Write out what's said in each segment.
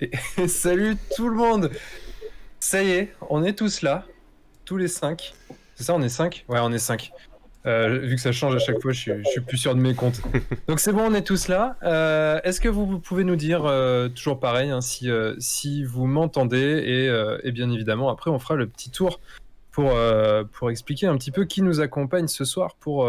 Et salut tout le monde. Ça y est, on est tous là, tous les 5. C'est ça, on est 5. Ouais, on est 5. Vu que ça change à chaque fois, je suis plus sûr de mes comptes. Donc c'est bon, on est tous là. Est-ce que vous pouvez nous dire, toujours pareil, hein, si vous m'entendez et bien évidemment, après, on fera le petit tour pour expliquer un petit peu qui nous accompagne ce soir pour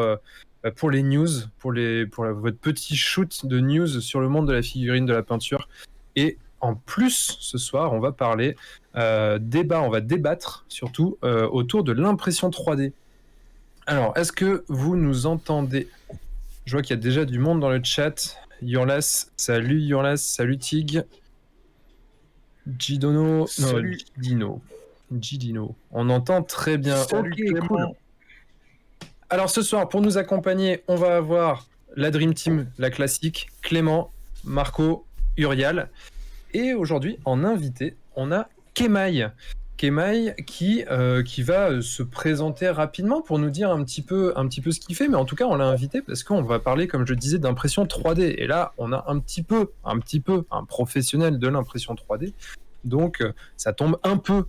les news, votre petit shoot de news sur le monde de la figurine, de la peinture. Et en plus, ce soir, on va parler on va débattre surtout autour de l'impression 3D. Alors, est-ce que vous nous entendez? Je vois qu'il y a déjà du monde dans le chat. Yurlas, salut Tig. Gidono, non, Salut. Gidino. On entend très bien. Salut Ok, Clément. cool. Alors ce soir, pour nous accompagner, on va avoir la Dream Team, la classique, Clément, Marco, Urial. Et aujourd'hui, en invité, on a Kemaï. Kemaï qui va se présenter rapidement pour nous dire un petit peu ce qu'il fait. Mais en tout cas, on l'a invité parce qu'on va parler, comme je disais, d'impression 3D. Et là, on a un petit peu un professionnel de l'impression 3D. Donc, ça tombe un peu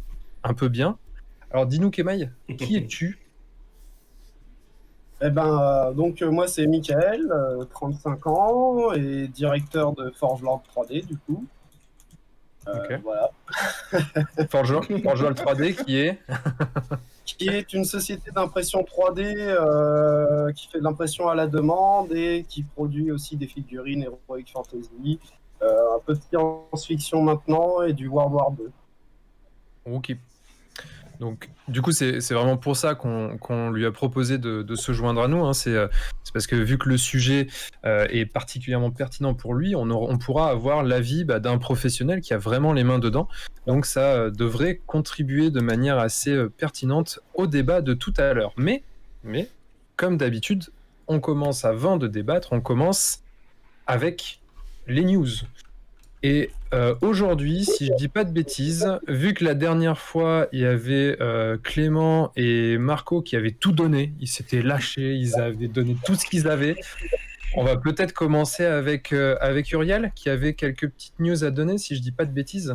bien. Alors, dis-nous, Kemaï, qui es-tu? Donc moi c'est Michael, 35 ans et directeur de Forgelord 3D du coup. Ok. Voilà. Forgeol 3D qui est... Qui est une société d'impression 3D qui fait de l'impression à la demande et qui produit aussi des figurines Heroic Fantasy, un peu de science-fiction maintenant et du World War 2. Ok. Donc, du coup, c'est vraiment pour ça qu'on lui a proposé de se joindre à nous. Hein. C'est parce que vu que le sujet est particulièrement pertinent pour lui, on pourra avoir l'avis d'un professionnel qui a vraiment les mains dedans. Donc, ça devrait contribuer de manière assez pertinente au débat de tout à l'heure. Mais, comme d'habitude, on commence avant de débattre, on commence avec les news. Et aujourd'hui, si je dis pas de bêtises, vu que la dernière fois, il y avait Clément et Marco qui avaient tout donné, ils s'étaient lâchés, ils avaient donné tout ce qu'ils avaient, on va peut-être commencer avec Uriel, qui avait quelques petites news à donner, si je dis pas de bêtises.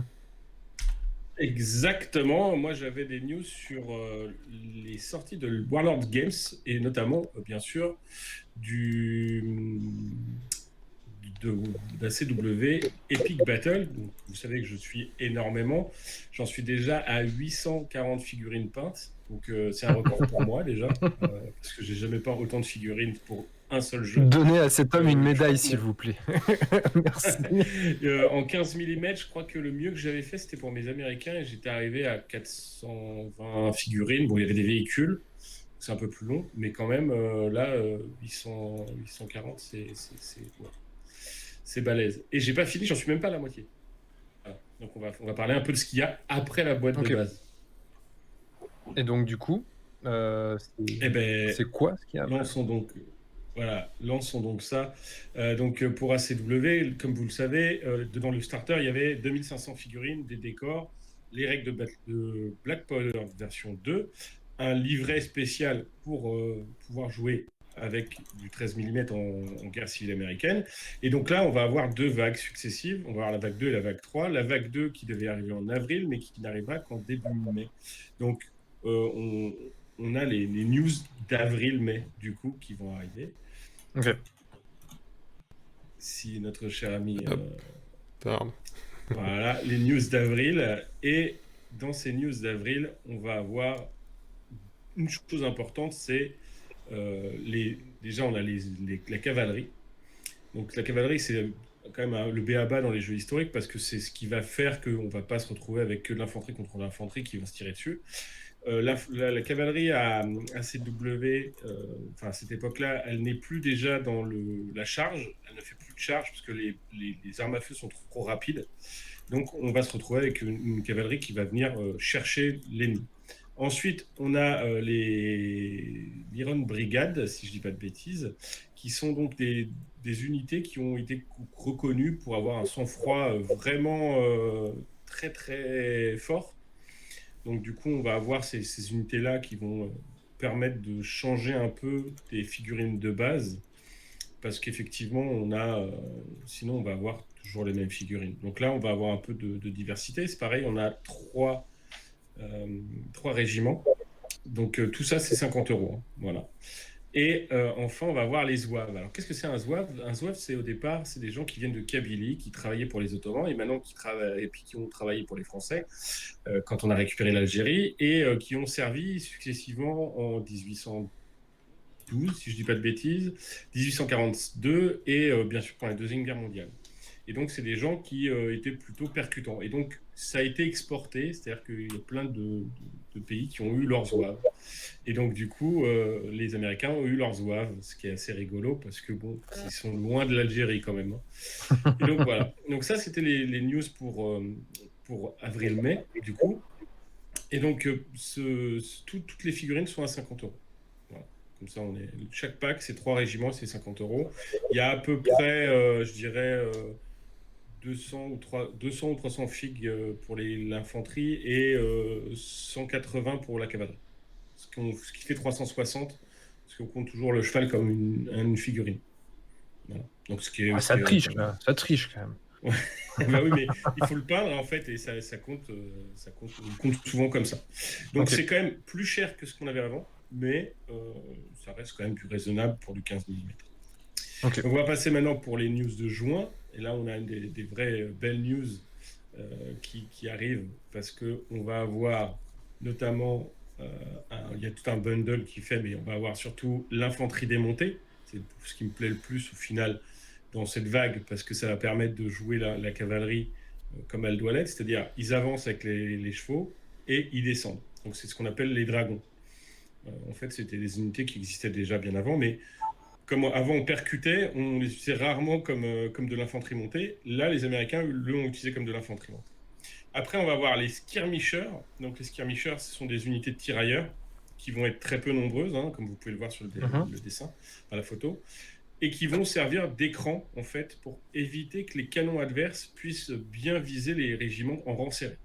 Exactement, moi j'avais des news sur les sorties de Warlord Games et notamment, bien sûr, du, de la CW Epic Battle. Donc, vous savez que je suis énormément. J'en suis déjà à 840 figurines peintes. Donc c'est un record pour moi déjà, parce que j'ai jamais peint autant de figurines pour un seul jeu. Donnez à cet homme une Je médaille, crois que s'il mon- vous plaît. Merci. En 15 mm, je crois que le mieux que j'avais fait, c'était pour mes Américains et j'étais arrivé à 420 figurines. Bon, il y avait des véhicules, c'est un peu plus long, mais quand même, là, 840, ouais, c'est balèze. Et j'ai pas fini, j'en suis même pas à la moitié. Voilà. Donc on va parler un peu de ce qu'il y a après la boîte de Ok. base. Et donc, du coup, Eh ben, c'est quoi ce qu'il y a après? lançons donc, voilà, lançons donc ça. Pour ACW, comme vous le savez, dans le starter, il y avait 2500 figurines, des décors, les règles de Black Powder version 2, un livret spécial pour pouvoir jouer avec du 13 mm en guerre civile américaine. Et donc là, on va avoir deux vagues successives. On va avoir la vague 2 et la vague 3. La vague 2 qui devait arriver en avril, mais qui n'arrivera qu'en début mai. Donc, on, on a les news d'avril-mai, du coup, qui vont arriver. Ok. Si notre cher ami... Pardon. voilà, les news d'avril. Et dans ces news d'avril, on va avoir une chose importante, c'est déjà, on a la cavalerie. Donc la cavalerie, c'est quand même le b.a.-ba dans les jeux historiques parce que c'est ce qui va faire qu'on ne va pas se retrouver avec que de l'infanterie contre l'infanterie qui va se tirer dessus. La cavalerie à CW, à cette époque-là, elle n'est plus déjà dans la charge, elle ne fait plus de charge parce que les armes à feu sont trop rapides. Donc on va se retrouver avec une cavalerie qui va venir chercher l'ennemi. Ensuite, on a l'Iron Brigade, si je ne dis pas de bêtises, qui sont donc des unités qui ont été reconnues pour avoir un sang-froid vraiment très très fort. Donc du coup, on va avoir ces unités-là qui vont permettre de changer un peu des figurines de base parce qu'effectivement, sinon on va avoir toujours les mêmes figurines. Donc là, on va avoir un peu de diversité. C'est pareil, on a trois régiments. Donc tout ça, c'est 50 €. Hein. Voilà. Et enfin, on va voir les zouaves. Alors, qu'est-ce que c'est un zouave? Un zouave, c'est au départ, c'est des gens qui viennent de Kabylie, qui travaillaient pour les Ottomans et maintenant et puis qui ont travaillé pour les Français quand on a récupéré l'Algérie et qui ont servi successivement en 1812, si je dis pas de bêtises, 1842 et bien sûr pendant la Deuxième Guerre mondiale. Et donc, c'est des gens qui étaient plutôt percutants. Et donc, ça a été exporté, c'est-à-dire qu'il y a plein de pays qui ont eu leurs zouaves. Et donc, du coup, les Américains ont eu leurs zouaves, ce qui est assez rigolo parce que, bon, ils sont loin de l'Algérie quand même. Hein. Et donc, voilà. Donc, ça, c'était les news pour avril-mai, du coup. Et donc, toutes les figurines sont à 50 €. Voilà. Comme ça, chaque pack, c'est 3 régiments, c'est 50 €. Il y a à peu près, je dirais, 200 ou 300 figues pour l'infanterie et 180 pour la cavalerie. Ce qui fait 360, parce qu'on compte toujours le cheval comme une figurine. Voilà. Donc, ça triche, là. Ça triche quand même. Bah oui, mais il faut le peindre en fait, et ça compte, on compte souvent comme ça. Donc Ok. c'est quand même plus cher que ce qu'on avait avant, mais ça reste quand même plus raisonnable pour du 15 mm. Ok. On va passer maintenant pour les news de juin, et là on a des vraies belles news qui arrivent, parce qu'on va avoir notamment, il y a tout un bundle qui fait, mais on va avoir surtout l'infanterie démontée, c'est ce qui me plaît le plus au final dans cette vague, parce que ça va permettre de jouer la cavalerie comme elle doit l'être, c'est-à-dire ils avancent avec les chevaux et ils descendent. Donc c'est ce qu'on appelle les dragons. En fait, c'était des unités qui existaient déjà bien avant, mais comme avant on percutait, on les utilisait rarement comme de l'infanterie montée. Là, les Américains l'ont utilisé comme de l'infanterie montée. Après, on va voir les skirmishers. Donc les skirmishers, ce sont des unités de tirailleurs qui vont être très peu nombreuses, hein, comme vous pouvez le voir sur le dessin, dans la photo, et qui vont servir d'écran en fait pour éviter que les canons adverses puissent bien viser les régiments en rang serré.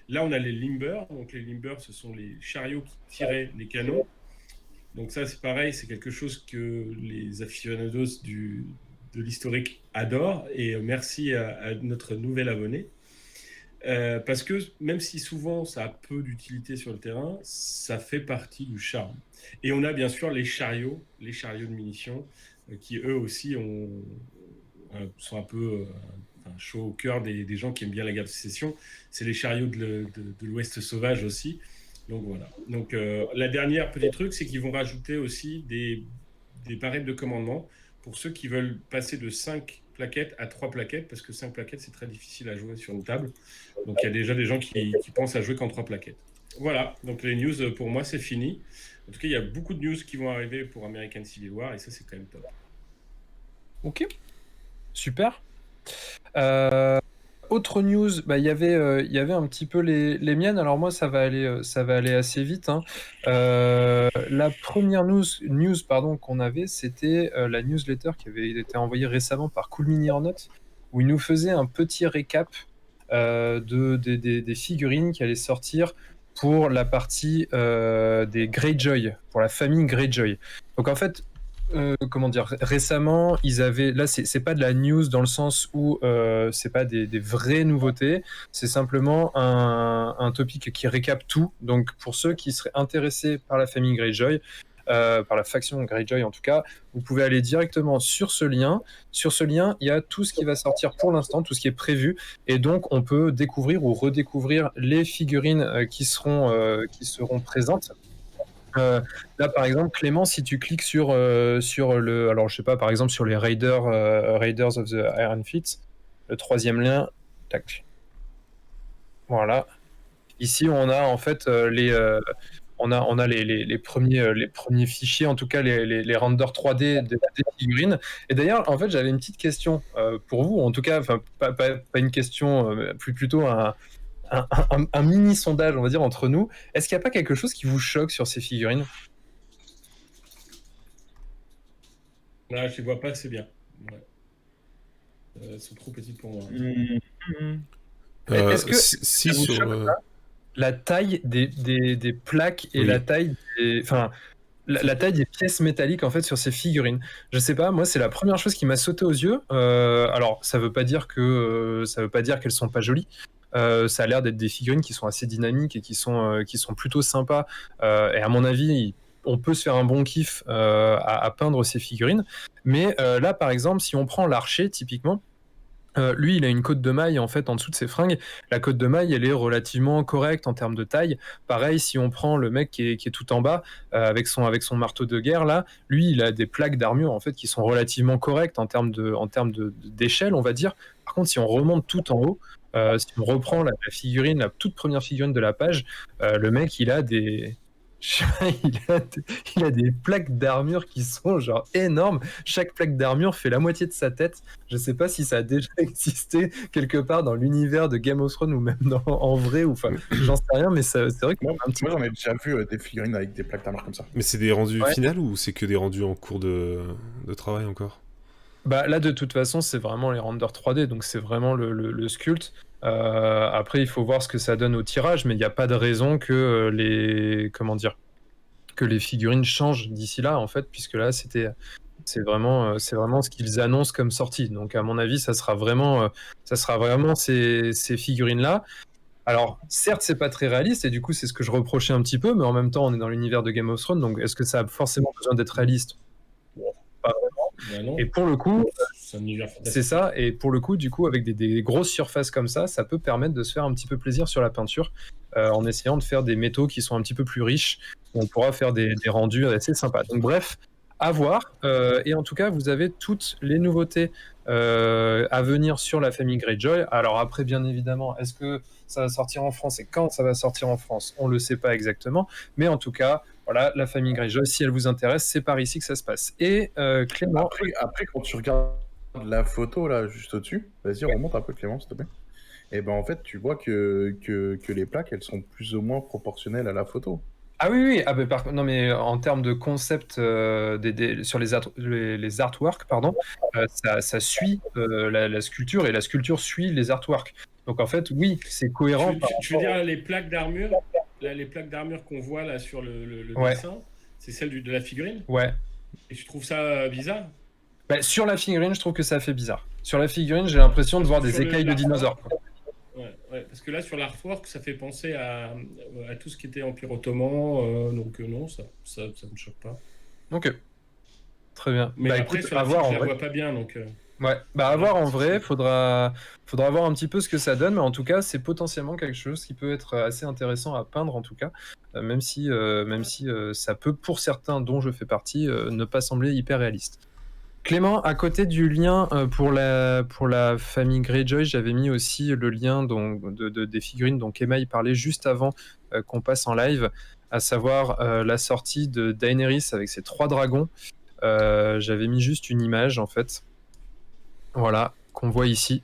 Là, on a les limbers. Donc les limbers, ce sont les chariots qui tiraient les canons. Donc ça, c'est pareil, c'est quelque chose que les aficionados de l'historique adorent. Et merci à notre nouvel abonné. Parce que même si souvent ça a peu d'utilité sur le terrain, ça fait partie du charme. Et on a bien sûr les chariots de munitions, qui eux aussi sont un peu chauds au cœur des gens qui aiment bien la guerre de sécession. C'est les chariots de l'Ouest sauvage aussi. Donc voilà. Donc la dernière petit truc, c'est qu'ils vont rajouter aussi des barrettes de commandement pour ceux qui veulent passer de 5 plaquettes à 3 plaquettes, parce que 5 plaquettes, c'est très difficile à jouer sur une table. Donc il y a déjà des gens qui pensent à jouer qu'en 3 plaquettes. Voilà, donc les news, pour moi, c'est fini. En tout cas, il y a beaucoup de news qui vont arriver pour American Civil War, et ça, c'est quand même top. Ok, super. Autre news, il y avait un petit peu les miennes. Alors moi, ça va aller assez vite. Hein. La première news qu'on avait, c'était la newsletter qui avait été envoyée récemment par Cool Mini Or Not, où il nous faisait un petit récap des figurines qui allaient sortir pour la partie des Greyjoy, pour la famille Greyjoy. Donc en fait, comment dire, récemment, ils avaient, là c'est pas de la news dans le sens où c'est pas des vraies nouveautés, c'est simplement un topic qui récap tout. Donc pour ceux qui seraient intéressés par la famille Greyjoy, par la faction Greyjoy en tout cas, vous pouvez aller directement sur ce lien. Sur ce lien, il y a tout ce qui va sortir pour l'instant, tout ce qui est prévu, et donc on peut découvrir ou redécouvrir les figurines qui seront présentes. Là, par exemple, Clément, si tu cliques sur le, alors je sais pas, par exemple sur les Raiders of the Iron Fleet, le troisième lien, tac. Voilà. Ici, on a en fait on a les premiers fichiers, en tout cas les renders 3D des figurines. Et d'ailleurs, en fait, j'avais une petite question pour vous, en tout cas, enfin pas une question, plutôt un mini sondage, on va dire, entre nous. Est-ce qu'il n'y a pas quelque chose qui vous choque sur ces figurines? Là, je les vois pas assez bien. Ouais. Elles sont trop petites pour moi. Est-ce que si ça vous sur choque pas la taille des plaques et Oui. la taille des... Enfin, la taille des pièces métalliques en fait sur ces figurines. Je sais pas, moi c'est la première chose qui m'a sauté aux yeux. Alors ça veut pas dire qu'elles sont pas jolies. Ça a l'air d'être des figurines qui sont assez dynamiques et qui sont plutôt sympas. Et à mon avis, on peut se faire un bon kiff à peindre ces figurines. Mais là par exemple, si on prend l'archer typiquement. Lui, il a une cotte de maille en fait en dessous de ses fringues. La cotte de maille, elle est relativement correcte en termes de taille. Pareil, si on prend le mec qui est tout en bas avec son marteau de guerre là, lui, il a des plaques d'armure en fait qui sont relativement correctes en termes d'échelle, on va dire. Par contre, si on remonte tout en haut, si on reprend la figurine, la toute première figurine de la page, le mec, il a des je sais pas, il a des plaques d'armure qui sont genre énormes. Chaque plaque d'armure fait la moitié de sa tête. Je sais pas si ça a déjà existé quelque part dans l'univers de Game of Thrones ou même en vrai, ou enfin, j'en sais rien, mais c'est vrai que Moi, j'en ai déjà vu des figurines avec des plaques d'armure comme ça. Mais c'est des rendus Ouais. finaux ou c'est que des rendus en cours de travail encore? Bah, là, de toute façon, c'est vraiment les renders 3D, donc c'est vraiment le sculpt. Après, il faut voir ce que ça donne au tirage, mais il n'y a pas de raison que que les figurines changent d'ici là, en fait, puisque là, c'est vraiment ce qu'ils annoncent comme sortie. Donc, à mon avis, ça sera vraiment ces figurines-là. Alors, certes, c'est pas très réaliste, et du coup, c'est ce que je reprochais un petit peu, mais en même temps, on est dans l'univers de Game of Thrones, donc est-ce que ça a forcément besoin d'être réaliste? Bon, pas vraiment. Ben non, Et pour le coup, c'est un univers fantastique. c'est ça, et pour le coup, du coup, avec des grosses surfaces comme ça peut permettre de se faire un petit peu plaisir sur la peinture, en essayant de faire des métaux qui sont un petit peu plus riches, où on pourra faire des rendus assez sympas. Donc bref, à voir, et en tout cas, vous avez toutes les nouveautés à venir sur la famille Greyjoy. Alors après, bien évidemment, est-ce que ça va sortir en France et quand ça va sortir en France? On le sait pas exactement, mais en tout cas, voilà, la famille Greyjoy, si elle vous intéresse, c'est par ici que ça se passe. Et Clément, Après, quand tu regardes la photo là, juste au-dessus, vas-y, remonte un peu, Clément, s'il te plaît. Et ben en fait, tu vois que les plaques, elles sont plus ou moins proportionnelles à la photo. ah oui, oui, ah bah, non, mais en termes de concept sur les artworks, pardon, ça suit la sculpture, et la sculpture suit les artworks. Donc en fait, oui, c'est cohérent. Tu veux dire les plaques d'armure, les plaques d'armure qu'on voit là sur le Ouais. dessin, c'est celle de la figurine? Ouais. Et tu trouves ça bizarre? Bah, sur la figurine, je trouve que ça fait bizarre. Sur la figurine, j'ai l'impression de voir des Sur le- écailles de dinosaures, quoi. Ouais, parce que là, sur l'artwork, ça fait penser à tout ce qui était Empire Ottoman, donc non, ça me choque pas. Ok. Très bien. Mais Bah après, écoute, sur à la voir fiche, en je la vrai. vois pas bien, donc... Ouais, bah à Ouais, voir en c'est vrai, sûr. faudra voir un petit peu ce que ça donne, mais en tout cas, c'est potentiellement quelque chose qui peut être assez intéressant à peindre en tout cas, même si ça peut, pour certains dont je fais partie, ne pas sembler hyper réaliste. Clément, à côté du lien pour la famille Greyjoy, j'avais mis aussi le lien donc, des figurines dont Email parlait juste avant qu'on passe en live, à savoir la sortie de Daenerys avec ses 3 dragons. J'avais mis juste une image en fait. Voilà, qu'on voit ici.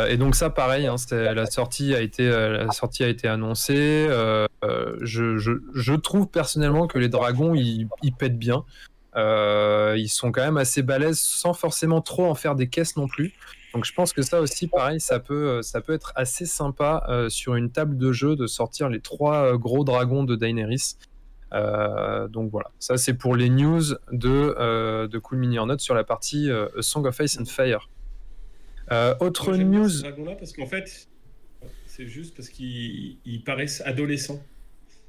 Et donc ça, pareil, hein, la sortie a été annoncée. Je trouve personnellement que les dragons, ils pètent bien. Ils sont quand même assez balèzes sans forcément trop en faire des caisses non plus. Donc je pense que ça aussi, pareil, ça peut être assez sympa sur une table de jeu de sortir les 3 gros dragons de Daenerys. Donc voilà, ça c'est pour les news de Cool Mini Note sur la partie A Song of Ice and Fire. Autre Moi, j'aime bien news. ces dragons-là parce qu'en fait, c'est juste parce qu'ils paraissent adolescents.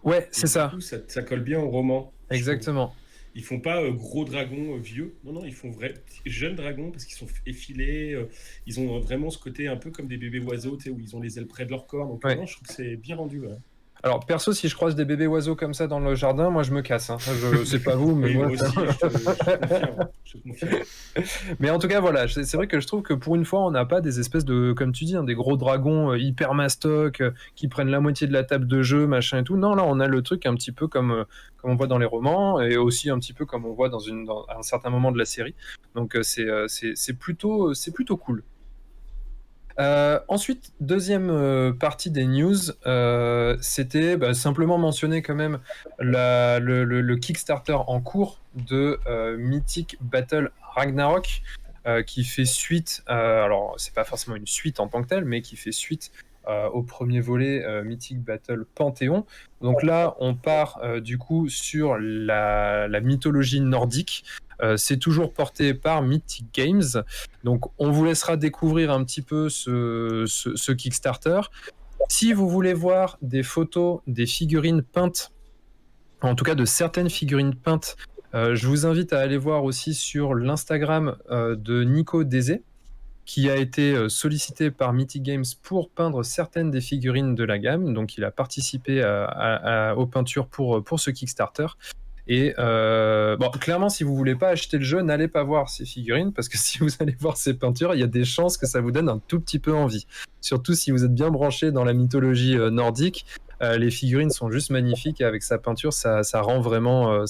Ouais, Et c'est du ça. coup, ça colle bien au roman. je trouve. Exactement. Ils font pas gros dragons vieux. Non, ils font vrais jeunes dragons parce qu'ils sont effilés. Ils ont vraiment ce côté un peu comme des bébés oiseaux, tu sais, où ils ont les ailes près de leur corps. Donc Ouais. non, je trouve que c'est bien rendu. Ouais. Alors perso, si je croise des bébés oiseaux comme ça dans le jardin, moi je me casse. Hein. Je sais pas vous, mais Oui, moi. moi aussi, je te confirme. Mais en tout cas, voilà, c'est vrai que je trouve que pour une fois, on n'a pas des espèces de, comme tu dis, hein, des gros dragons hyper mastoc qui prennent la moitié de la table de jeu, machin et tout. Non, là, on a le truc un petit peu comme on voit dans les romans et aussi un petit peu comme on voit dans un certain moment de la série. Donc c'est plutôt cool. Ensuite, deuxième partie des news, c'était simplement mentionner quand même le Kickstarter en cours de Mythic Battle Ragnarok, qui fait suite, alors c'est pas forcément une suite en tant que telle, mais qui fait suite au premier volet Mythic Battle Panthéon. Donc là, on part du coup sur la mythologie nordique. C'est toujours porté par Mythic Games. Donc on vous laissera découvrir un petit peu ce Kickstarter. Si vous voulez voir des photos des figurines peintes, en tout cas de certaines figurines peintes, je vous invite à aller voir aussi sur l'Instagram de Nico Dezé, qui a été sollicité par Mythic Games pour peindre certaines des figurines de la gamme. Donc il a participé aux peintures pour ce Kickstarter. Et bon, clairement, si vous voulez pas acheter le jeu, n'allez pas voir ces figurines, parce que si vous allez voir ces peintures, il y a des chances que ça vous donne un tout petit peu envie. Surtout si vous êtes bien branché dans la mythologie nordique. Les figurines sont juste magnifiques et avec sa peinture, ça rend vraiment,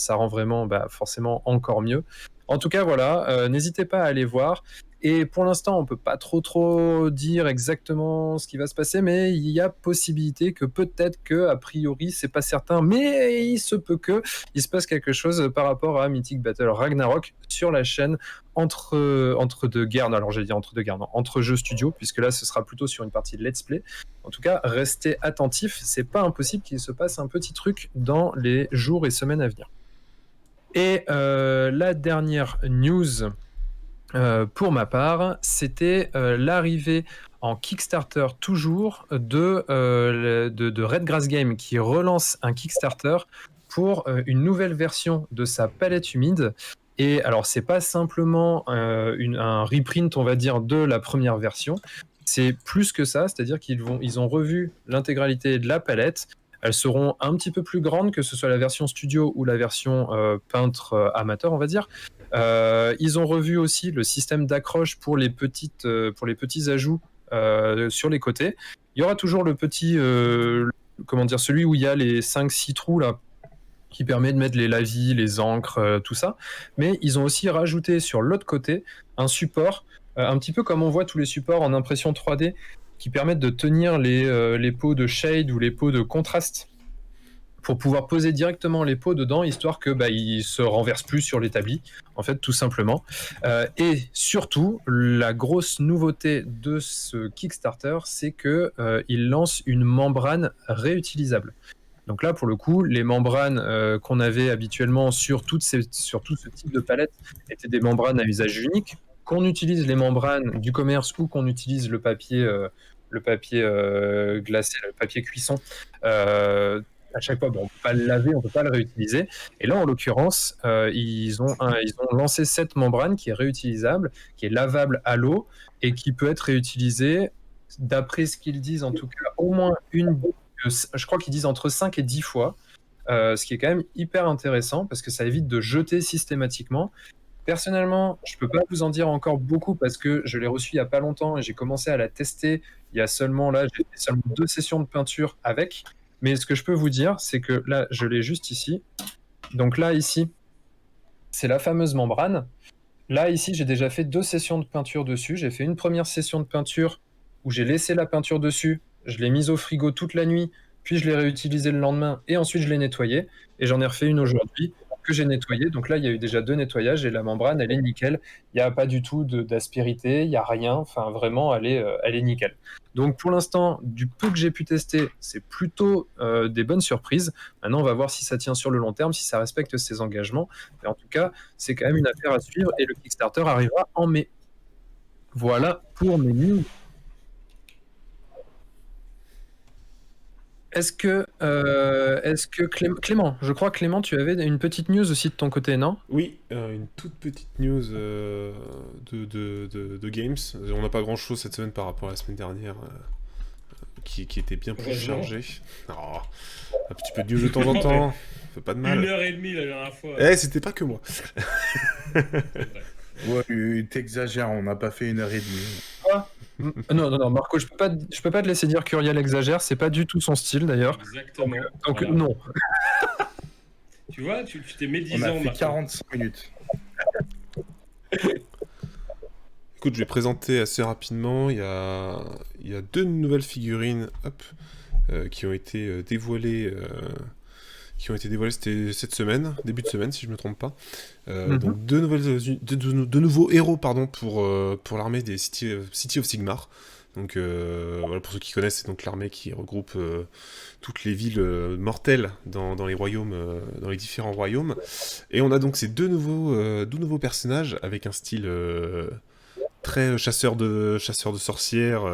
forcément encore mieux. En tout cas, voilà, n'hésitez pas à aller voir. Et pour l'instant, on peut pas trop dire exactement ce qui va se passer, mais il y a possibilité que peut-être que, a priori, c'est pas certain, mais il se peut que il se passe quelque chose par rapport à Mythic Battle Ragnarok sur la chaîne entre deux guerres. Alors j'allais dire entre deux guerres, non, entre jeux studio, puisque là, ce sera plutôt sur une partie de Let's Play. En tout cas, restez attentifs. C'est pas impossible qu'il se passe un petit truc dans les jours et semaines à venir. Et la dernière news. Pour ma part, c'était l'arrivée en Kickstarter toujours de Red Grass Game, qui relance un Kickstarter pour une nouvelle version de sa palette humide. Et alors, c'est pas simplement un reprint, on va dire, de la première version. C'est plus que ça, c'est-à-dire qu'ils ont revu l'intégralité de la palette. Elles seront un petit peu plus grandes, que ce soit la version studio ou la version peintre amateur, on va dire. Ils ont revu aussi le système d'accroche pour les petits ajouts sur les côtés. Il y aura toujours le petit, celui où il y a les 5-6 trous là, qui permet de mettre les lavis, les encres, tout ça. Mais ils ont aussi rajouté sur l'autre côté un support, un petit peu comme on voit tous les supports en impression 3D, qui permettent de tenir les pots de shade ou les pots de contraste, pour pouvoir poser directement les pots dedans, histoire que ils se renversent plus sur l'établi, en fait, tout simplement. Et surtout, la grosse nouveauté de ce Kickstarter, c'est que il lance une membrane réutilisable. Donc là, pour le coup, les membranes qu'on avait habituellement sur tout ce type de palette étaient des membranes à usage unique. Qu'on utilise les membranes du commerce ou qu'on utilise le papier glacé, le papier cuisson, à chaque fois, on ne peut pas le laver, on ne peut pas le réutiliser. Et là, en l'occurrence, ils ont lancé cette membrane qui est réutilisable, qui est lavable à l'eau et qui peut être réutilisée, d'après ce qu'ils disent en tout cas, au moins je crois qu'ils disent entre 5 et 10 fois, ce qui est quand même hyper intéressant parce que ça évite de jeter systématiquement. Personnellement, je peux pas vous en dire encore beaucoup parce que je l'ai reçu il y a pas longtemps et j'ai commencé à la tester il y a seulement j'ai fait seulement 2 sessions de peinture avec. Mais ce que je peux vous dire, c'est que là, je l'ai juste ici. Donc là, ici, c'est la fameuse membrane. Là, ici, j'ai déjà fait 2 sessions de peinture dessus. J'ai fait une première session de peinture où j'ai laissé la peinture dessus. Je l'ai mise au frigo toute la nuit, puis je l'ai réutilisée le lendemain et ensuite je l'ai nettoyée. Et j'en ai refait une aujourd'hui que j'ai nettoyée. Donc là, il y a eu déjà 2 nettoyages et la membrane, elle est nickel. Il n'y a pas du tout d'aspérité, il n'y a rien. Enfin, vraiment, elle est nickel. Donc pour l'instant, du peu que j'ai pu tester, c'est plutôt des bonnes surprises. Maintenant, on va voir si ça tient sur le long terme, si ça respecte ses engagements. Mais en tout cas, c'est quand même une affaire à suivre et le Kickstarter arrivera en mai. Voilà pour mes news. Est-ce que Clément, je crois Clément, tu avais une petite news aussi de ton côté, non? Oui, une toute petite news de Games. On n'a pas grand-chose cette semaine par rapport à la semaine dernière, qui était bien plus chargée. Oh, un petit peu de news de temps en temps, fait pas de mal. 1h30 la dernière fois. Eh, c'était pas que moi. Ouais, t'exagères, on n'a pas fait 1h30. Non, Marco, je peux pas te laisser dire qu'Uriel exagère, c'est pas du tout son style d'ailleurs. Exactement. Donc Voilà. non. Tu vois, tu t'es médisant. On a fait maintenant. 45 minutes. Écoute, je vais présenter assez rapidement. Il y a 2 nouvelles figurines qui ont été dévoilées. C'était cette semaine, début de semaine si je me trompe pas. Donc 2 nouveaux héros pour l'armée des City of Sigmar. Donc voilà, pour ceux qui connaissent, c'est donc l'armée qui regroupe toutes les villes mortelles dans les royaumes, dans les différents royaumes. Et on a donc ces deux nouveaux personnages avec un style très chasseur de sorcières,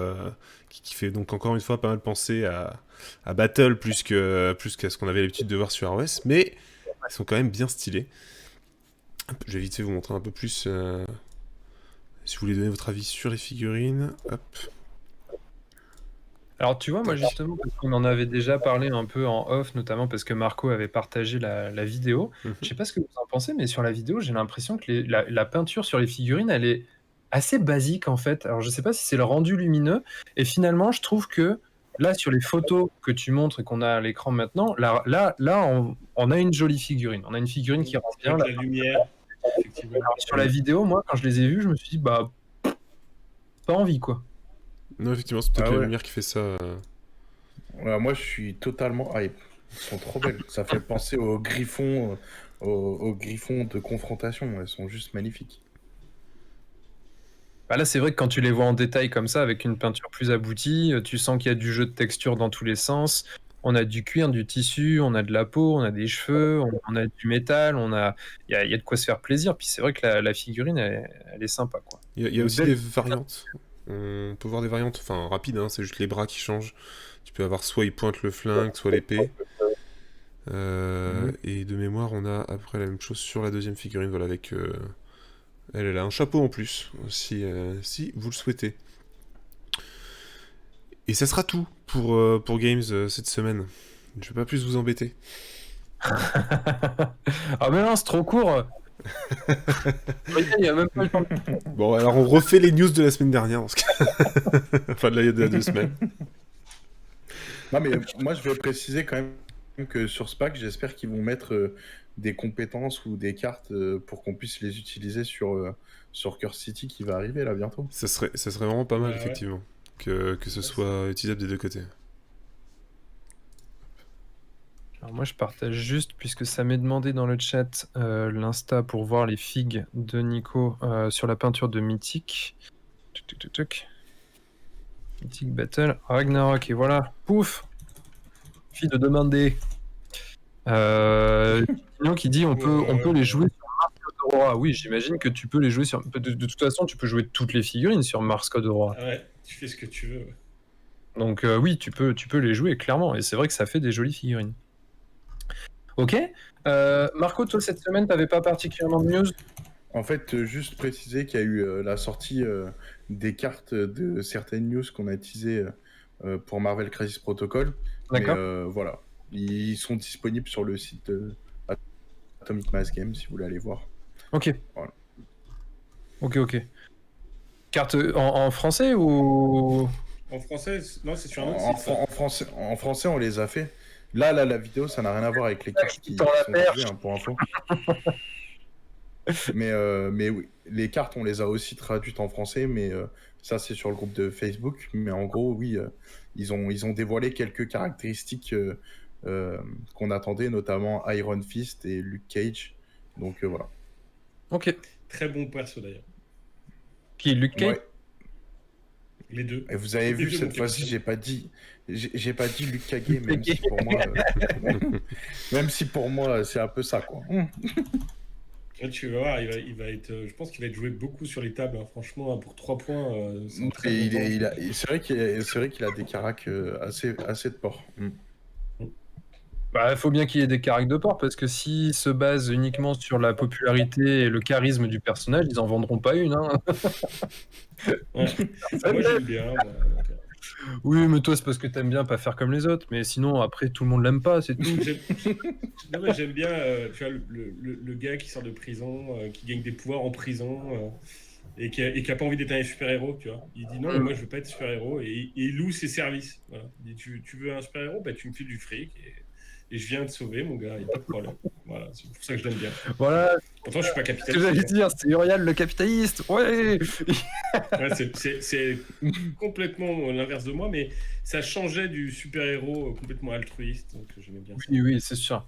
qui fait donc encore une fois pas mal penser à Battle plus qu'à ce qu'on avait l'habitude de voir sur ROS, mais ils sont quand même bien stylés. Je vais vite fait vous montrer un peu plus, si vous voulez donner votre avis sur les figurines. Hop. Alors tu vois, moi justement, parce qu'on en avait déjà parlé un peu en off, notamment parce que Marco avait partagé la vidéo. Je sais pas ce que vous en pensez, mais sur la vidéo, j'ai l'impression que la peinture sur les figurines, elle est assez basique en fait. Alors je sais pas si c'est le rendu lumineux, et finalement, je trouve que là, sur les photos que tu montres et qu'on a à l'écran maintenant, là, on a une jolie figurine. On a une figurine qui rend bien. Avec la lumière, effectivement. Alors, sur la vidéo, moi, quand je les ai vus, je me suis dit, bah, pas envie quoi. Non, effectivement, c'est peut-être Ah la ouais. lumière qui fait ça. Ouais, moi, je suis totalement hype. Elles sont trop belles. Ça fait penser aux griffons, aux griffons de confrontation. Elles sont juste magnifiques. Bah là, c'est vrai que quand tu les vois en détail comme ça, avec une peinture plus aboutie, tu sens qu'il y a du jeu de texture dans tous les sens. On a du cuir, du tissu, on a de la peau, on a des cheveux, on a du métal, il y a de quoi se faire plaisir. Puis c'est vrai que la figurine, elle est sympa, quoi. Il y a aussi Belle- des variantes. On peut voir des variantes, enfin rapides, hein, c'est juste les bras qui changent. Tu peux avoir soit il pointe le flingue, soit l'épée. Et de mémoire, on a après la même chose sur la deuxième figurine, voilà, avec... Elle a un chapeau en plus, si vous le souhaitez. Et ça sera tout pour Games cette semaine. Je vais pas plus vous embêter. Ah mais non, c'est trop court. Il y a même pas le temps. Bon, alors on refait les news de la semaine dernière, dans ce cas. Enfin, de la 2 semaines. Non, mais moi, je veux préciser quand même que sur SPAC, j'espère qu'ils vont mettre des compétences ou des cartes pour qu'on puisse les utiliser sur Curse City qui va arriver là bientôt. Ça serait vraiment pas mal, Ouais. effectivement, que ce soit utilisable des deux côtés. Alors moi, je partage juste, puisque ça m'est demandé dans le chat, l'Insta pour voir les figues de Nico sur la peinture de Mythic. Tuc, tuc, tuc, tuc. Mythic Battle, Ragnarok, et voilà, pouf. Fille de demander. Sinon qui dit on peut les jouer sur Mars Code Aurora. Oui, j'imagine que tu peux les jouer sur. De toute façon, tu peux jouer toutes les figurines sur Mars Code Aurora. Ah ouais, tu fais ce que tu veux. Ouais. Donc oui, tu peux les jouer clairement, et c'est vrai que ça fait des jolies figurines. Ok. Marco, toi cette semaine, t'avais pas particulièrement de news? En fait, juste préciser qu'il y a eu la sortie des cartes de certaines news qu'on a teasées pour Marvel Crisis Protocol. D'accord. Mais voilà, ils sont disponibles sur le site Atomic Mass Games si vous voulez aller voir. Ok. Voilà. Ok. Carte en français ou... En français, non, c'est sur un autre En, site. Ça. en français, on les a fait. Là, la vidéo, ça n'a rien à voir avec les cartes qui Dans la sont perche. utilisées, pour info. mais oui, les cartes, on les a aussi traduites en français, mais ça, c'est sur le groupe de Facebook. Mais en gros, oui, ils ont dévoilé quelques caractéristiques qu'on attendait, notamment Iron Fist et Luke Cage. Donc voilà. Ok. Très bon perso d'ailleurs. Qui est Luke Cage? Ouais. Les deux. Et vous avez Les vu, deux cette bons fois-ci, persos. j'ai pas dit Luke Cage, même si pour moi, même si pour moi, c'est un peu ça, quoi. Ouais, tu vas voir, il va être, je pense qu'il va être joué beaucoup sur les tables. Hein. Franchement, hein, pour 3 points, c'est un très Et bon temps. c'est vrai qu'il a des caracs assez de porc. Bah, faut bien qu'il y ait des caractères de port, parce que s'ils se basent uniquement sur la popularité et le charisme du personnage, ils en vendront pas une. Hein. Ouais. Moi, j'aime bien. Moi, donc, Oui, mais toi, c'est parce que t'aimes bien pas faire comme les autres. Mais sinon, après, tout le monde l'aime pas, c'est tout. Non, mais j'aime bien tu vois, le gars qui sort de prison, qui gagne des pouvoirs en prison et qui a pas envie d'être un super-héros, tu vois. Il dit non, mais moi je veux pas être super-héros et il loue ses services. Voilà. Il dit tu veux un super-héros, bah, tu me files du fric et je viens te sauver, mon gars, il n'y a pas de problème. Voilà, c'est pour ça que je l'aime bien. Voilà, Pourtant, je suis pas ce que capitaliste. j'allais dire, c'est Uriel le capitaliste. Ouais. Ouais, c'est complètement l'inverse de moi, mais ça changeait du super-héros complètement altruiste, donc j'aimais bien ça. Oui, c'est sûr.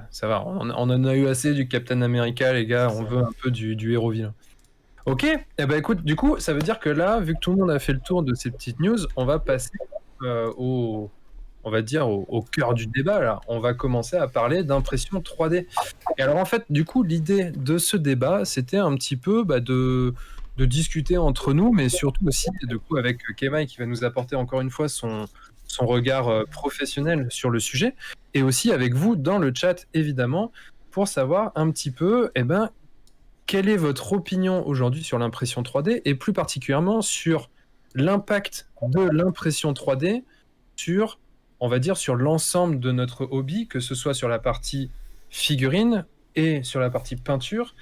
Ça va, on en a eu assez du Captain America, les gars. On Ça. veut un peu du héros vilain. Ok, eh ben écoute, du coup, ça veut dire que là, vu que tout le monde a fait le tour de ces petites news, on va passer on va dire, au cœur du débat, là. On va commencer à parler d'impression 3D. Et alors, en fait, du coup, l'idée de ce débat, c'était un petit peu de discuter entre nous, mais surtout aussi, du coup, avec Kemai qui va nous apporter encore une fois son regard professionnel sur le sujet, et aussi avec vous dans le chat, évidemment, pour savoir un petit peu, eh ben, quelle est votre opinion aujourd'hui sur l'impression 3D, et plus particulièrement sur l'impact de l'impression 3D sur, on va dire, sur l'ensemble de notre hobby, que ce soit sur la partie figurine et sur la partie peinture.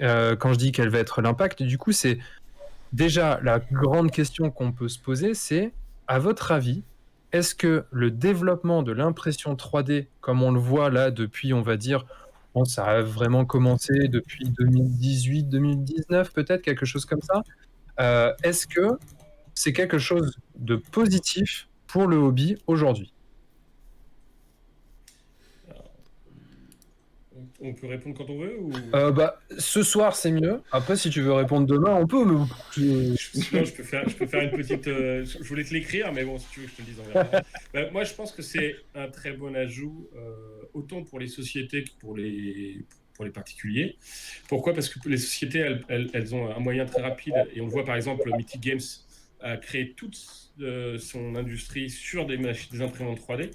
Quand je dis quel va être l'impact, du coup, c'est déjà la grande question qu'on peut se poser, c'est, à votre avis, est-ce que le développement de l'impression 3D, comme on le voit là depuis, on va dire, bon, ça a vraiment commencé depuis 2018-2019, peut-être, quelque chose comme ça, est-ce que c'est quelque chose de positif pour le hobby aujourd'hui? On peut répondre quand on veut ou... Bah, ce soir, c'est mieux. Après, si tu veux répondre demain, on peut. Mais... Sinon, je peux faire une petite. Je voulais te l'écrire, mais bon, si tu veux que je te le dise en verra. Moi, je pense que c'est un très bon ajout, autant pour les sociétés que pour les particuliers. Pourquoi? Parce que les sociétés, elles ont un moyen très rapide, et on le voit par exemple, Mythic Games a créé toute son industrie sur des imprimantes 3D.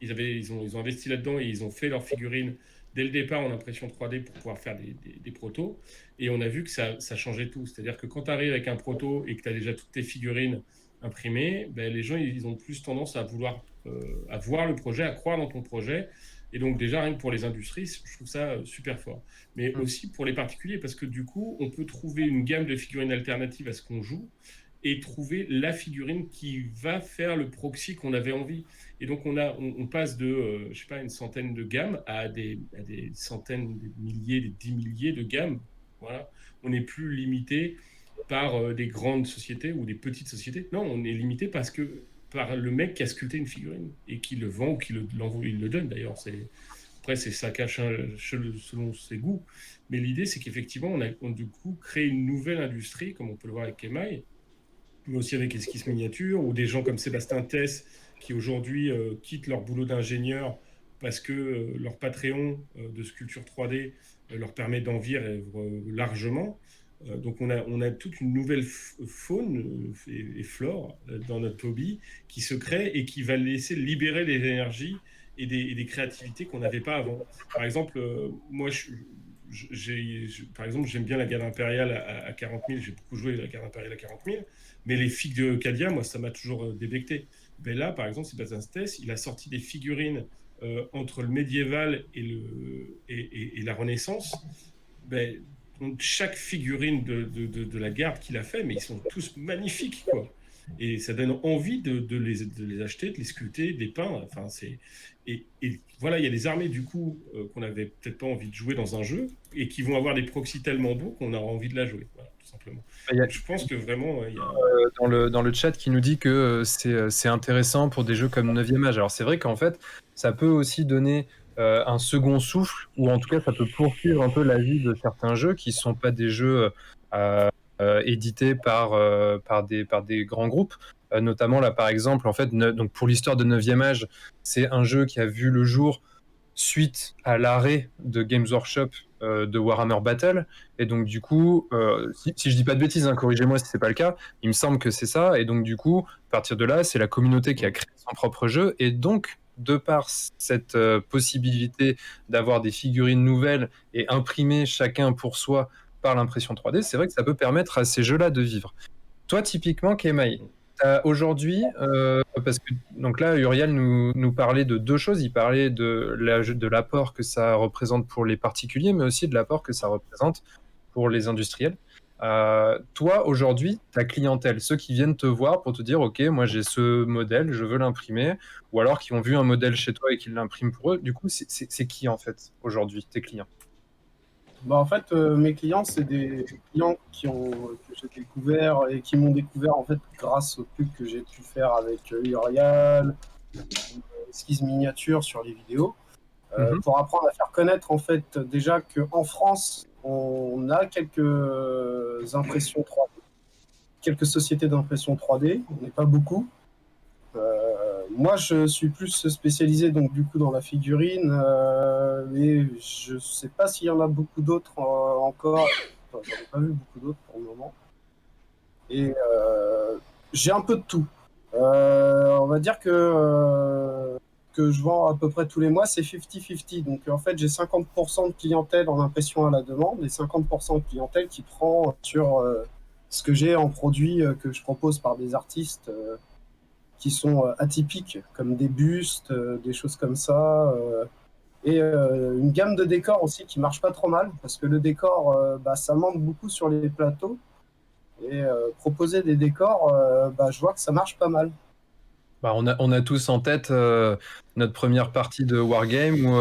Ils ont investi là-dedans et ils ont fait leurs figurines dès le départ en impression 3D pour pouvoir faire des protos. Et on a vu que ça changeait tout. C'est-à-dire que quand tu arrives avec un proto et que tu as déjà toutes tes figurines imprimées, ben, les gens ils ont plus tendance à vouloir à voir le projet, à croire dans ton projet. Et donc déjà, rien que pour les industries, je trouve ça super fort. Mais aussi pour les particuliers, parce que du coup, on peut trouver une gamme de figurines alternatives à ce qu'on joue et trouver la figurine qui va faire le proxy qu'on avait envie. Et donc, on passe de, je sais pas, une centaine de gammes à des centaines, des milliers, des 10 milliers de gammes. Voilà. On n'est plus limité par des grandes sociétés ou des petites sociétés. Non, on est limité par le mec qui a sculpté une figurine et qui le vend ou qui il le donne d'ailleurs. Après, c'est ça cache selon ses goûts. Mais l'idée, c'est qu'effectivement, on du coup créé une nouvelle industrie, comme on peut le voir avec Kemai, mais aussi avec Esquisse Miniature, ou des gens comme Sébastien Tess, qui aujourd'hui quittent leur boulot d'ingénieur parce que leur Patreon de sculpture 3D leur permet d'en vivre largement. Donc on a toute une nouvelle faune et flore dans notre hobby qui se crée et qui va laisser libérer les énergies et des créativités qu'on n'avait pas avant. Par exemple, moi, par exemple, j'aime bien la garde impériale à 40 000. J'ai beaucoup joué à la garde impériale à 40 000. Mais les figues de Cadia, moi, ça m'a toujours débecté. Ben là, par exemple, Sébastien Stess, il a sorti des figurines entre le médiéval et la Renaissance. Ben, donc, chaque figurine de la garde qu'il a fait, mais ils sont tous magnifiques, quoi. Et ça donne envie de les acheter, de les sculpter, de les peindre. Enfin, et voilà, il y a des armées, du coup, qu'on n'avait peut-être pas envie de jouer dans un jeu, et qui vont avoir des proxys tellement beaux qu'on aura envie de la jouer. Voilà, tout simplement. Je pense que vraiment, il y a... dans le chat qui nous dit que c'est intéressant pour des jeux comme 9e âge. Alors c'est vrai qu'en fait, ça peut aussi donner un second souffle, ou en tout cas ça peut poursuivre un peu la vie de certains jeux qui ne sont pas des jeux édités par des grands groupes. Notamment là par exemple, en fait, donc pour l'histoire de 9e âge, c'est un jeu qui a vu le jour suite à l'arrêt de Games Workshop de Warhammer Battle. Et donc du coup, si je dis pas de bêtises, hein, corrigez-moi si c'est pas le cas, il me semble que c'est ça. Et donc du coup, à partir de là, c'est la communauté qui a créé son propre jeu. Et donc, de par cette possibilité d'avoir des figurines nouvelles et imprimées chacun pour soi par l'impression 3D, c'est vrai que ça peut permettre à ces jeux-là de vivre. Toi, typiquement, Kemai, aujourd'hui, parce que donc là, Uriel nous parlait de deux choses. Il parlait de l'apport que ça représente pour les particuliers, mais aussi de l'apport que ça représente pour les industriels. Toi, aujourd'hui, ta clientèle, ceux qui viennent te voir pour te dire, OK, moi j'ai ce modèle, je veux l'imprimer, ou alors qui ont vu un modèle chez toi et qui l'impriment pour eux, du coup, c'est qui en fait aujourd'hui, tes clients? Bah, en fait, mes clients, c'est des clients que j'ai découvert et qui m'ont découvert en fait grâce aux pubs que j'ai pu faire avec Uriel, Esquisse Miniature sur les vidéos, pour apprendre à faire connaître en fait déjà qu'en France, on a quelques impressions 3D, quelques sociétés d'impression 3D, on n'est pas beaucoup. Moi, je suis plus spécialisé donc du coup dans la figurine, mais je sais pas s'il y en a beaucoup d'autres encore. Enfin, j'en ai pas vu beaucoup d'autres pour le moment. Et j'ai un peu de tout. On va dire que je vends à peu près tous les mois, c'est 50-50. Donc en fait, j'ai 50% de clientèle en impression à la demande et 50% de clientèle qui prend sur ce que j'ai en produits que je propose par des artistes qui sont atypiques, comme des bustes, des choses comme ça. Et une gamme de décors aussi qui marche pas trop mal, parce que le décor, ça manque beaucoup sur les plateaux. Et proposer des décors, je vois que ça marche pas mal. Bah, on a tous en tête notre première partie de Wargame où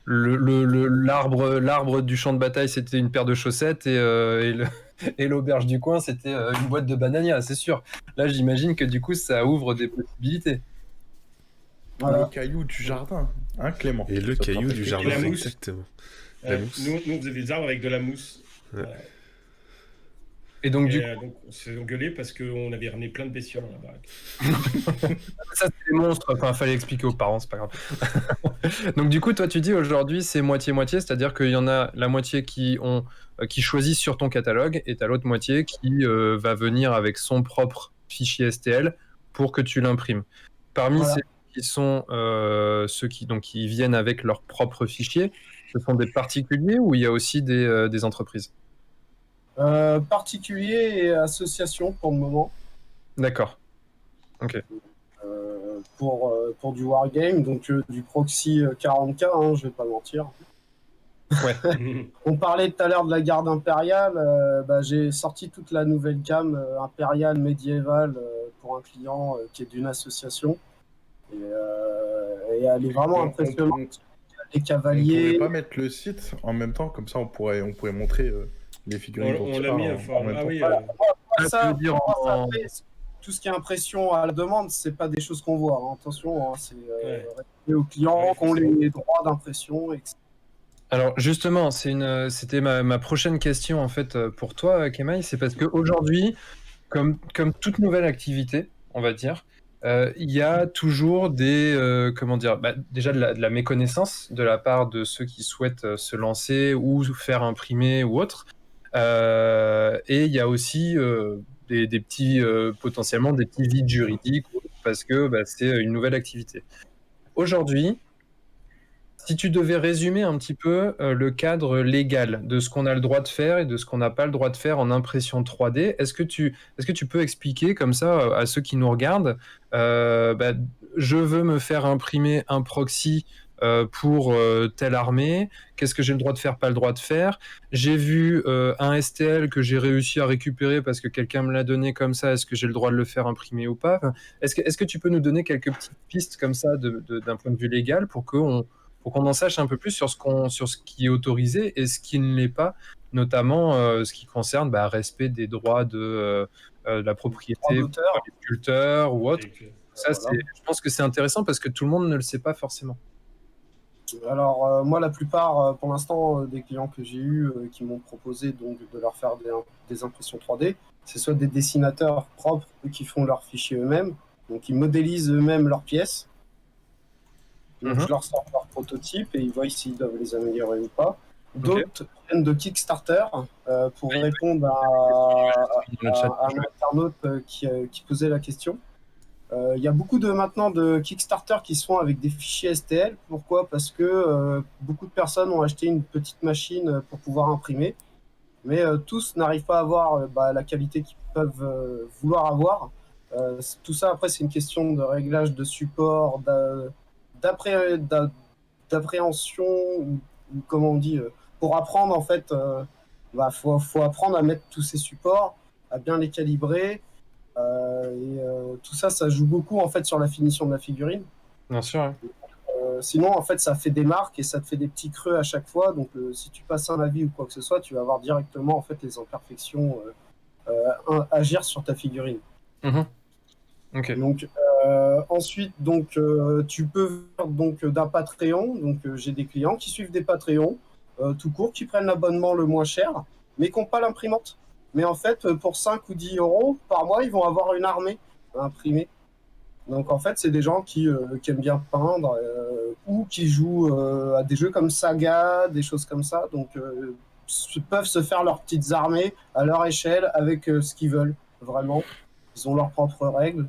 l'arbre du champ de bataille c'était une paire de chaussettes et l'auberge du coin c'était une boîte de banania, c'est sûr. Là, j'imagine que du coup, ça ouvre des possibilités. Voilà. Le caillou du jardin, hein, Clément? Et le Ça te caillou rappelle du quelque jardin, la mousse. exactement. La mousse. Nous, on faisait des arbres avec de la mousse. Ouais. Et donc, du Et donc, on s'est engueulé parce qu'on avait ramené plein de bestioles dans la baraque. ça, c'est des monstres. Enfin, fallait expliquer aux parents, c'est pas grave. Donc, du coup, toi, tu dis aujourd'hui, c'est moitié-moitié, c'est-à-dire qu'il y en a la moitié qui choisissent sur ton catalogue et t'as l'autre moitié qui va venir avec son propre fichier STL pour que tu l'imprimes. Parmi Voilà. ceux qui sont ceux qui viennent avec leur propre fichier, ce sont des particuliers ou il y a aussi des entreprises? Particuliers et associations pour le moment. D'accord. Ok. Pour du wargame, donc du proxy 40K, hein, je vais pas mentir. Ouais. On parlait tout à l'heure de la garde impériale, j'ai sorti toute la nouvelle gamme impériale médiévale pour un client qui est d'une association. Et elle est vraiment impressionnante. Les On cavaliers. pourrait pas mettre le site en même temps, comme ça on pourrait montrer les figurines dont On tu l'a parles mis en à forme. même Ah temps. oui, Voilà. Ah, Ça, tu veux dire pour moi, ça en- fait tout ce qui est impression à la demande, c'est pas des choses qu'on voit, hein. Attention, hein, c'est Ouais. réservé aux clients Ouais, qui ont les droits d'impression, etc. Alors justement, c'était ma prochaine question en fait pour toi, Kemaï, c'est parce qu'aujourd'hui, comme toute nouvelle activité, on va dire, il y a toujours comment dire, déjà de la méconnaissance de la part de ceux qui souhaitent se lancer ou faire imprimer ou autre. Et il y a aussi des petits, potentiellement des petits vides juridiques parce que c'est une nouvelle activité. Aujourd'hui, si tu devais résumer un petit peu le cadre légal de ce qu'on a le droit de faire et de ce qu'on n'a pas le droit de faire en impression 3D, est-ce que tu peux expliquer comme ça à ceux qui nous regardent, je veux me faire imprimer un proxy pour telle armée, qu'est-ce que j'ai le droit de faire, pas le droit de faire? J'ai vu un STL que j'ai réussi à récupérer parce que quelqu'un me l'a donné comme ça, est-ce que j'ai le droit de le faire imprimer ou pas? Enfin, est-ce que tu peux nous donner quelques petites pistes comme ça d'un point de vue légal pour qu'on en sache un peu plus sur ce qui est autorisé et ce qui ne l'est pas, notamment ce qui concerne respect des droits de la propriété Droits d'auteur. par les sculpteurs ou autre. Ça, Voilà. je pense que c'est intéressant parce que tout le monde ne le sait pas forcément. Alors, moi, la plupart, pour l'instant, des clients que j'ai eus qui m'ont proposé donc, de leur faire des impressions 3D, c'est soit des dessinateurs propres qui font leurs fichiers eux-mêmes, donc ils modélisent eux-mêmes leurs pièces. Donc, je leur sors leur prototype et ils voient s'ils doivent les améliorer ou pas. D'autres viennent de Kickstarter pour répondre à un internaute qui posait la question. Il y a beaucoup maintenant de Kickstarter qui se font avec des fichiers STL. Pourquoi? Parce que beaucoup de personnes ont acheté une petite machine pour pouvoir imprimer, mais tous n'arrivent pas à avoir la qualité qu'ils peuvent vouloir avoir. Tout ça, après, c'est une question de réglage de support, d'appréhension, ou comment on dit, pour apprendre, en fait, faut apprendre à mettre tous ces supports, à bien les calibrer. Tout ça, ça joue beaucoup en fait sur la finition de la figurine. Bien sûr. Hein. Sinon, en fait, ça fait des marques et ça te fait des petits creux à chaque fois. Donc, si tu passes un avis ou quoi que ce soit, tu vas avoir directement en fait les imperfections agir sur ta figurine. Mhm. Ok. Donc, ensuite, tu peux faire donc d'un Patreon. Donc, j'ai des clients qui suivent des Patreons tout court, qui prennent l'abonnement le moins cher, mais qui n'ont pas l'imprimante. Mais en fait, pour 5 ou 10 euros par mois, ils vont avoir une armée à imprimer. Donc en fait, c'est des gens qui aiment bien peindre ou qui jouent à des jeux comme Saga, des choses comme ça. Donc peuvent se faire leurs petites armées à leur échelle avec ce qu'ils veulent, vraiment. Ils ont leurs propres règles.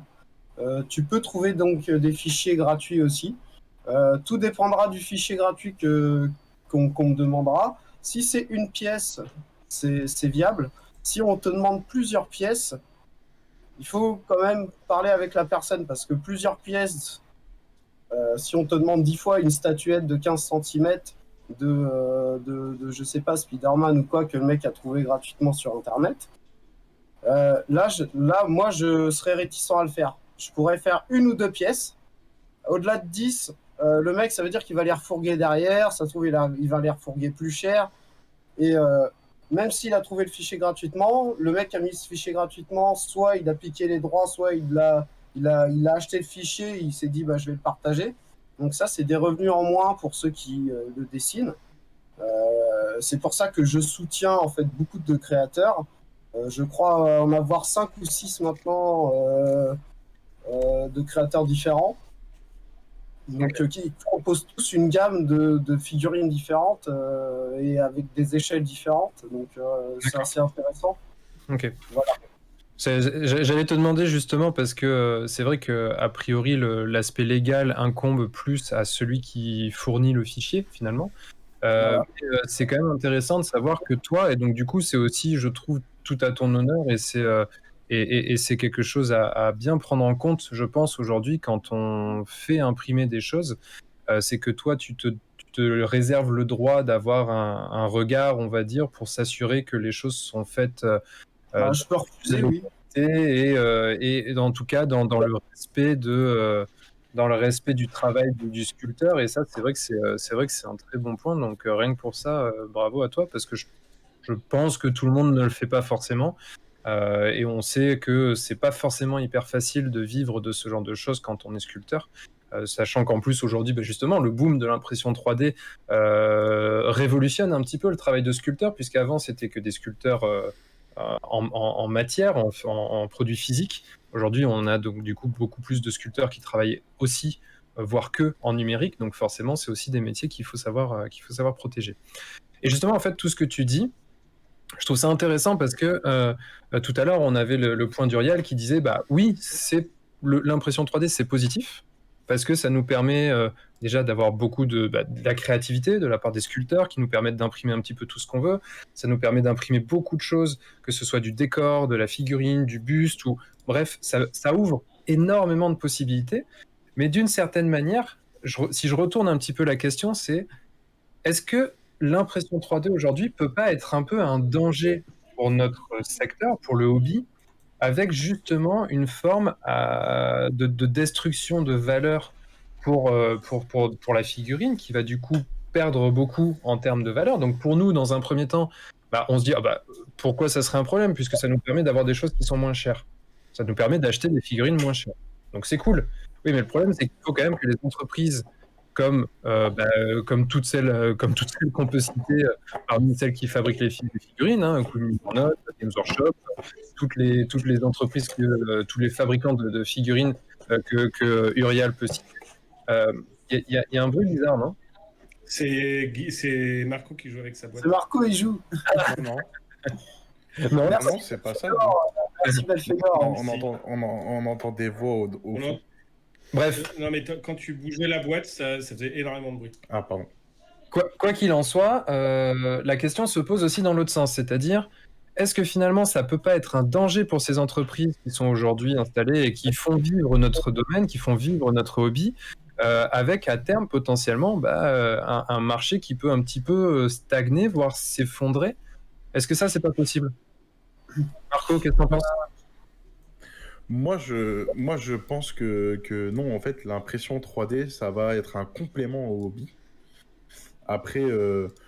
Tu peux trouver donc des fichiers gratuits aussi. Tout dépendra du fichier gratuit qu'on me demandera. Si c'est une pièce, c'est viable. Si on te demande plusieurs pièces, il faut quand même parler avec la personne parce que plusieurs pièces, si on te demande 10 fois une statuette de 15 cm je sais pas, Spider-Man ou quoi, que le mec a trouvé gratuitement sur Internet, là, moi, je serais réticent à le faire. Je pourrais faire une ou deux pièces. Au-delà de 10, le mec, ça veut dire qu'il va les refourguer derrière. Ça se trouve, il va les refourguer plus cher. Et même s'il a trouvé le fichier gratuitement, le mec a mis ce fichier gratuitement, soit il a piqué les droits, soit il a acheté le fichier, il s'est dit, bah, je vais le partager. Donc ça, c'est des revenus en moins pour ceux qui le dessinent. C'est pour ça que je soutiens en fait beaucoup de créateurs. Je crois en avoir 5 ou 6 maintenant de créateurs différents. Donc, qui proposent tous une gamme de figurines différentes et avec des échelles différentes. Donc, c'est assez intéressant. Ok. Voilà. J'allais te demander justement parce que c'est vrai que a priori l'aspect légal incombe plus à celui qui fournit le fichier finalement. Voilà. Mais, c'est quand même intéressant de savoir que toi, et donc du coup c'est aussi, je trouve, tout à ton honneur et c'est quelque chose à bien prendre en compte, je pense, aujourd'hui quand on fait imprimer des choses, c'est que toi tu te réserves le droit d'avoir un regard, on va dire, pour s'assurer que les choses sont faites Je peux refuser, oui. et en tout cas dans le respect dans le respect du travail du sculpteur. Et ça, c'est vrai que c'est vrai que c'est un très bon point. Donc rien que pour ça, bravo à toi, parce que je pense que tout le monde ne le fait pas forcément. Et on sait que c'est pas forcément hyper facile de vivre de ce genre de choses quand on est sculpteur. Sachant qu'en plus aujourd'hui, justement, le boom de l'impression 3D révolutionne un petit peu le travail de sculpteur, puisqu'avant c'était que des sculpteurs en matière, en produits physiques. Aujourd'hui, on a donc du coup beaucoup plus de sculpteurs qui travaillent aussi, voire que en numérique. Donc forcément, c'est aussi des métiers qu'il faut savoir protéger. Et justement, en fait, tout ce que tu dis, je trouve ça intéressant parce que tout à l'heure, on avait le point d'Uriel qui disait, bah oui, l'impression 3D, c'est positif, parce que ça nous permet déjà d'avoir beaucoup de la créativité de la part des sculpteurs qui nous permettent d'imprimer un petit peu tout ce qu'on veut. Ça nous permet d'imprimer beaucoup de choses, que ce soit du décor, de la figurine, du buste, ou bref, ça ouvre énormément de possibilités. Mais d'une certaine manière, si je retourne un petit peu la question, c'est est-ce que l'impression 3D aujourd'hui peut pas être un peu un danger pour notre secteur, pour le hobby, avec justement une forme de destruction de valeur pour la figurine, qui va du coup perdre beaucoup en termes de valeur. Donc pour nous, dans un premier temps, on se dit pourquoi ça serait un problème, puisque ça nous permet d'avoir des choses qui sont moins chères. Ça nous permet d'acheter des figurines moins chères. Donc c'est cool. Oui, mais le problème, c'est qu'il faut quand même que les entreprises comme toutes celles qu'on peut citer parmi celles qui fabriquent les figurines, hein, Note, Games Workshop, toutes les entreprises, tous les fabricants de figurines que Uriel peut citer. Il y a un bruit bizarre, non? C'est Marco qui joue avec sa boîte. C'est Marco, il joue. Non, Non, non, c'est pas ça. Merci, Belfegor. On entend des voix au fond. Bref. Non, mais quand tu bougeais la boîte, ça faisait énormément de bruit. Ah, pardon. Quoi qu'il en soit, la question se pose aussi dans l'autre sens, c'est-à-dire, est-ce que finalement ça peut pas être un danger pour ces entreprises qui sont aujourd'hui installées et qui font vivre notre domaine, qui font vivre notre hobby, avec à terme potentiellement un marché qui peut un petit peu stagner, voire s'effondrer? Est-ce que ça, c'est pas possible? Marco, qu'est-ce que t'en penses? Moi, je pense que non, en fait, l'impression 3D, ça va être un complément au hobby. Après,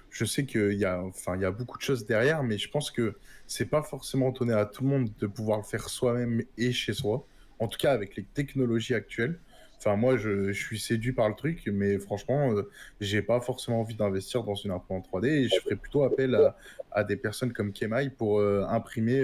je sais qu'il y a beaucoup de choses derrière, mais je pense que c'est pas forcément donné à tout le monde de pouvoir le faire soi-même et chez soi. En tout cas, avec les technologies actuelles. Enfin, moi, je suis séduit par le truc, mais franchement, j'ai pas forcément envie d'investir dans une imprimante 3D et je ferais plutôt appel à des personnes comme Kemai pour imprimer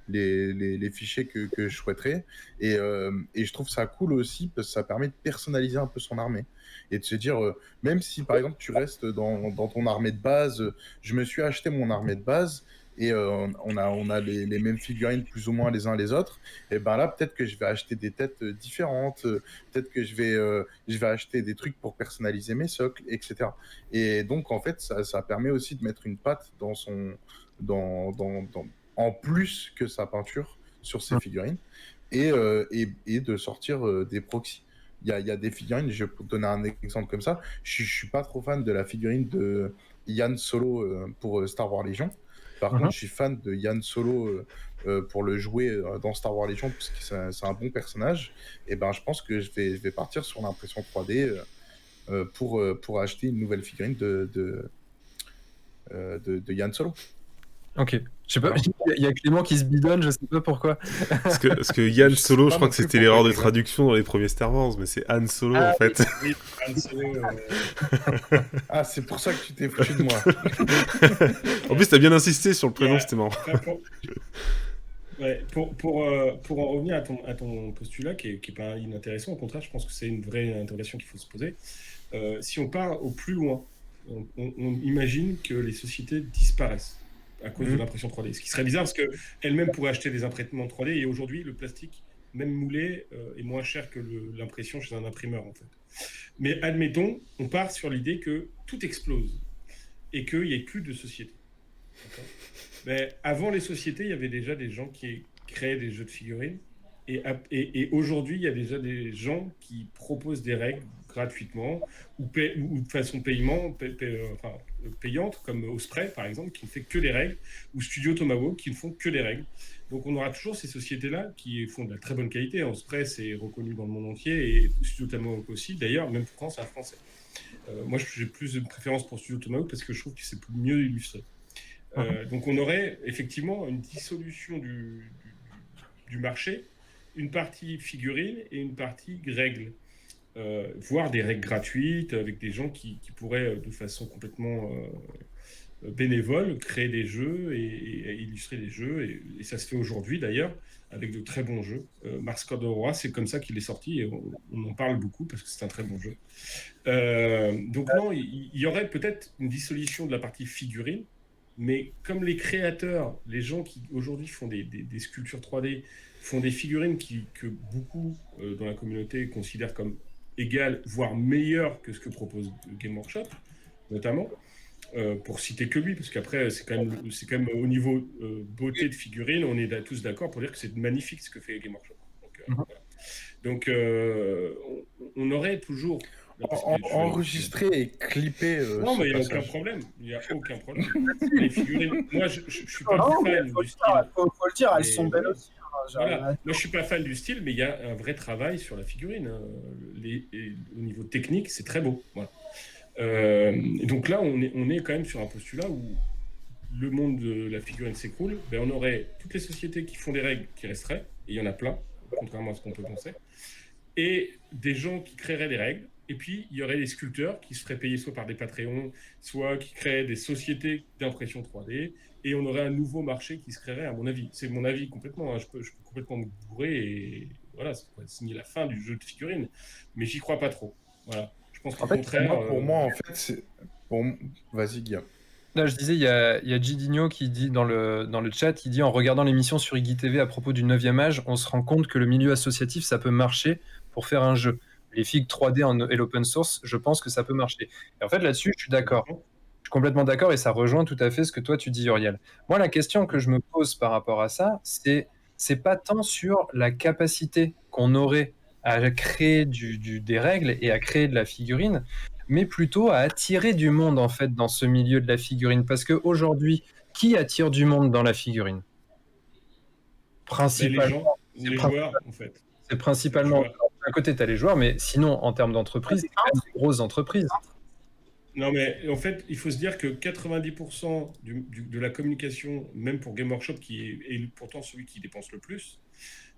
les fichiers que je souhaiterais. Et je trouve ça cool aussi parce que ça permet de personnaliser un peu son armée et de se dire, même si par exemple tu restes dans ton armée de base, je me suis acheté mon armée de base et on a les mêmes figurines plus ou moins les uns les autres, et ben là, peut-être que je vais acheter des têtes différentes, peut-être que je vais acheter des trucs pour personnaliser mes socles, etc. Et donc, en fait, ça permet aussi de mettre une patte en plus que sa peinture sur ses figurines et de sortir des proxys. Il y a des figurines, je vais te donner un exemple comme ça. Je suis pas trop fan de la figurine de Yann Solo pour Star Wars Légion. Par contre, je suis fan de Yann Solo pour le jouer dans Star Wars Légion, parce que c'est un bon personnage. Et ben, je pense que je vais partir sur l'impression 3D pour acheter une nouvelle figurine de Yann Solo. Ok. Je sais pas, il y a Clément qui se bidonne, je sais pas pourquoi. Parce que Yann Je sais Solo, pas je crois non que plus c'était pourquoi, l'erreur de exact. traduction dans les premiers Star Wars, mais c'est Han Solo en fait. Oui, Han Solo, Ah, c'est pour ça que tu t'es foutu de moi. En plus, t'as bien insisté sur le prénom, Ouais. c'était marrant. Pour en revenir à ton postulat, qui est pas inintéressant, au contraire, je pense que c'est une vraie interrogation qu'il faut se poser. Si on part au plus loin, on imagine que les sociétés disparaissent à cause de l'impression 3D. Ce qui serait bizarre parce qu'elles-mêmes pourraient acheter des imprimantes 3D et aujourd'hui, le plastique, même moulé, est moins cher que l'impression chez un imprimeur en fait. Mais admettons, on part sur l'idée que tout explose et qu'il n'y ait plus de société. D'accord. Mais avant les sociétés, il y avait déjà des gens qui créaient des jeux de figurines. Et aujourd'hui, il y a déjà des gens qui proposent des règles gratuitement ou de façon payante, comme Osprey, par exemple, qui ne fait que les règles, ou Studio Tomahawk, qui ne font que les règles. Donc on aura toujours ces sociétés-là qui font de la très bonne qualité. Osprey, c'est reconnu dans le monde entier, et Studio Tomahawk aussi. D'ailleurs, même pour France, c'est un français. Moi, j'ai plus de préférence pour Studio Tomahawk parce que je trouve que c'est mieux illustré. Donc on aurait effectivement une dissolution du marché, une partie figurine et une partie règles, voire des règles gratuites avec des gens qui pourraient de façon complètement bénévole créer des jeux et illustrer des jeux, et ça se fait aujourd'hui d'ailleurs avec de très bons jeux. Mars Code of Roi, c'est comme ça qu'il est sorti et on en parle beaucoup parce que c'est un très bon jeu. Donc non, il y aurait peut-être une dissolution de la partie figurine. Mais comme les créateurs, les gens qui aujourd'hui font des sculptures 3D, font des figurines que beaucoup dans la communauté considèrent comme égales, voire meilleures que ce que propose Game Workshop, notamment, pour citer que lui, parce qu'après, c'est quand même au niveau beauté de figurines, on est tous d'accord pour dire que c'est magnifique ce que fait Game Workshop. Donc, on aurait toujours... Enregistrer et clipper. Non, mais il n'y a aucun problème. Il n'y a aucun problème. Les figurines, moi, je ne suis pas fan du style. Faut le dire, elles sont belles aussi. Voilà. Moi, je ne suis pas fan du style, mais il y a un vrai travail sur la figurine. Au niveau technique, c'est très beau. Voilà. Donc là, on est quand même sur un postulat où le monde de la figurine s'écroule. Ben, on aurait toutes les sociétés qui font des règles qui resteraient, et il y en a plein, contrairement à ce qu'on peut penser, et des gens qui créeraient des règles. Et puis, il y aurait des sculpteurs qui se feraient payer soit par des Patreons, soit qui créeraient des sociétés d'impression 3D, et on aurait un nouveau marché qui se créerait, à mon avis. C'est mon avis complètement, hein. Je peux complètement me bourrer, et voilà, ça pourrait signer la fin du jeu de figurines. Mais j'y crois pas trop. Voilà. Je pense qu'au contraire... Pour moi, en fait, c'est... Vas-y, Guillaume. Là, je disais, il y a Gidinho qui dit dans le chat, il dit en regardant l'émission sur Iggy TV à propos du 9e âge, on se rend compte que le milieu associatif, ça peut marcher pour faire un jeu. Les figues 3D et l'open source, je pense que ça peut marcher. Et en fait, là-dessus, je suis d'accord. Je suis complètement d'accord et ça rejoint tout à fait ce que toi, tu dis, Uriel. Moi, la question que je me pose par rapport à ça, c'est pas tant sur la capacité qu'on aurait à créer des règles et à créer de la figurine, mais plutôt à attirer du monde, en fait, dans ce milieu de la figurine. Parce qu'aujourd'hui, qui attire du monde dans la figurine? Principalement. Les joueurs, en fait. C'est principalement... D'un côté, tu as les joueurs, mais sinon, en termes d'entreprise, c'est quand même des grosses entreprises. Non, mais en fait, il faut se dire que 90% de la communication, même pour Game Workshop, qui est pourtant celui qui dépense le plus,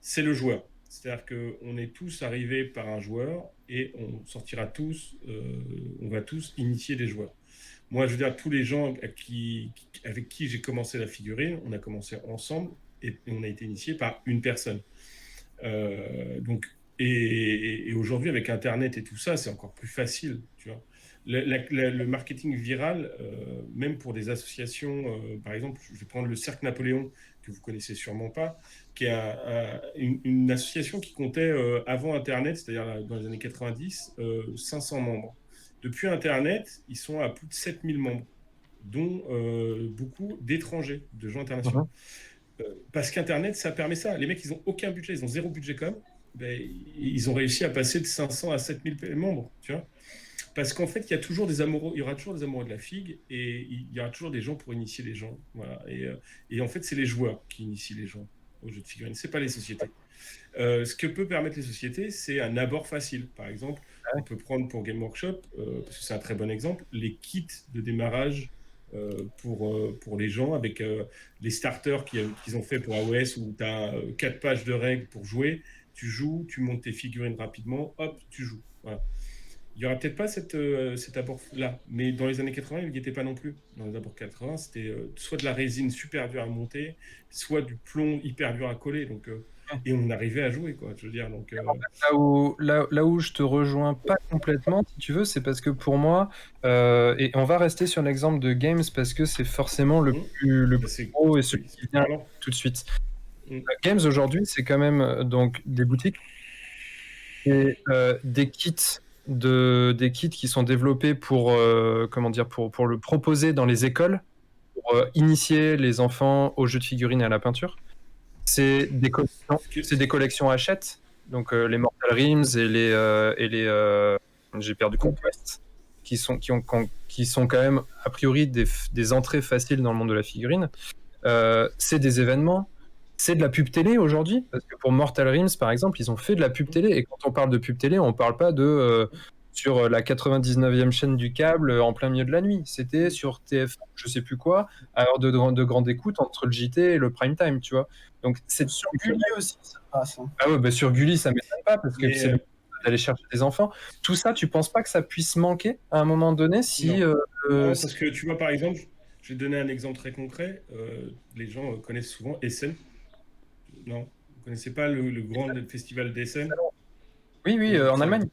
c'est le joueur. C'est-à-dire qu'on est tous arrivés par un joueur et on sortira tous, on va tous initier des joueurs. Moi, je veux dire, tous les gens avec qui j'ai commencé la figurine, on a commencé ensemble et on a été initié par une personne. Donc, et aujourd'hui, avec Internet et tout ça, c'est encore plus facile, tu vois. Le marketing viral, même pour des associations, par exemple, je vais prendre le Cercle Napoléon, que vous connaissez sûrement pas, qui est une association qui comptait avant Internet, c'est-à-dire dans les années 90, 500 membres. Depuis Internet, ils sont à plus de 7000 membres, dont beaucoup d'étrangers, de gens internationaux. Parce qu'Internet, ça permet ça. Les mecs, ils n'ont aucun budget, ils ont zéro budget com. Ben, ils ont réussi à passer de 500 à 7000 membres, tu vois. Parce qu'en fait, il y a toujours des amoureux, il y aura toujours des amoureux de la figue et il y aura toujours des gens pour initier les gens. Voilà. Et en fait, c'est les joueurs qui initient les gens aux jeux de figurines, c'est pas les sociétés. Ce que peut permettre les sociétés, c'est un abord facile. Par exemple, on peut prendre pour Game Workshop, parce que c'est un très bon exemple, les kits de démarrage pour les gens avec les starters qu'ils ont fait pour AOS où tu as 4 pages de règles pour jouer, tu joues, tu montes tes figurines rapidement, hop, tu joues. Voilà. Il n'y aura peut-être pas cet apport-là, mais dans les années 80, il n'y était pas non plus. Dans les apports 80, c'était soit de la résine super dure à monter, soit du plomb hyper dur à coller. Donc, et on arrivait à jouer, quoi, je veux dire. Donc, Là où je te rejoins pas complètement, si tu veux, c'est parce que pour moi, et on va rester sur l'exemple de Games parce que c'est forcément le plus gros et celui qui vient tout de suite. Games aujourd'hui, c'est quand même donc des boutiques et des kits qui sont développés pour pour le proposer dans les écoles pour initier les enfants aux jeux de figurines et à la peinture. C'est des collections Hachette, donc les Mortal Realms et les j'ai perdu Conquest, qui sont quand même a priori des entrées faciles dans le monde de la figurine. C'est des événements. C'est de la pub télé aujourd'hui, parce que pour Mortal Realms, par exemple, ils ont fait de la pub télé. Et quand on parle de pub télé, on parle pas de sur la 99e chaîne du câble en plein milieu de la nuit. C'était sur TF1, je sais plus quoi, à l'heure de grande écoute entre le JT et le prime time, tu vois. Donc c'est sur Gulli aussi, ça passe. Hein. Ah ouais, bah sur Gulli, ça m'étonne pas, parce que c'est d'aller chercher des enfants. Tout ça, tu penses pas que ça puisse manquer à un moment donné si... Non, parce que tu vois, par exemple, je vais donner un exemple très concret. Les gens connaissent souvent Essen. Non, vous connaissez pas le grand festival d'Essen? Oui, en Allemagne.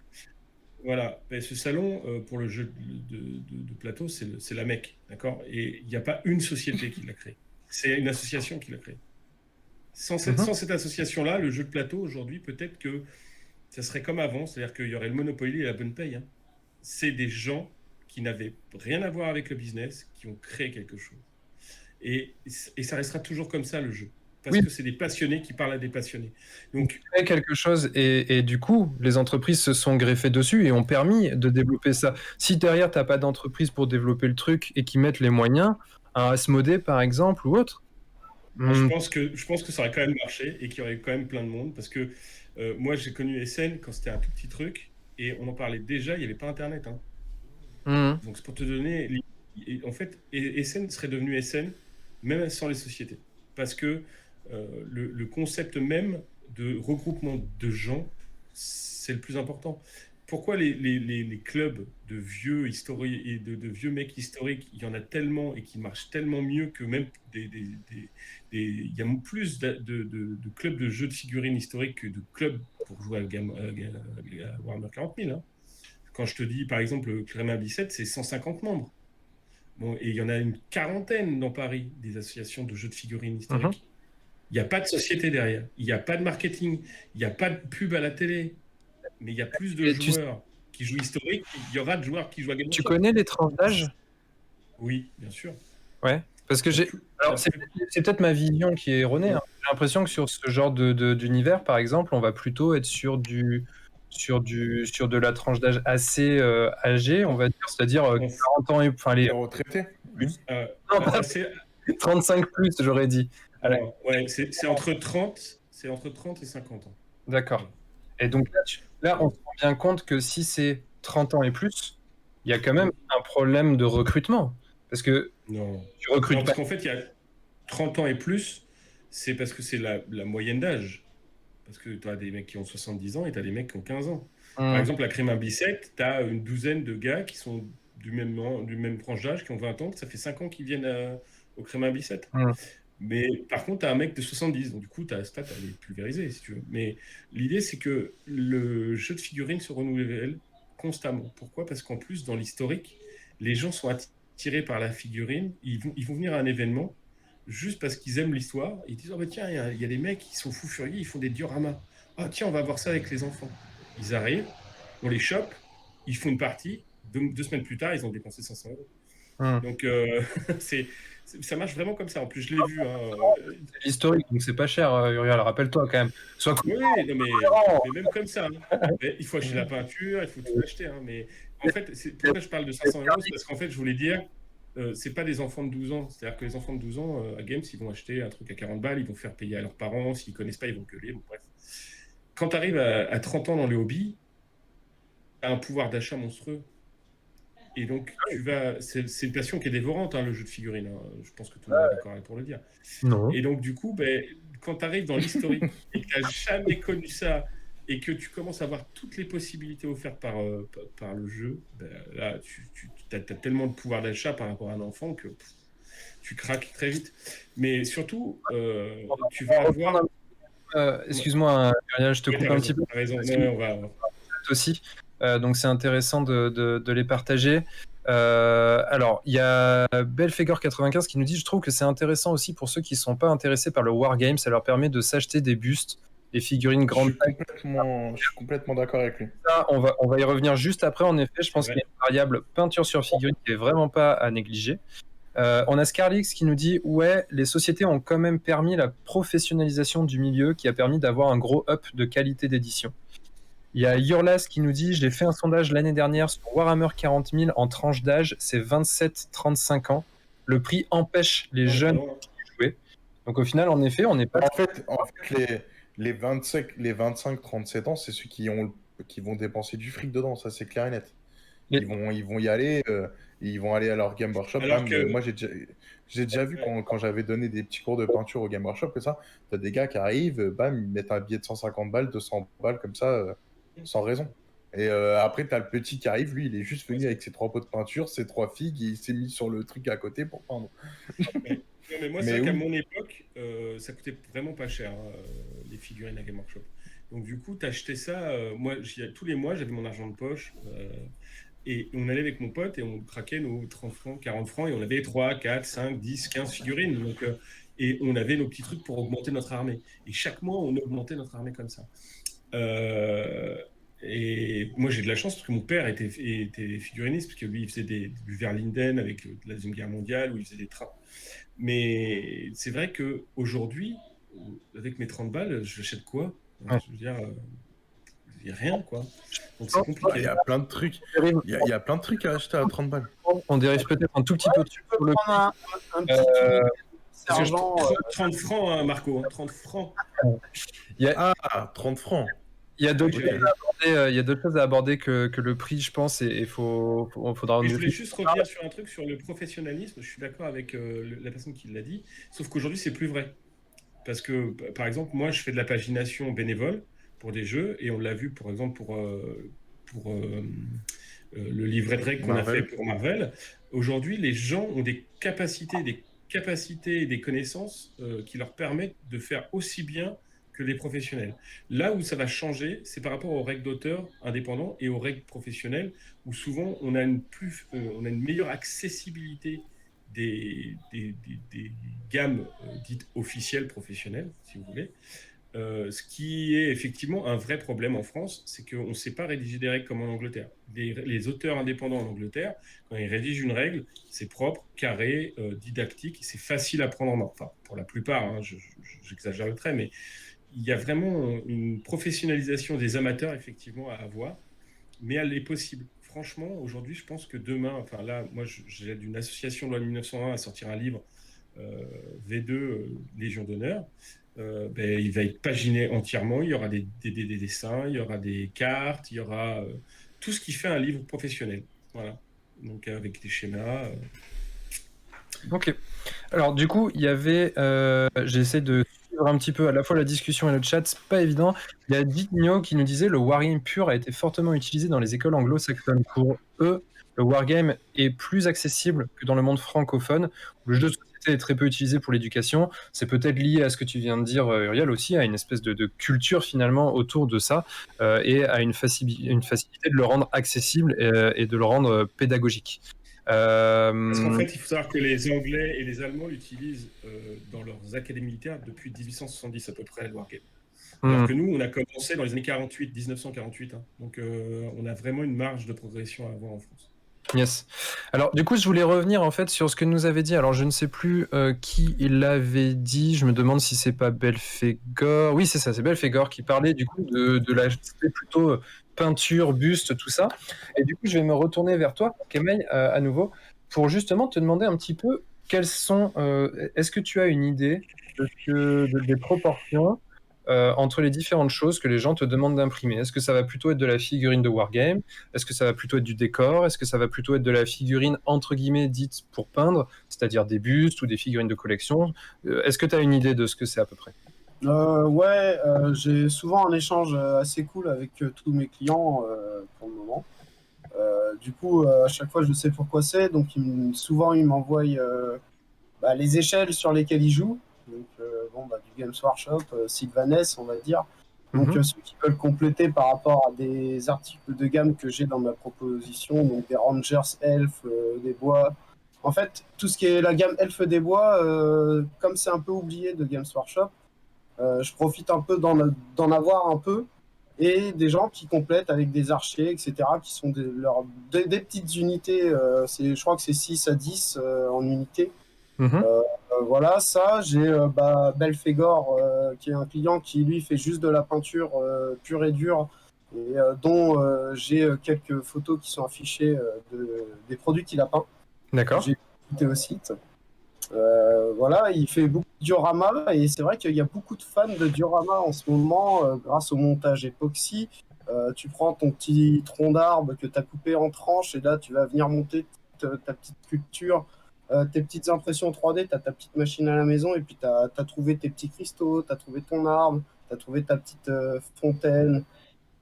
Voilà, ben, ce salon, pour le jeu de plateau, c'est la Mecque, d'accord? Et il n'y a pas une société qui l'a créé. C'est une association qui l'a créé. Sans cette association-là, le jeu de plateau, aujourd'hui, peut-être que ça serait comme avant, c'est-à-dire qu'il y aurait le Monopoly et la bonne paye. Hein. C'est des gens qui n'avaient rien à voir avec le business, qui ont créé quelque chose. Et ça restera toujours comme ça, le jeu. Parce que c'est des passionnés qui parlent à des passionnés. Donc, quelque chose et du coup, les entreprises se sont greffées dessus et ont permis de développer ça. Si derrière, tu n'as pas d'entreprise pour développer le truc et qui mettent les moyens, un Asmodée par exemple ou autre. Je pense que ça aurait quand même marché et qu'il y aurait quand même plein de monde parce que moi, j'ai connu Essen quand c'était un tout petit truc et on en parlait déjà, il n'y avait pas Internet. Hein. Donc, c'est pour te donner... En fait, Essen serait devenu Essen même sans les sociétés. Parce que le concept même de regroupement de gens, c'est le plus important. Pourquoi les clubs de vieux historiques et de vieux mecs historiques, il y en a tellement et qui marchent tellement mieux que même il y a plus de clubs de jeux de figurines historiques que de clubs pour jouer à Warhammer 40 000. Hein. Quand je te dis, par exemple, le Créma 17, c'est 150 membres. Bon, et il y en a une quarantaine dans Paris, des associations de jeux de figurines historiques. Il n'y a pas de société derrière, il n'y a pas de marketing, il n'y a pas de pub à la télé, mais il y a plus de joueurs qui jouent historique, il y aura de joueurs qui jouent à Game Workshop. Tu connais les tranches d'âge? Oui, bien sûr. Ouais, parce que alors c'est peut-être ma vision qui est erronée. Hein. J'ai l'impression que sur ce genre d'univers, par exemple, on va plutôt être sur de la tranche d'âge assez âgée, on va dire, c'est-à-dire 40 ans et enfin les retraités. Non, pas 35 plus, j'aurais dit. Ouais, c'est entre 30 et 50 ans. D'accord. Et donc là, on se rend bien compte que si c'est 30 ans et plus, il y a quand même un problème de recrutement. Parce que tu recrutes pas. Parce qu'en fait, il y a 30 ans et plus, c'est parce que c'est la moyenne d'âge. Parce que tu as des mecs qui ont 70 ans et tu as des mecs qui ont 15 ans. Hum. Par exemple, la Crémin Bicêtre, tu as une douzaine de gars qui sont du même tranche d'âge, qui ont 20 ans, que ça fait 5 ans qu'ils viennent au Crémin Bicêtre. Hum. Mais par contre, tu as un mec de 70, donc du coup, ta stat, elle est pulvérisée, si tu veux. Mais l'idée, c'est que le jeu de figurines se renouvelle constamment. Pourquoi? Parce qu'en plus, dans l'historique, les gens sont attirés par la figurine, ils vont venir à un événement juste parce qu'ils aiment l'histoire. Ils disent, oh, bah, tiens, il y a des mecs qui sont fous furieux, ils font des dioramas. Ah, tiens, on va voir ça avec les enfants. Ils arrivent, on les chope, ils font une partie, deux semaines plus tard, ils ont dépensé 500 euros. Hum. Donc, ça marche vraiment comme ça. En plus, je l'ai vu. C'est l'historique, donc c'est pas cher, Uriel, rappelle-toi quand même. Sois Oui, non, mais même comme ça. Mais il faut acheter la peinture, il faut tout acheter. Mais en fait, pourquoi je parle de 500 euros? C'est parce qu'en fait, je voulais dire, c'est pas des enfants de 12 ans. C'est-à-dire que les enfants de 12 ans, à Games, ils vont acheter un truc à 40 balles, ils vont faire payer à leurs parents. S'ils connaissent pas, ils vont gueuler. Bon, bref. Quand tu arrives à 30 ans dans le hobby, tu as un pouvoir d'achat monstrueux. Et donc, c'est une passion qui est dévorante, le jeu de figurines. Je pense que tout le monde est d'accord pour le dire. Non. Et donc, du coup, quand tu arrives dans l'historique et que tu n'as jamais connu ça et que tu commences à voir toutes les possibilités offertes par le jeu, là, tu as tellement de pouvoir d'achat par rapport à un enfant que tu craques très vite. Mais surtout, tu vas avoir... Excuse-moi, Uriel, je te Oui, coupe t'as un raison, petit peu. t'as raison. Parce Ouais, que on va... aussi. Donc c'est intéressant de les partager. Alors, il y a Belfegor95 qui nous dit: je trouve que c'est intéressant aussi pour ceux qui ne sont pas intéressés par le Wargame, ça leur permet de s'acheter des bustes et figurines grande taille. Je suis complètement d'accord avec lui. Ça, on va y revenir juste après. En effet, je pense qu'il y a une variable peinture sur figurine qui est vraiment pas à négliger. On a Scarlix qui nous dit: ouais, les sociétés ont quand même permis la professionnalisation du milieu qui a permis d'avoir un gros up de qualité d'édition. Il y a Yurlas qui nous dit: j'ai fait un sondage l'année dernière sur Warhammer 40 000 en tranche d'âge, c'est 27-35 ans. Le prix empêche les jeunes de jouer. Donc au final, en effet, on n'est pas... En fait, les 25-37 ans, c'est ceux qui vont dépenser du fric dedans, ça c'est clair et net. Ils vont y aller, ils vont aller à leur Game Workshop. Moi, j'ai déjà vu quand j'avais donné des petits cours de peinture au Game Workshop, que ça, t'as des gars qui arrivent, bam, ils mettent un billet de 150 balles, 200 balles, comme ça, sans raison. Et après, t'as le petit qui arrive, lui, il est juste venu avec ses 3 pots de peinture, ses 3 figues, et il s'est mis sur le truc à côté pour peindre. Non, mais moi, c'est vrai qu'à mon époque, ça coûtait vraiment pas cher, les figurines à Game Workshop. Donc, du coup, t'achetais ça. Moi, tous les mois, j'avais mon argent de poche. Et on allait avec mon pote et on craquait nos 30 francs, 40 francs. Et on avait 3, 4, 5, 10, 15 figurines. Donc, et on avait nos petits trucs pour augmenter notre armée. Et chaque mois, on augmentait notre armée comme ça. Et moi, j'ai de la chance parce que mon père était figuriniste, parce que lui, il faisait du Verlinden avec la Deuxième Guerre mondiale, où il faisait des trains. Mais c'est vrai qu'aujourd'hui, avec mes 30 balles, je achète quoi? Je veux dire, il n'y a rien, quoi. Donc c'est compliqué. Il y a plein de trucs. Il y a plein de trucs à acheter à 30 balles. On dérive peut-être un tout petit peu dessus. Tu peux prendre un petit sergent. 30 francs, hein, Marco, 30 francs. 30 francs. Il y a d'autres choses à aborder que le prix, je pense, et il faudra... Je voulais juste revenir sur un truc, sur le professionnalisme. Je suis d'accord avec la personne qui l'a dit, sauf qu'aujourd'hui, c'est plus vrai. Parce que, par exemple, moi, je fais de la pagination bénévole pour des jeux, et on l'a vu, par exemple, pour le livret de règles qu'on a fait pour Marvel. Aujourd'hui, les gens ont des capacités et des connaissances qui leur permettent de faire aussi bien que les professionnels. Là où ça va changer, c'est par rapport aux règles d'auteur indépendants et aux règles professionnelles, où souvent on a une meilleure accessibilité des gammes dites officielles professionnelles, si vous voulez. Ce qui est effectivement un vrai problème en France, c'est qu'on ne sait pas rédiger des règles comme en Angleterre. Les auteurs indépendants en Angleterre, quand ils rédigent une règle, c'est propre, carré, didactique, c'est facile à prendre en main. Enfin, pour la plupart, hein, j'exagère le trait, mais il y a vraiment une professionnalisation des amateurs, effectivement, à avoir, mais elle est possible. Franchement, aujourd'hui, je pense que demain, enfin là, moi, j'aide une association de loi 1901 à sortir un livre, V2, Légion d'honneur. Il va être paginé entièrement, il y aura des dessins, il y aura des cartes, il y aura tout ce qui fait un livre professionnel. Voilà, donc avec des schémas. Ok. Alors du coup, il y avait, j'essaie de suivre un petit peu à la fois la discussion et le chat, c'est pas évident. Il y a Digno qui nous disait le wargame pur a été fortement utilisé dans les écoles anglo-saxonnes. Pour eux, le wargame est plus accessible que dans le monde francophone, où le jeu de société est très peu utilisé pour l'éducation. C'est peut-être lié à ce que tu viens de dire, Uriel, aussi, à une espèce de culture finalement autour de ça, et à une facilité de le rendre accessible et de le rendre pédagogique. Parce qu'en fait, il faut savoir que les Anglais et les Allemands l'utilisent dans leurs académies militaires depuis 1870 à peu près, le wargame. Alors que nous, on a commencé dans les années 48, 1948. Hein. Donc, on a vraiment une marge de progression à avoir en France. Yes. Alors, du coup, je voulais revenir en fait sur ce que nous avait dit. Alors, je ne sais plus qui l'avait dit. Je me demande si c'est pas Belphégor. Oui, c'est ça, c'est Belphégor qui parlait du coup de l'aspect plutôt peinture, buste, tout ça. Et du coup, je vais me retourner vers toi, Kemal, à nouveau, pour justement te demander un petit peu quelles sont. Est-ce que tu as une idée des proportions entre les différentes choses que les gens te demandent d'imprimer? Est-ce que ça va plutôt être de la figurine de Wargame? Est-ce que ça va plutôt être du décor? Est-ce que ça va plutôt être de la figurine entre guillemets dite pour peindre, c'est-à-dire des bustes ou des figurines de collection? Est-ce que tu as une idée de ce que c'est à peu près? Ouais, j'ai souvent un échange assez cool avec tous mes clients pour le moment. Du coup, à chaque fois, je sais pourquoi c'est. Donc, souvent, ils m'envoient les échelles sur lesquelles ils jouent. Donc, du Games Workshop, Sylvanès, on va dire. Donc, ceux qui veulent compléter par rapport à des articles de gamme que j'ai dans ma proposition, donc des Rangers Elf, des bois. En fait, tout ce qui est la gamme Elf des bois, comme c'est un peu oublié de Games Workshop, je profite un peu d'en avoir un peu. Et des gens qui complètent avec des archers, etc., qui sont des petites unités. Je crois que c'est 6 à 10 en unités. Voilà, ça, j'ai Belphégor, qui est un client qui, lui, fait juste de la peinture pure et dure, et dont j'ai quelques photos qui sont affichées des produits qu'il a peints. D'accord. J'ai écouté au site. Voilà, il fait beaucoup de diorama, et c'est vrai qu'il y a beaucoup de fans de diorama en ce moment, grâce au montage époxy. Tu prends ton petit tronc d'arbre que tu as coupé en tranches, et là, tu vas venir monter ta petite sculpture. Tes petites impressions 3D, tu as ta petite machine à la maison, et puis tu as trouvé tes petits cristaux, tu as trouvé ton arbre, tu as trouvé ta petite fontaine.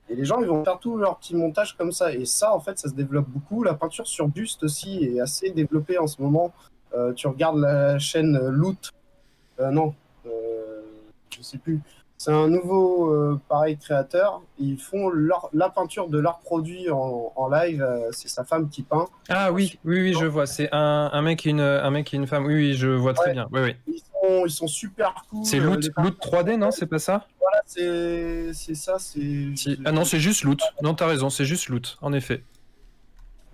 Et les gens, ils vont faire tout leur petit montage comme ça. Et ça, en fait, ça se développe beaucoup. La peinture sur buste aussi est assez développée en ce moment. Tu regardes la chaîne Loot. Non, je sais plus. C'est un nouveau, pareil, créateur. Ils font la peinture de leurs produits en live. C'est sa femme qui peint. Ah oui, je vois. C'est un mec et une femme. Oui, je vois très bien. Oui. Ils sont super cool. C'est Loot 3D, non? C'est pas ça? Voilà, c'est ça. Ah non, c'est juste Loot. Non, t'as raison, c'est juste Loot, en effet.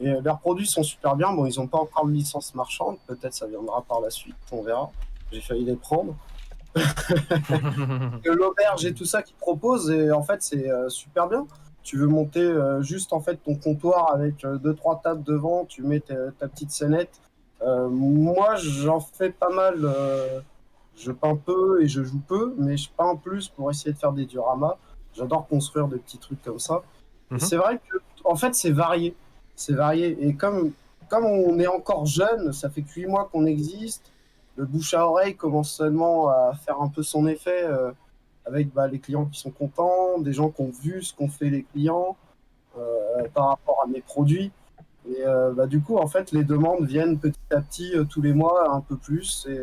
Et leurs produits sont super bien. Bon, ils n'ont pas encore de licence marchande. Peut-être ça viendra par la suite. On verra. J'ai failli les prendre. L'auberge et tout ça qu'ils proposent, et en fait, c'est super bien. Tu veux monter juste en fait ton comptoir avec 2-3 tables devant, tu mets ta petite scénette. Moi, j'en fais pas mal. Je peins peu et je joue peu, mais je peins plus pour essayer de faire des dioramas. J'adore construire des petits trucs comme ça. Et c'est vrai que, en fait, c'est varié. C'est varié. Et comme on est encore jeune, ça fait que 8 mois qu'on existe. Le bouche à oreille commence seulement à faire un peu son effet avec les clients qui sont contents, des gens qui ont vu ce qu'ont fait les clients par rapport à mes produits. Et du coup, en fait, les demandes viennent petit à petit tous les mois un peu plus. Et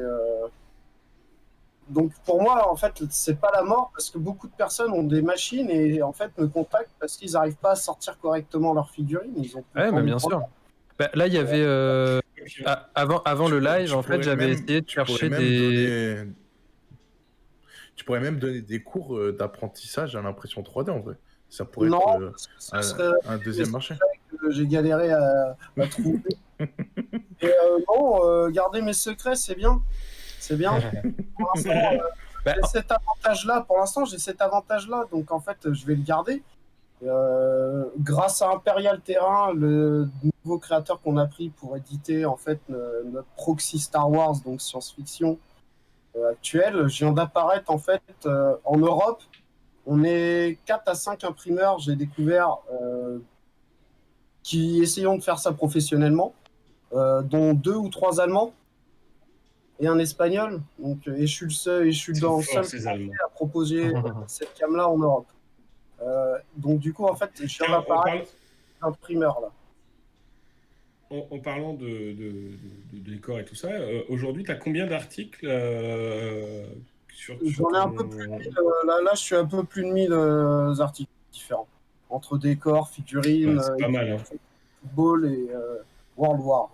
donc pour moi, en fait, c'est pas la mort parce que beaucoup de personnes ont des machines et en fait me contactent parce qu'ils n'arrivent pas à sortir correctement leurs figurines. Ils ont ouais, mais bien sûr. Là, il y avait avant le live, en fait, j'avais essayé de chercher des. Tu pourrais même donner des cours d'apprentissage à l'impression 3D en vrai. Ça pourrait être un deuxième marché. Que j'ai galéré à trouver. Et garder mes secrets, c'est bien. C'est bien. Pour l'instant, j'ai cet avantage-là. Pour l'instant, j'ai cet avantage-là. Donc, en fait, je vais le garder. Grâce à Imperial Terrain, le nouveau créateur qu'on a pris pour éditer en fait notre proxy Star Wars, donc science-fiction actuelle, je viens d'apparaître en fait en Europe. On est 4 à 5 imprimeurs, j'ai découvert, qui essayons de faire ça professionnellement, dont 2 ou 3 Allemands. et un espagnol. Donc, et je suis le seul, et je suis Ils sont dans le forts, seul ces Allemands. à proposer cette cam-là en Europe. Donc du coup, en fait, je viens Tiens, d'apparaître imprimeur là. en parlant de décor et tout ça, aujourd'hui, tu as combien d'articles sur J'en ai un peu plus de ton... 1000, là, je suis un peu plus de 1000 articles différents. Entre décors, Ouais, figurines, c'est pas mal, hein. football et World War.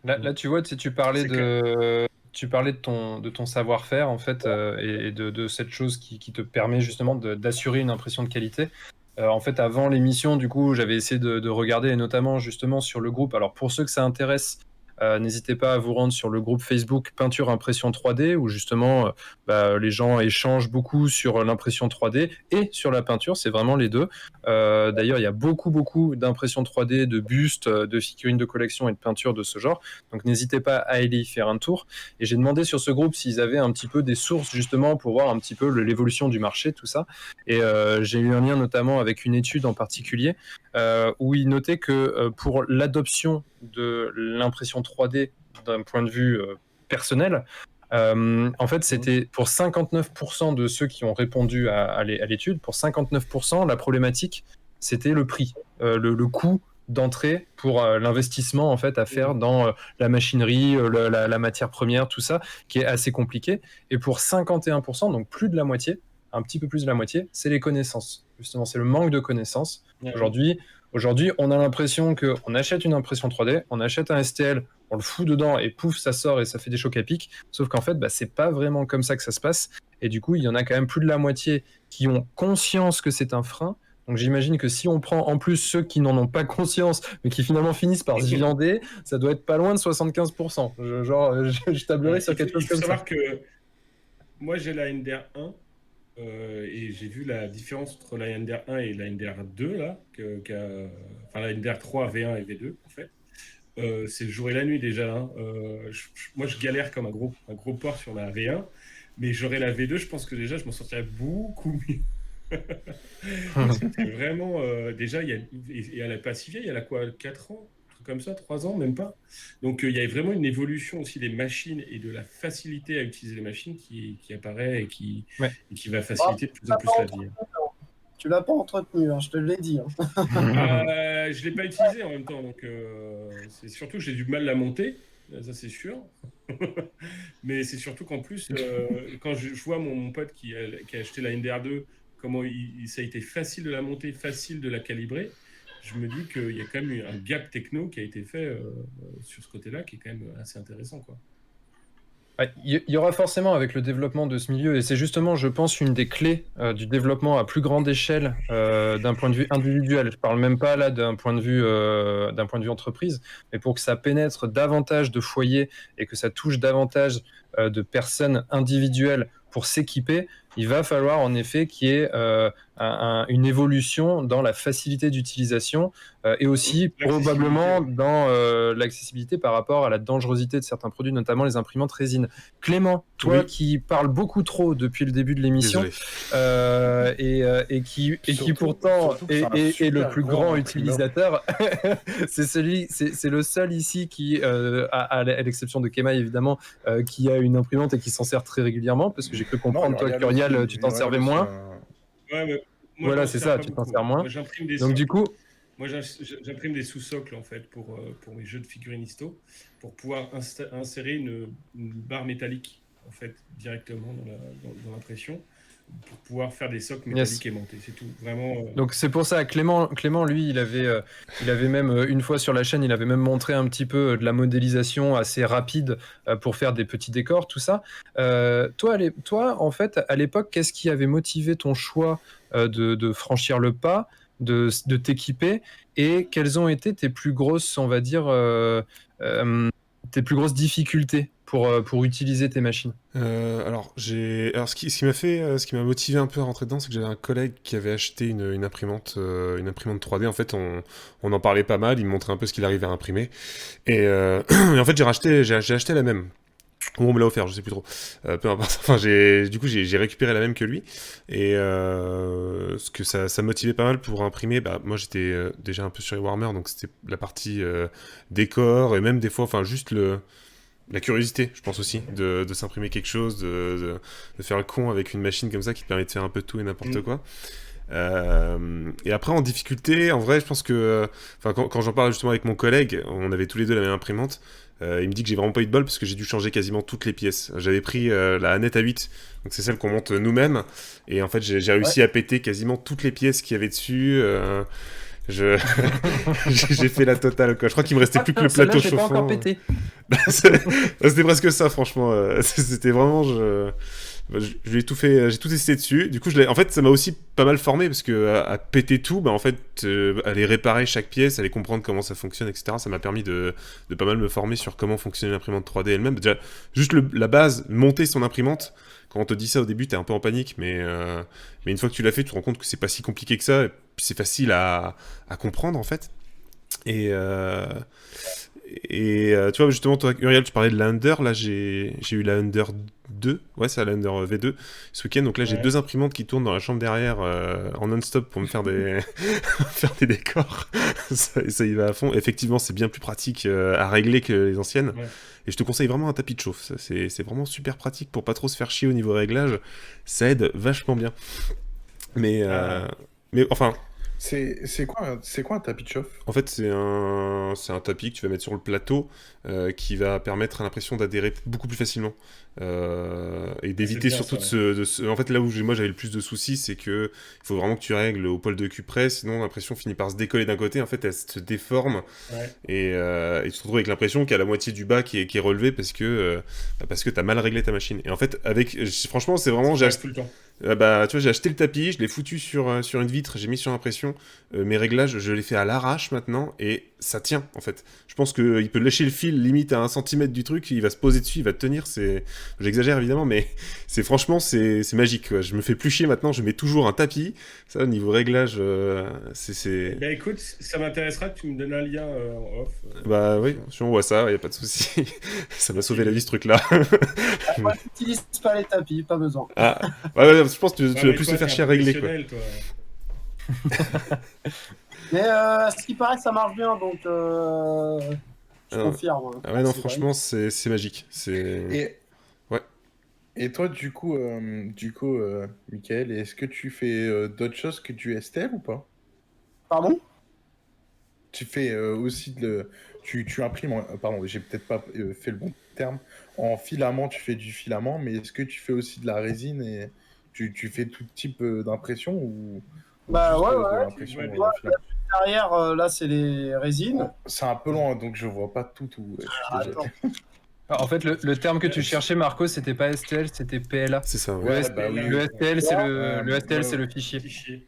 Là, tu vois, C'est clair. tu parlais de ton savoir-faire, en fait, et de cette chose qui te permet justement d'assurer une impression de qualité. En fait, avant l'émission, du coup, j'avais essayé de regarder, et notamment justement sur le groupe. Alors, pour ceux que ça intéresse, n'hésitez pas à vous rendre sur le groupe Facebook Peinture Impression 3D, où justement, les gens échangent beaucoup sur l'impression 3D et sur la peinture, c'est vraiment les deux. D'ailleurs, il y a beaucoup d'impressions 3D, de bustes, de figurines de collection et de peintures de ce genre. Donc, n'hésitez pas à aller y faire un tour. Et j'ai demandé sur ce groupe s'ils avaient un petit peu des sources justement pour voir un petit peu l'évolution du marché, tout ça. Et j'ai eu un lien notamment avec une étude en particulier où ils notaient que pour l'adoption de l'impression 3D d'un point de vue personnel, en fait, c'était pour 59% de ceux qui ont répondu à l'étude, pour 59%, la problématique, c'était le prix, le coût d'entrée pour l'investissement en fait à faire dans la machinerie, la matière première, tout ça, qui est assez compliqué. Et pour 51%, donc plus de la moitié, un petit peu plus de la moitié, c'est les connaissances. Justement, c'est le manque de connaissances. Ouais. Aujourd'hui, on a l'impression qu'on achète une impression 3D, on achète un STL, on le fout dedans et pouf, ça sort et ça fait des chocs à pic. Sauf qu'en fait, c'est pas vraiment comme ça que ça se passe. Et du coup, il y en a quand même plus de la moitié qui ont conscience que c'est un frein. Donc j'imagine que si on prend en plus ceux qui n'en ont pas conscience, mais qui finalement finissent par se viander, ça doit être pas loin de 75%. Je tablerai sur quelque chose Il faut comme ça. savoir que moi, j'ai la NDR 1 et j'ai vu la différence entre la NDR 1 et la NDR 2, là, enfin la NDR 3, V1 et V2, en fait. C'est le jour et la nuit déjà, hein. Moi, je galère comme un gros porc sur la V1, mais j'aurais la V2, je pense que déjà, je m'en sortirais beaucoup mieux. C'est vraiment, déjà, et elle n'est pas si vieille, elle a quoi, 4 ans? Un truc comme ça, 3 ans, même pas. Donc, il y a vraiment une évolution aussi des machines et de la facilité à utiliser les machines qui apparaît Ouais. et qui va faciliter de plus en plus la vie. Tu l'as pas entretenu, hein, je te l'ai dit. Hein. Je ne l'ai pas utilisé en même temps, donc c'est surtout que j'ai du mal à la monter, ça c'est sûr. Mais c'est surtout qu'en plus, quand je vois mon pote qui a acheté la NDR2, comment ça a été facile de la monter, facile de la calibrer, je me dis qu'il y a quand même eu un gap techno qui a été fait sur ce côté-là, qui est quand même assez intéressant, quoi. Il y aura forcément avec le développement de ce milieu, et c'est justement, je pense, une des clés du développement à plus grande échelle d'un point de vue individuel. Je parle même pas là d'un point de vue entreprise, mais pour que ça pénètre davantage de foyers et que ça touche davantage de personnes individuelles pour s'équiper, il va falloir en effet qu'il y ait une évolution dans la facilité d'utilisation et aussi probablement dans l'accessibilité par rapport à la dangerosité de certains produits, notamment les imprimantes résine. Clément, toi qui parles beaucoup trop depuis le début de l'émission et qui pourtant est le plus grand utilisateur, c'est le seul ici qui, à l'exception de Kema évidemment, qui a une imprimante et qui s'en sert très régulièrement, parce que j'ai cru comprendre, toi, Curial, tu t'en servais moins. Ouais, mais moi, voilà, c'est ça, tu t'en sers moins. Moi, j'imprime des Donc, du coup. Moi, j'imprime des sous-socles, en fait, pour mes jeux de figurines histo, pour pouvoir insérer une barre métallique, en fait, directement dans l'impression, pour pouvoir faire des socles métalliques aimantés. C'est tout, vraiment. Donc, c'est pour ça, Clément, lui, il avait même, une fois sur la chaîne, il avait même montré un petit peu de la modélisation assez rapide pour faire des petits décors, tout ça. Toi, en fait, à l'époque, qu'est-ce qui avait motivé ton choix de franchir le pas, de t'équiper, et quelles ont été tes plus grosses, on va dire, tes plus grosses difficultés pour utiliser tes machines? Alors ce qui m'a motivé un peu à rentrer dedans, c'est que j'avais un collègue qui avait acheté une imprimante 3D. En fait, on en parlait pas mal, il me montrait un peu ce qu'il arrivait à imprimer. Et en fait, j'ai acheté la même. Ou on me l'a offert, je sais plus trop. Peu importe. Enfin, j'ai récupéré la même que lui. Et ce que ça motivait pas mal pour imprimer. Moi, j'étais déjà un peu sur Warhammer, donc c'était la partie décor et même des fois, enfin, juste la curiosité, je pense aussi, de s'imprimer quelque chose, de faire le con avec une machine comme ça qui te permet de faire un peu tout et n'importe quoi. Et après, en difficulté, en vrai, je pense que... quand j'en parle justement avec mon collègue, on avait tous les deux la même imprimante, il me dit que j'ai vraiment pas eu de bol parce que j'ai dû changer quasiment toutes les pièces. J'avais pris la Annette A8, donc c'est celle qu'on monte nous-mêmes, et en fait, j'ai réussi à péter quasiment toutes les pièces qu'il y avait dessus. J'ai fait la totale, quoi. Je crois qu'il me restait plus que le plateau Celle-là, j'ai pas chauffant. encore pété. C'était presque ça, franchement. C'était vraiment... Je lui ai tout fait, j'ai tout testé dessus. Du coup, en fait, ça m'a aussi pas mal formé parce que à péter tout, en fait, aller réparer chaque pièce, aller comprendre comment ça fonctionne, etc. Ça m'a permis de pas mal me former sur comment fonctionnait l'imprimante 3D elle-même. Déjà, juste la base, monter son imprimante. Quand on te dit ça au début, t'es un peu en panique, mais une fois que tu l'as fait, tu te rends compte que c'est pas si compliqué que ça, et puis c'est facile à comprendre en fait. Et tu vois, justement, toi, Uriel, tu parlais de la Under. Là, j'ai eu la Under 2. Ouais, c'est la Under V2 ce week-end. Donc là, j'ai 2 imprimantes qui tournent dans la chambre derrière en non-stop pour me faire faire des décors. ça y va à fond. Effectivement, c'est bien plus pratique à régler que les anciennes. Ouais. Et je te conseille vraiment un tapis de chauffe. C'est vraiment super pratique pour pas trop se faire chier au niveau réglage. Ça aide vachement bien. Mais enfin... C'est quoi un tapis de chauffe? En fait, c'est un tapis que tu vas mettre sur le plateau qui va permettre à l'impression d'adhérer beaucoup plus facilement. Et d'éviter surtout En fait, là où moi j'avais le plus de soucis, c'est que il faut vraiment que tu règles au poil de cul près, sinon l'impression finit par se décoller d'un côté, en fait elle se déforme, et tu te retrouves avec l'impression qu'il y a la moitié du bas qui est relevée parce que t'as mal réglé ta machine. Et en fait, franchement, c'est vraiment... Ça tout le temps. Tu vois, j'ai acheté le tapis, je l'ai foutu sur une vitre, j'ai mis sur impression, mes réglages, je les fais à l'arrache maintenant, et ça tient, en fait. Je pense qu'il peut lâcher le fil limite à 1 centimètre du truc, il va se poser dessus, il va tenir, j'exagère évidemment, mais franchement, c'est magique, quoi. Je me fais plus chier maintenant, je mets toujours un tapis, ça, niveau réglage, Bah écoute, ça m'intéresserait que tu me donnes un lien en off. Bah oui, si on voit ça, y a pas de souci. Ça m'a sauvé la vie, ce truc-là. Moi, j'utilise pas les tapis, pas besoin. Ah, ouais, je pense que tu vas plus te faire chier à régler, quoi. Mais ce qui paraît que ça marche bien, donc je confirme. Ah ouais, non, franchement, c'est magique. Et toi, du coup, Mickaël, est-ce que tu fais d'autres choses que du STL ou pas? Pardon? Tu fais aussi tu imprimes, pardon, j'ai peut-être pas fait le bon terme. En filament, tu fais du filament, mais est-ce que tu fais aussi de la résine et tu fais tout type d'impression ou Bah juste ouais, de l'impression derrière, là, c'est les résines. C'est un peu loin, donc je vois pas tout. Attends. En fait, le terme que tu cherchais, Marco, c'était pas STL, c'était PLA. C'est ça, ouais. Le STL, c'est le fichier.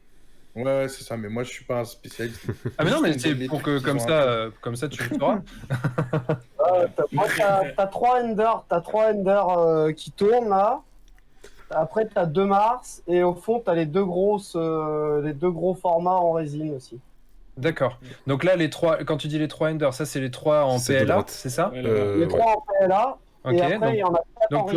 Ouais, c'est ça, mais moi je suis pas un spécialiste. Ah mais non, mais c'est pour que comme ça tu le feras. T'as 3 Ender qui tournent là. Après t'as 2 Mars et au fond t'as les deux gros formats en résine aussi. D'accord. Donc là quand tu dis les 3 Ender, ça c'est les 3 en PLA, c'est ça? Les 3 en PLA. Okay, et après il y en a 4 donc en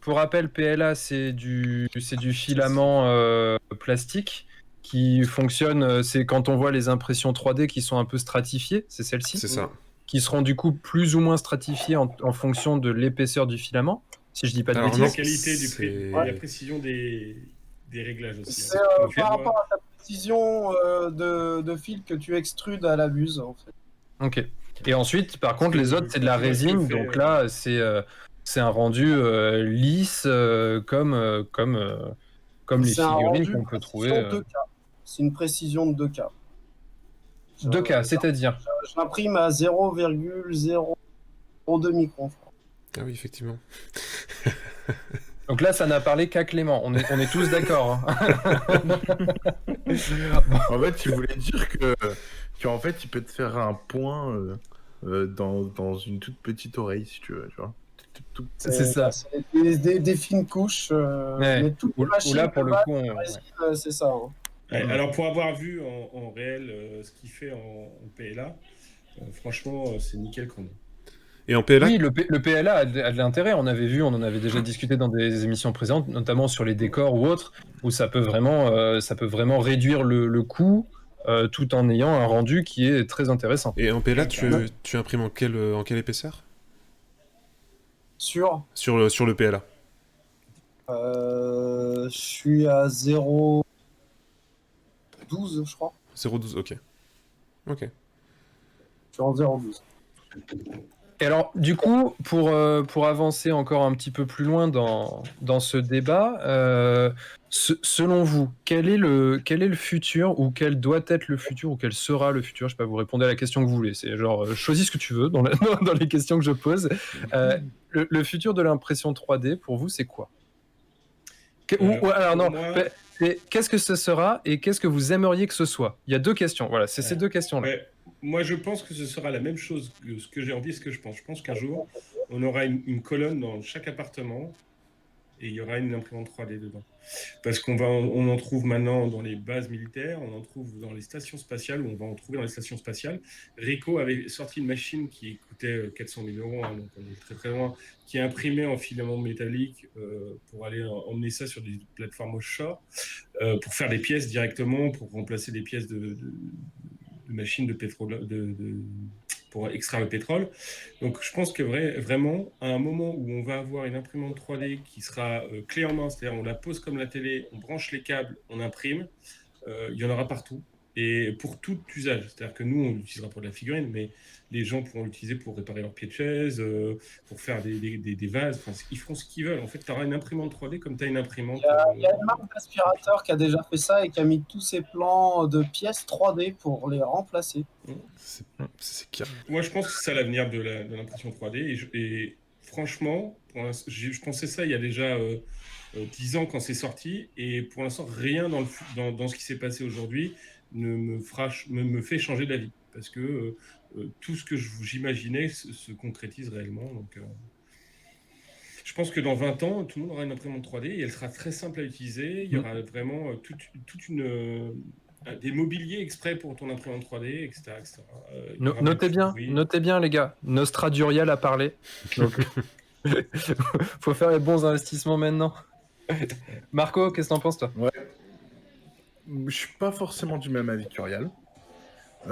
pour rappel, PLA c'est du filament plastique qui fonctionne, c'est quand on voit les impressions 3D qui sont un peu stratifiées, c'est celle-ci. C'est ça. Qui seront du coup plus ou moins stratifiées en fonction de l'épaisseur du filament, si je dis pas de bêtises. La qualité du prix, la précision des réglages aussi. C'est par rapport à ta précision de fil que tu extrudes à la buse en fait. Ok. Et ensuite, par contre, les autres c'est de la résine, donc là c'est un rendu lisse comme les figurines qu'on peut trouver. C'est une précision de 2K. 2K, c'est-à-dire je l'imprime à 0,02 microns. Ah oui, effectivement. Donc là, ça n'a parlé qu'à Clément. On est tous d'accord. Hein. En fait, il voulait dire qu'en fait, il peut te faire un point dans une toute petite oreille, si tu veux, tu vois. C'est ça. Des fines couches. Mais toutes les machines là, pour le coup, c'est ça. Hein. Alors, pour avoir vu en réel ce qu'il fait en PLA, franchement, c'est nickel chrono. Et en PLA? Oui, le PLA a de l'intérêt. On en avait déjà discuté dans des émissions présentes, notamment sur les décors ou autres, où ça peut vraiment réduire le coût tout en ayant un rendu qui est très intéressant. Et en PLA, tu imprimes en quelle épaisseur? Sur, sur le PLA. je suis à 0,12, je crois. 0,12, ok. Ok. Je suis en 0,12. Et alors, du coup, pour avancer encore un petit peu plus loin dans ce débat, selon vous, quel est le futur, ou quel doit être le futur, ou quel sera le futur? Je sais pas, vous répondez à la question que vous voulez. C'est genre, choisis ce que tu veux dans dans les questions que je pose. Le futur de l'impression 3D, pour vous, c'est quoi? Alors non, moi, qu'est-ce que ce sera et qu'est-ce que vous aimeriez que ce soit? Il y a deux questions, voilà, c'est ces deux questions-là. ouais, moi, je pense que ce sera la même chose que ce que j'ai envie et ce que je pense. Je pense qu'un jour, on aura une colonne dans chaque appartement et il y aura une imprimante 3D dedans. Parce on en trouve maintenant dans les bases militaires, on en trouve dans les stations spatiales, ou on va en trouver dans les stations spatiales. Ricoh avait sorti une machine qui coûtait 400 000 euros, hein, donc on est très très loin, qui est imprimée en filament métallique pour aller emmener ça sur des plateformes offshore, pour faire des pièces directement, pour remplacer des pièces de machines de pétrole, pour extraire le pétrole. Donc je pense que vraiment, à un moment où on va avoir une imprimante 3D qui sera clé en main, c'est-à-dire on la pose comme la télé, on branche les câbles, on imprime, il y en aura partout. Et pour tout usage, c'est-à-dire que nous, on l'utilisera pour de la figurine, mais les gens pourront l'utiliser pour réparer leurs pieds de chaise, pour faire des vases, enfin, ils feront ce qu'ils veulent. En fait, tu auras une imprimante 3D comme tu as une imprimante... Il y a une marque d'aspirateur qui a déjà fait ça et qui a mis tous ses plans de pièces 3D pour les remplacer. C'est clair. Moi, je pense que c'est ça l'avenir de l'impression 3D. Et franchement, je pensais ça il y a déjà 10 ans quand c'est sorti. Et pour l'instant, rien dans ce qui s'est passé aujourd'hui ne me fait changer d'avis. Parce que tout ce que j'imaginais se concrétise réellement. Donc, je pense que dans 20 ans, tout le monde aura une imprimante 3D et elle sera très simple à utiliser. Il y aura vraiment des mobiliers exprès pour ton imprimante 3D, etc. etc. Notez bien, les gars. Nostradurial a parlé. Donc, faut faire les bons investissements maintenant. Marco, qu'est-ce que t'en penses, toi? Ouais. Je suis pas forcément du même avis qu'Uriel. Oui,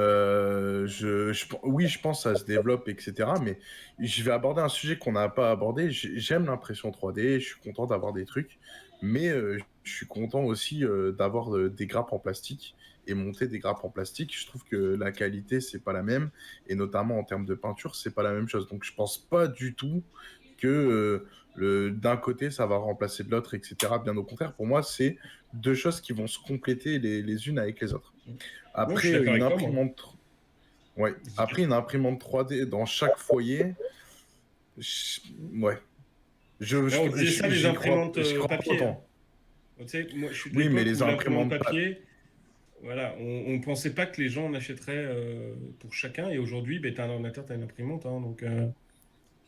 je pense que ça se développe, etc. Mais je vais aborder un sujet qu'on n'a pas abordé. J'aime l'impression 3D, je suis content d'avoir des trucs, mais je suis content aussi d'avoir des grappes en plastique et monter des grappes en plastique. Je trouve que la qualité, c'est pas la même, et notamment en termes de peinture, c'est pas la même chose. Donc je pense pas du tout que d'un côté, ça va remplacer de l'autre, etc. Bien au contraire, pour moi, c'est deux choses qui vont se compléter les unes avec les autres. Moi, je suis Après, d'accord une avec toi, moi. imprimante... Ouais. Après, une imprimante 3D dans chaque foyer... Ouais. On disait ça des imprimantes j'y crois pas papier. autant. Tu sais, moi, je suis de Oui, mais l'époque les où l'imprimante imprimantes... papier, voilà, on ne pensait pas que les gens en achèteraient pour chacun. Et aujourd'hui, ben, tu as un ordinateur, tu as une imprimante. Hein, donc,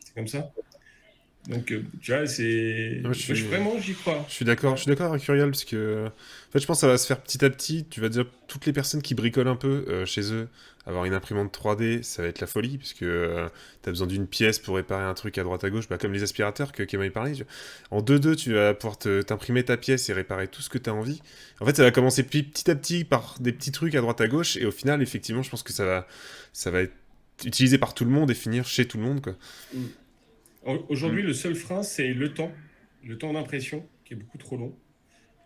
c'est comme ça. Donc, tu vois, vraiment, j'y crois. Je suis d'accord avec Uriel, parce que en fait, je pense que ça va se faire petit à petit. Tu vas dire, toutes les personnes qui bricolent un peu chez eux, avoir une imprimante 3D, ça va être la folie, puisque tu as besoin d'une pièce pour réparer un truc à droite à gauche, bah, comme les aspirateurs que Kemal parlait. En 2-2, tu vas pouvoir t'imprimer ta pièce et réparer tout ce que tu as envie. En fait, ça va commencer petit à petit par des petits trucs à droite à gauche, et au final, effectivement, je pense que ça va être utilisé par tout le monde et finir chez tout le monde, quoi. Aujourd'hui, le seul frein, c'est le temps d'impression, qui est beaucoup trop long,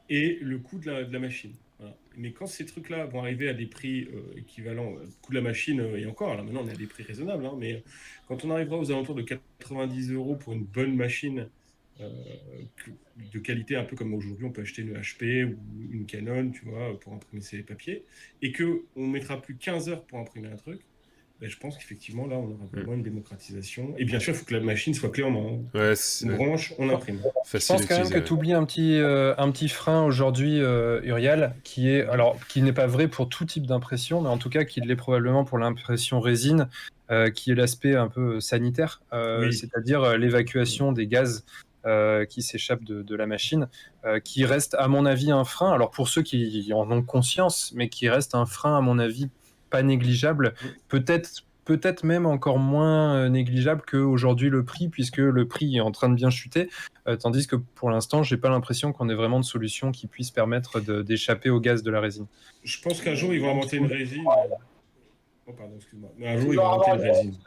et le coût de la machine. Voilà. Mais quand ces trucs-là vont arriver à des prix équivalents, le coût de la machine, et encore, là maintenant on est à des prix raisonnables, hein, mais quand on arrivera aux alentours de 90 euros pour une bonne machine de qualité, un peu comme aujourd'hui on peut acheter une HP ou une Canon, tu vois, pour imprimer ses papiers, et qu'on mettra plus 15 heures pour imprimer un truc, ben, je pense qu'effectivement, là, on aura vraiment une démocratisation. Et bien sûr, il faut que la machine soit clé en main. Hein. Ouais, On branche, on imprime. Je pense quand même que tu oublies un petit frein aujourd'hui, Uriel, qui n'est pas vrai pour tout type d'impression, mais en tout cas qui l'est probablement pour l'impression résine, qui est l'aspect un peu sanitaire, Oui. c'est-à-dire l'évacuation des gaz qui s'échappent de la machine, qui reste à mon avis un frein. Alors pour ceux qui en ont conscience, mais qui reste un frein à mon avis pas négligeable, peut-être même encore moins négligeable qu'aujourd'hui le prix, puisque le prix est en train de bien chuter, tandis que pour l'instant, j'ai pas l'impression qu'on ait vraiment de solution qui puisse permettre d'échapper au gaz de la résine. Je pense qu'un jour, ils vont inventer une résine. Oh, pardon, excuse-moi. Mais un jour, ils vont inventer une résine.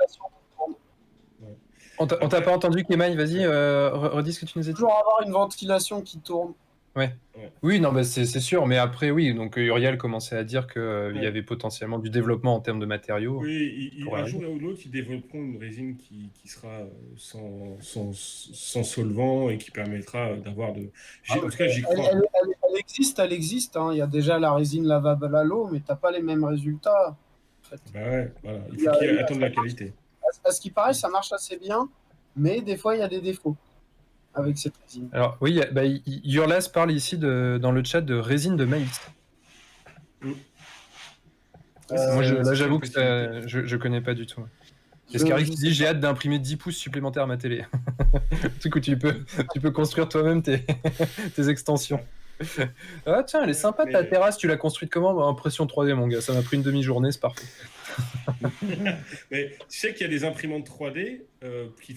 Ouais. On t'a pas entendu, Kemaï, vas-y, redis ce que tu nous as dit. Toujours avoir une ventilation qui tourne. Ouais. Ouais. Oui, non, bah, c'est sûr, mais après, oui, donc Uriel commençait à dire qu'il Ouais. y avait potentiellement du développement en termes de matériaux. Oui, Pour un arriver. jour ou l'autre, ils développeront une résine qui sera sans solvant et qui permettra d'avoir de. En tout cas, j'y crois. Elle existe. Hein. Il y a déjà la résine lavable à l'eau, mais t'as pas les mêmes résultats. En fait. Bah ouais, voilà. Il faut qu'ils attendent la qualité. À ce qui paraît, ça marche assez bien, mais des fois, il y a des défauts avec cette résine. Alors, oui, Yurlas parle ici dans le chat de résine de maïs. Moi, là, j'avoue que je connais pas du tout. Escarix qui dit j'ai hâte d'imprimer 10 pouces supplémentaires à ma télé. Du coup, tu peux construire toi-même tes extensions. Ah tiens, elle est sympa ta terrasse, tu l'as construite comment? Impression 3D, mon gars, ça m'a pris une demi-journée, c'est parfait. Mais tu sais qu'il y a des imprimantes 3D qui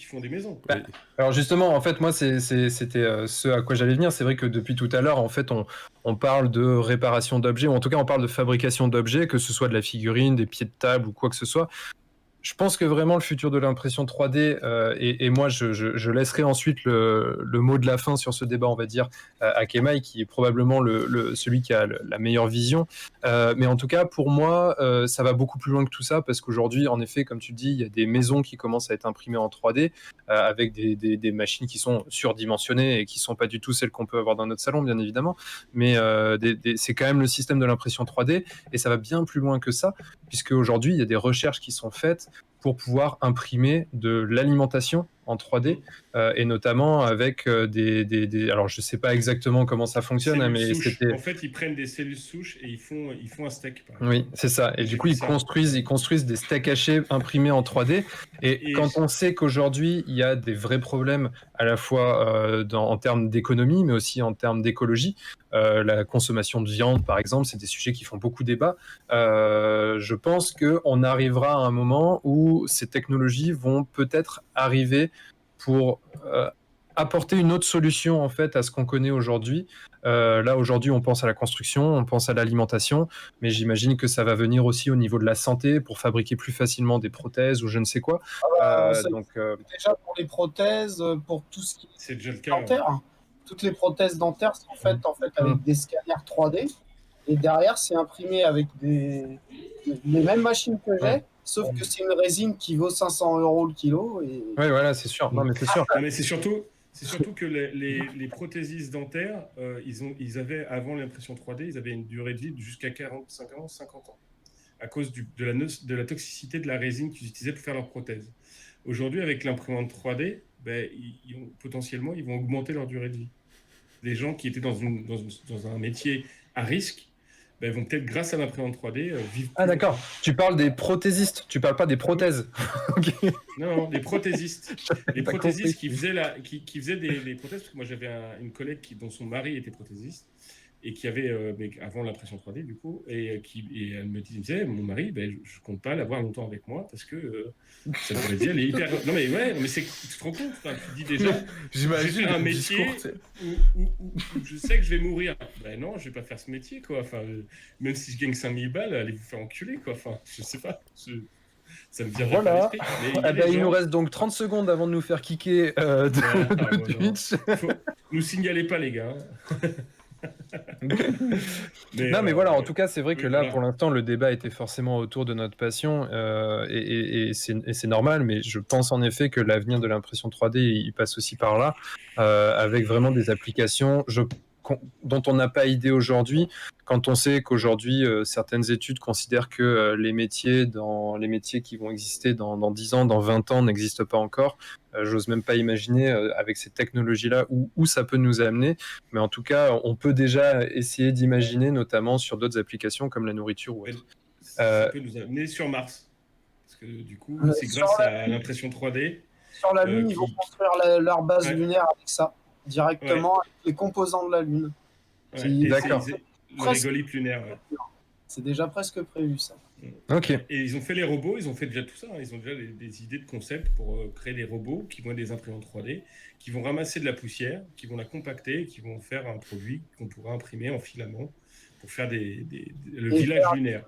font des maisons. Bah, alors justement, en fait, moi, c'était ce à quoi j'allais venir. C'est vrai que depuis tout à l'heure, en fait, on parle de réparation d'objets, ou en tout cas, on parle de fabrication d'objets, que ce soit de la figurine, des pieds de table ou quoi que ce soit. Je pense que vraiment le futur de l'impression 3D, et moi je laisserai ensuite le mot de la fin sur ce débat, on va dire, à Kemaï, qui est probablement celui qui a la meilleure vision. Mais en tout cas, pour moi, ça va beaucoup plus loin que tout ça, parce qu'aujourd'hui, en effet, comme tu le dis, il y a des maisons qui commencent à être imprimées en 3D, avec des machines qui sont surdimensionnées et qui ne sont pas du tout celles qu'on peut avoir dans notre salon, bien évidemment. Mais c'est quand même le système de l'impression 3D, et ça va bien plus loin que ça, puisque aujourd'hui, il y a des recherches qui sont faites pour pouvoir imprimer de l'alimentation en 3D, et notamment avec alors je sais pas exactement comment ça fonctionne, mais c'était... En fait, ils prennent des cellules souches et ils font un steak. Oui, c'est ça. Et du coup, ils construisent des steaks hachés imprimés en 3D. Et quand on sait qu'aujourd'hui, il y a des vrais problèmes à la fois en termes d'économie, mais aussi en termes d'écologie, la consommation de viande, par exemple, c'est des sujets qui font beaucoup débat. Je pense qu'on arrivera à un moment où ces technologies vont peut-être arriver pour apporter une autre solution en fait à ce qu'on connaît aujourd'hui. Là aujourd'hui on pense à la construction, on pense à l'alimentation, mais j'imagine que ça va venir aussi au niveau de la santé pour fabriquer plus facilement des prothèses ou je ne sais quoi. Déjà pour les prothèses, pour tout ce qui est déjà le cas, dentaire, toutes les prothèses dentaires sont faites en fait avec des scanners 3D et derrière c'est imprimé avec les mêmes machines que j'ai. Sauf que c'est une résine qui vaut 500 € le kilo. Et... Oui, voilà, c'est sûr. Non, mais c'est sûr. Non, mais c'est surtout que les prothésistes dentaires, ils avaient, avant l'impression 3D, ils avaient une durée de vie jusqu'à 45 ans, 50 ans, à cause de la toxicité de la résine qu'ils utilisaient pour faire leurs prothèses. Aujourd'hui, avec l'imprimante 3D, potentiellement, ils vont augmenter leur durée de vie. Les gens qui étaient dans un métier à risque, vont peut-être, grâce à l'imprimante 3D, vivre. Ah d'accord, tu parles des prothésistes, tu parles pas des prothèses. Okay. Non, les prothésistes. Les prothésistes qui faisaient des prothèses, parce que moi j'avais une collègue dont son mari était prothésiste, et qui avait, avant l'impression 3D du coup, et elle me disait, mon mari, je compte pas l'avoir longtemps avec moi, parce que ça pourrait dire, elle est hyper... Non mais ouais, mais tu te rends compte, tu dis déjà, je vais faire un métier où je sais que je vais mourir. Non, je vais pas faire ce métier, quoi. Enfin, même si je gagne 5000 balles, allez vous faire enculer, quoi. Enfin, je sais pas. Ça me vient voilà. Il nous reste donc 30 secondes avant de nous faire kicker de Twitch. Nous signalez pas, les gars. Mais voilà, en tout cas, c'est vrai que là, pour l'instant, le débat était forcément autour de notre passion, et c'est normal, mais je pense en effet que l'avenir de l'impression 3D, il passe aussi par là, avec vraiment des applications dont on n'a pas idée aujourd'hui, quand on sait qu'aujourd'hui, certaines études considèrent que les métiers qui vont exister dans 10 ans, dans 20 ans, n'existent pas encore. J'ose même pas imaginer avec ces technologies-là où ça peut nous amener, mais en tout cas, on peut déjà essayer d'imaginer, notamment sur d'autres applications comme la nourriture ou autre. Ça peut nous amener sur Mars, parce que du coup, c'est grâce à l'impression 3D. Sur la Lune, ils vont construire leur base lunaire avec ça, directement avec les composants de la Lune. D'accord. Le régolithe lunaire. C'est déjà presque prévu, ça. Ok. Et ils ont fait les robots, ils ont fait déjà tout ça. Ils ont déjà des idées de concept pour créer des robots qui vont être des imprimantes 3D, qui vont ramasser de la poussière, qui vont la compacter, qui vont faire un produit qu'on pourra imprimer en filament pour faire le village lunaire.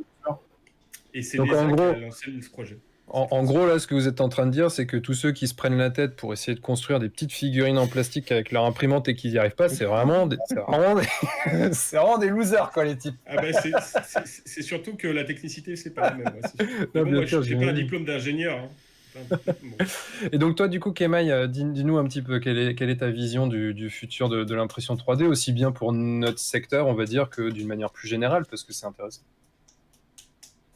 Et c'est ça qui a lancé ce projet. En gros, là, ce que vous êtes en train de dire, c'est que tous ceux qui se prennent la tête pour essayer de construire des petites figurines en plastique avec leur imprimante et qui n'y arrivent pas, c'est vraiment c'est vraiment des losers, quoi, les types. Ah bah, c'est surtout que la technicité, c'est pas la même. Ouais, c'est sûr. Mais Non, bon, bien moi, sûr, j'ai pas un j'imagine. diplôme d'ingénieur. Hein. Bon. Et donc, toi, du coup, Kemaï, dis-nous un petit peu quelle est ta vision du futur de l'impression 3D, aussi bien pour notre secteur, on va dire, que d'une manière plus générale, parce que c'est intéressant.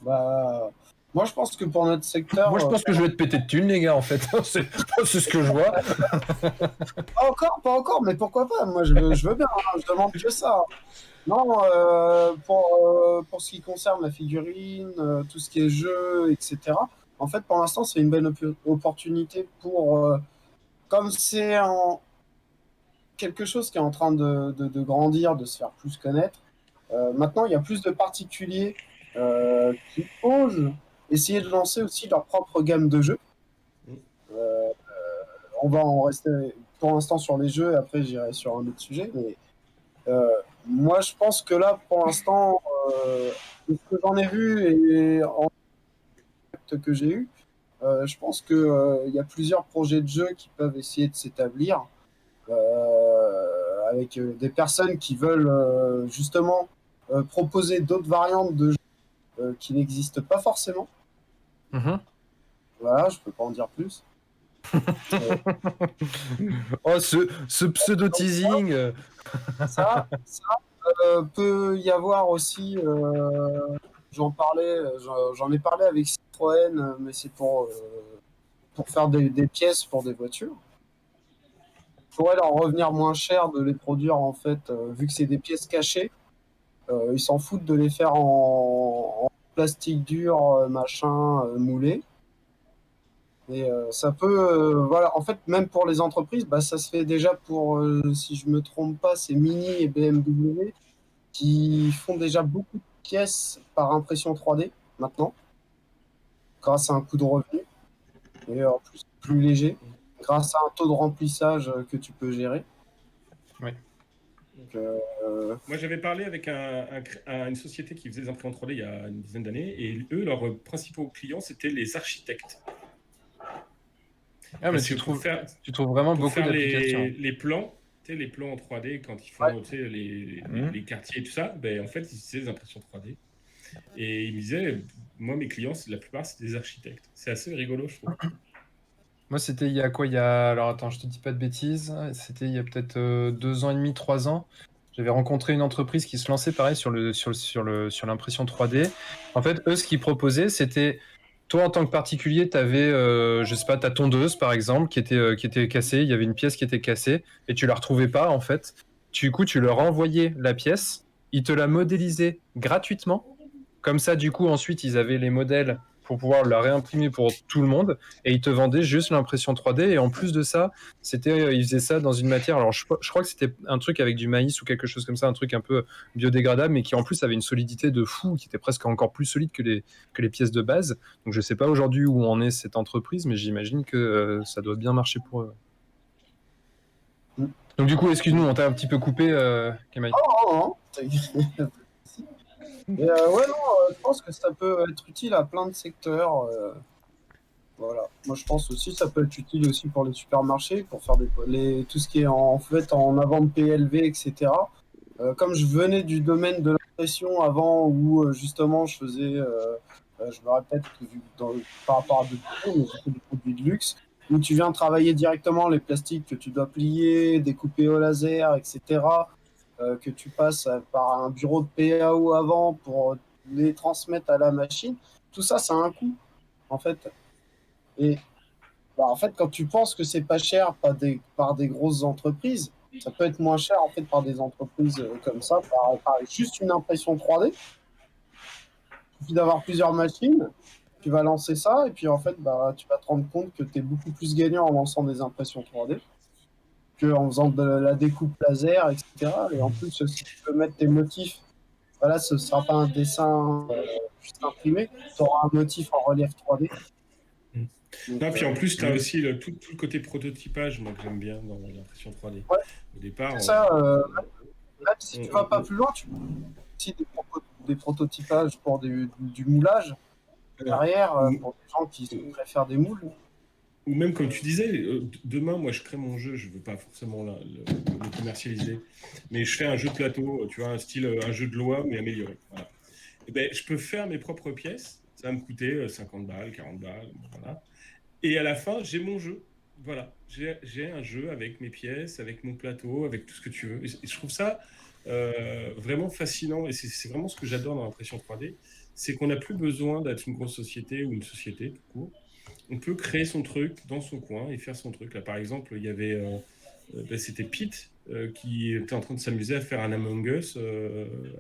Bah, moi, je pense que pour notre secteur, Moi, je pense que je vais te péter de thunes, les gars, en fait. C'est ce que je vois. pas encore, mais pourquoi pas? Moi, je veux bien, hein, je demande que ça. Non, pour ce qui concerne la figurine, tout ce qui est jeu, etc. En fait, pour l'instant, c'est une bonne opportunité pour, comme c'est quelque chose qui est en train de grandir, de se faire plus connaître. Maintenant, il y a plus de particuliers qui osent essayer de lancer aussi leur propre gamme de jeux. Euh, on va en rester pour l'instant sur les jeux, après j'irai sur un autre sujet. Mais moi, je pense que là, pour l'instant, de ce que j'en ai vu et en contact que j'ai eu, je pense qu'il y a plusieurs projets de jeux qui peuvent essayer de s'établir avec des personnes qui veulent justement proposer d'autres variantes de jeux qui n'existent pas forcément. Mhm. Voilà, je peux pas en dire plus. Oh, ce pseudo-teasing. Ça peut y avoir aussi, j'en ai parlé avec Citroën, mais c'est pour faire des pièces pour des voitures. Il pourrait leur revenir moins cher de les produire en fait, vu que c'est des pièces cachées. Ils s'en foutent de les faire en plastique dur, machin, moulé. Et ça peut, voilà, en fait, même pour les entreprises, bah, ça se fait déjà pour, si je me trompe pas, c'est Mini et BMW qui font déjà beaucoup de pièces par impression 3D maintenant, grâce à un coût de revenu et en plus plus léger, grâce à un taux de remplissage que tu peux gérer. Oui. Donc, Moi, j'avais parlé avec une société qui faisait des imprimantes 3D il y a une dizaine d'années, et eux, leurs principaux clients, c'était les architectes. Ah, mais Parce tu que pour trouves vraiment pour beaucoup faire d'applications. les plans, tu sais, les plans en 3D, quand ils font Ouais. tu sais, les quartiers et tout ça, ben, en fait, ils utilisaient des impressions 3D. Et ils me disaient, moi, mes clients, la plupart, c'est des architectes. C'est assez rigolo, je trouve. Moi, c'était il y a quoi? Alors, attends, je te dis pas de bêtises. C'était il y a peut-être 2 ans et demi, 3 ans. J'avais rencontré une entreprise qui se lançait pareil sur l'impression 3D. En fait, eux, ce qu'ils proposaient, c'était toi, en tant que particulier, tu avais, je sais pas, ta tondeuse, par exemple, qui était cassée. Il y avait une pièce qui était cassée et tu la retrouvais pas, en fait. Du coup, tu leur envoyais la pièce. Ils te la modélisaient gratuitement. Comme ça, du coup, ensuite, ils avaient les modèles pour pouvoir la réimprimer pour tout le monde et ils te vendaient juste l'impression 3D. Et en plus de ça, ils faisaient ça dans une matière. Alors, je crois que c'était un truc avec du maïs ou quelque chose comme ça, un truc un peu biodégradable, mais qui en plus avait une solidité de fou, qui était presque encore plus solide que les pièces de base. Donc, je sais pas aujourd'hui où en est cette entreprise, mais j'imagine que ça doit bien marcher pour eux. Mm. Donc, du coup, excuse-nous, on t'a un petit peu coupé, Kemaï. Oh, non. Et ouais, non, je pense que ça peut être utile à plein de secteurs. Voilà. Moi, je pense aussi que ça peut être utile aussi pour les supermarchés, pour faire tout ce qui est en fait en avant de PLV, etc. Comme je venais du domaine de l'impression avant, où justement je faisais, je me répète, par rapport à d'autres produits, mais j'ai fait des produits de luxe, où tu viens travailler directement les plastiques que tu dois plier, découper au laser, etc. Que tu passes par un bureau de PAO avant pour les transmettre à la machine. Tout ça, ça a un coût, en fait. Et bah, en fait, quand tu penses que c'est pas cher par des grosses entreprises, ça peut être moins cher en fait par des entreprises comme ça, par juste une impression 3D. Il suffit d'avoir plusieurs machines, tu vas lancer ça, et puis en fait, bah, tu vas te rendre compte que tu es beaucoup plus gagnant en lançant des impressions 3D qu'en faisant de la découpe laser, etc. Et en plus, si tu peux mettre tes motifs, voilà, ce ne sera pas un dessin juste imprimé, tu auras un motif en relief 3D. Donc, Non, puis en plus, tu as aussi tout le côté prototypage, moi, que j'aime bien dans l'impression 3D. Ouais. Au départ, c'est ça, même si tu vas pas plus loin, tu peux aussi des prototypages pour du moulage. derrière ou- pour des gens qui préfèrent des moules. Ou même comme tu disais, demain, moi, je crée mon jeu, je veux pas forcément le commercialiser, mais je fais un jeu de plateau, tu vois, un style, un jeu de loi, mais amélioré. Voilà. Et ben, je peux faire mes propres pièces, ça va me coûter 50 balles, 40 balles, voilà. Et à la fin, j'ai mon jeu. Voilà, j'ai un jeu avec mes pièces, avec mon plateau, avec tout ce que tu veux. Et je trouve ça vraiment fascinant, et c'est vraiment ce que j'adore dans l'impression 3D, c'est qu'on n'a plus besoin d'être une grosse société ou une société tout court. On peut créer son truc dans son coin et faire son truc. Là, par exemple, il y avait, c'était Pete qui était en train de s'amuser à faire un Among Us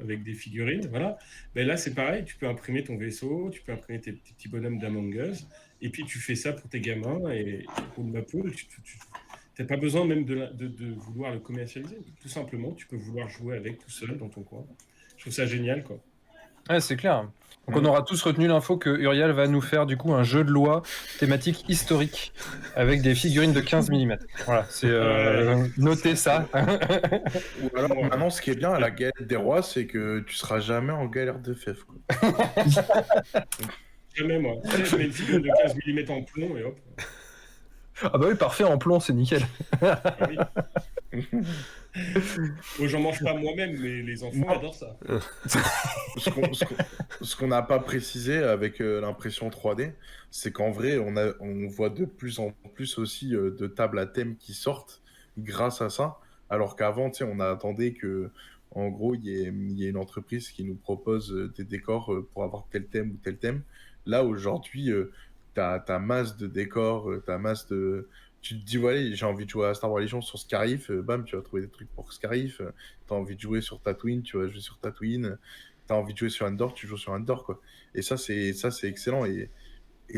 avec des figurines. Voilà. Ben là, c'est pareil. Tu peux imprimer ton vaisseau, tu peux imprimer tes petits bonhommes d'Among Us, et puis tu fais ça pour tes gamins et pour ma poule. Tu n'as pas besoin même de vouloir le commercialiser. Tout simplement, tu peux vouloir jouer avec tout seul dans ton coin. Je trouve ça génial, quoi. Ouais, c'est clair. Donc on aura tous retenu l'info que Uriel va nous faire du coup un jeu de loi thématique historique avec des figurines de 15 mm. Voilà, c'est notez ça. Ou alors, maintenant, ce qui est bien à la galette des rois, c'est que tu seras jamais en galère de fèves, quoi. Jamais, moi. Tu sais, je mets une figurine de 15 mm en plomb et hop. Ah bah oui, parfait, en plomb, c'est nickel. Ah oui. Bon, j'en mange pas moi-même, mais les enfants adorent ça. Ce qu'on n'a pas précisé avec l'impression 3D, c'est qu'en vrai, on voit de plus en plus aussi de tables à thème qui sortent grâce à ça. Alors qu'avant, tu sais, on attendait que, en gros, il y ait une entreprise qui nous propose des décors pour avoir tel thème ou tel thème. Là, aujourd'hui, t'as masse de décors, t'as masse de. Tu te dis, ouais, j'ai envie de jouer à Star Wars Legion sur Scarif, bam, tu vas trouver des trucs pour Scarif. T'as envie de jouer sur Tatooine, tu vas jouer sur Tatooine. T'as envie de jouer sur Endor, tu joues sur Endor, quoi. Et ça, c'est excellent. Et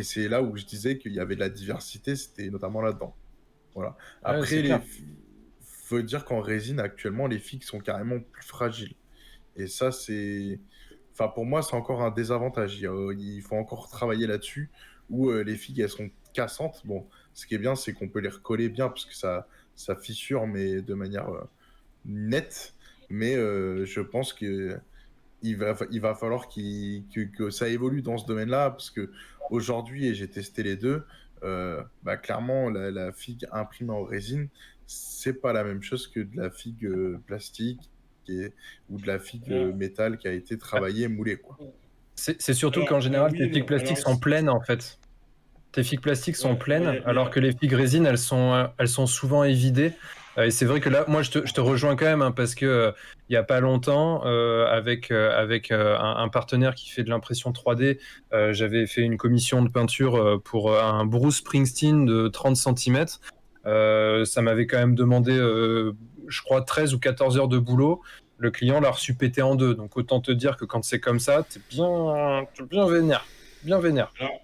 c'est là où je disais qu'il y avait de la diversité, c'était notamment là-dedans. Voilà. Ouais, Après, c'est clair. faut dire qu'en résine, actuellement, les figues sont carrément plus fragiles. Et ça, c'est. Enfin, pour moi, c'est encore un désavantage. Il faut encore travailler là-dessus, où les figues, elles sont cassantes. Bon, ce qui est bien, c'est qu'on peut les recoller bien, parce que ça fissure, mais de manière nette. Mais je pense que il va falloir que ça évolue dans ce domaine-là, parce que aujourd'hui, et j'ai testé les deux, bah, clairement, la figue imprimée en résine, c'est pas la même chose que de la figue plastique ou de la figue métal qui a été travaillée, moulée, quoi. C'est surtout Alors, qu'en général, oui tes et figues non. plastiques sont pleines en fait. Tes figues plastiques sont Ouais, pleines, ouais, alors que les figues résine, elles sont souvent évidées. Et c'est vrai que là, moi, je te rejoins quand même, hein, parce que il y a pas longtemps, avec un partenaire qui fait de l'impression 3D, j'avais fait une commission de peinture pour un Bruce Springsteen de 30 cm. Ça m'avait quand même demandé, je crois, 13 ou 14 heures de boulot. Le client l'a reçu pété en deux. Donc autant te dire que quand c'est comme ça, t'es bien vénère. Bien vénère. Alors,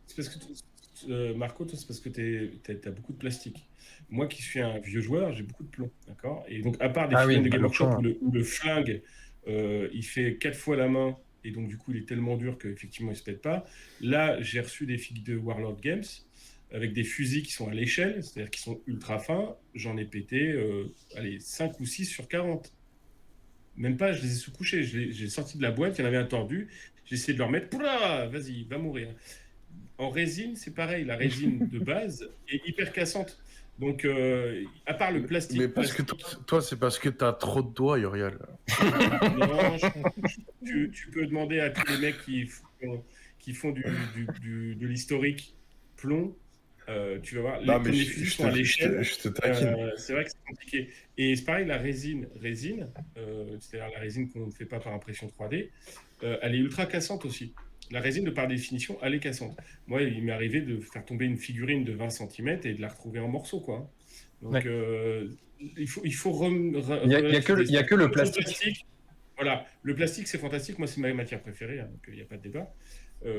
c'est parce que Marco, toi, c'est parce que t'as beaucoup de plastique. Moi qui suis un vieux joueur, j'ai beaucoup de plomb, d'accord? Et donc, à part des Ah oui, figurines de bah Game le Workshop plomb. où le flingue, il fait 4 fois la main, et donc du coup, il est tellement dur qu'effectivement, il se pète pas. Là, j'ai reçu des figues de Warlord Games avec des fusils qui sont à l'échelle, c'est-à-dire qui sont ultra fins. J'en ai pété, allez, 5 ou 6 sur 40. Même pas, je les ai sous-couchés. J'ai sorti de la boîte, il y en avait un tordu. J'ai essayé de le remettre. Poula, vas-y, va mourir. En résine, c'est parein. La résine de base est hyper cassante. Donc, à part le plastique. Mais parce que toi, c'est parce que t'as trop de doigts, Uriel. Non, tu peux demander à tous les mecs qui font de l'historique plomb. Tu vas voir, Non, mais comme les fusils sont à l'échelle, je te taquine. c'est vrai que c'est compliqué. Et c'est pareil, la résine, c'est-à-dire la résine qu'on ne fait pas par impression 3D, elle est ultra cassante aussi. La résine, de par définition, elle est cassante. Moi, il m'est arrivé de faire tomber une figurine de 20 cm et de la retrouver en morceaux, quoi. Donc, Ouais. il faut Il y a que le plastique. Voilà, le plastique, c'est fantastique. Moi, c'est ma matière préférée, hein, donc il n'y a pas de débat.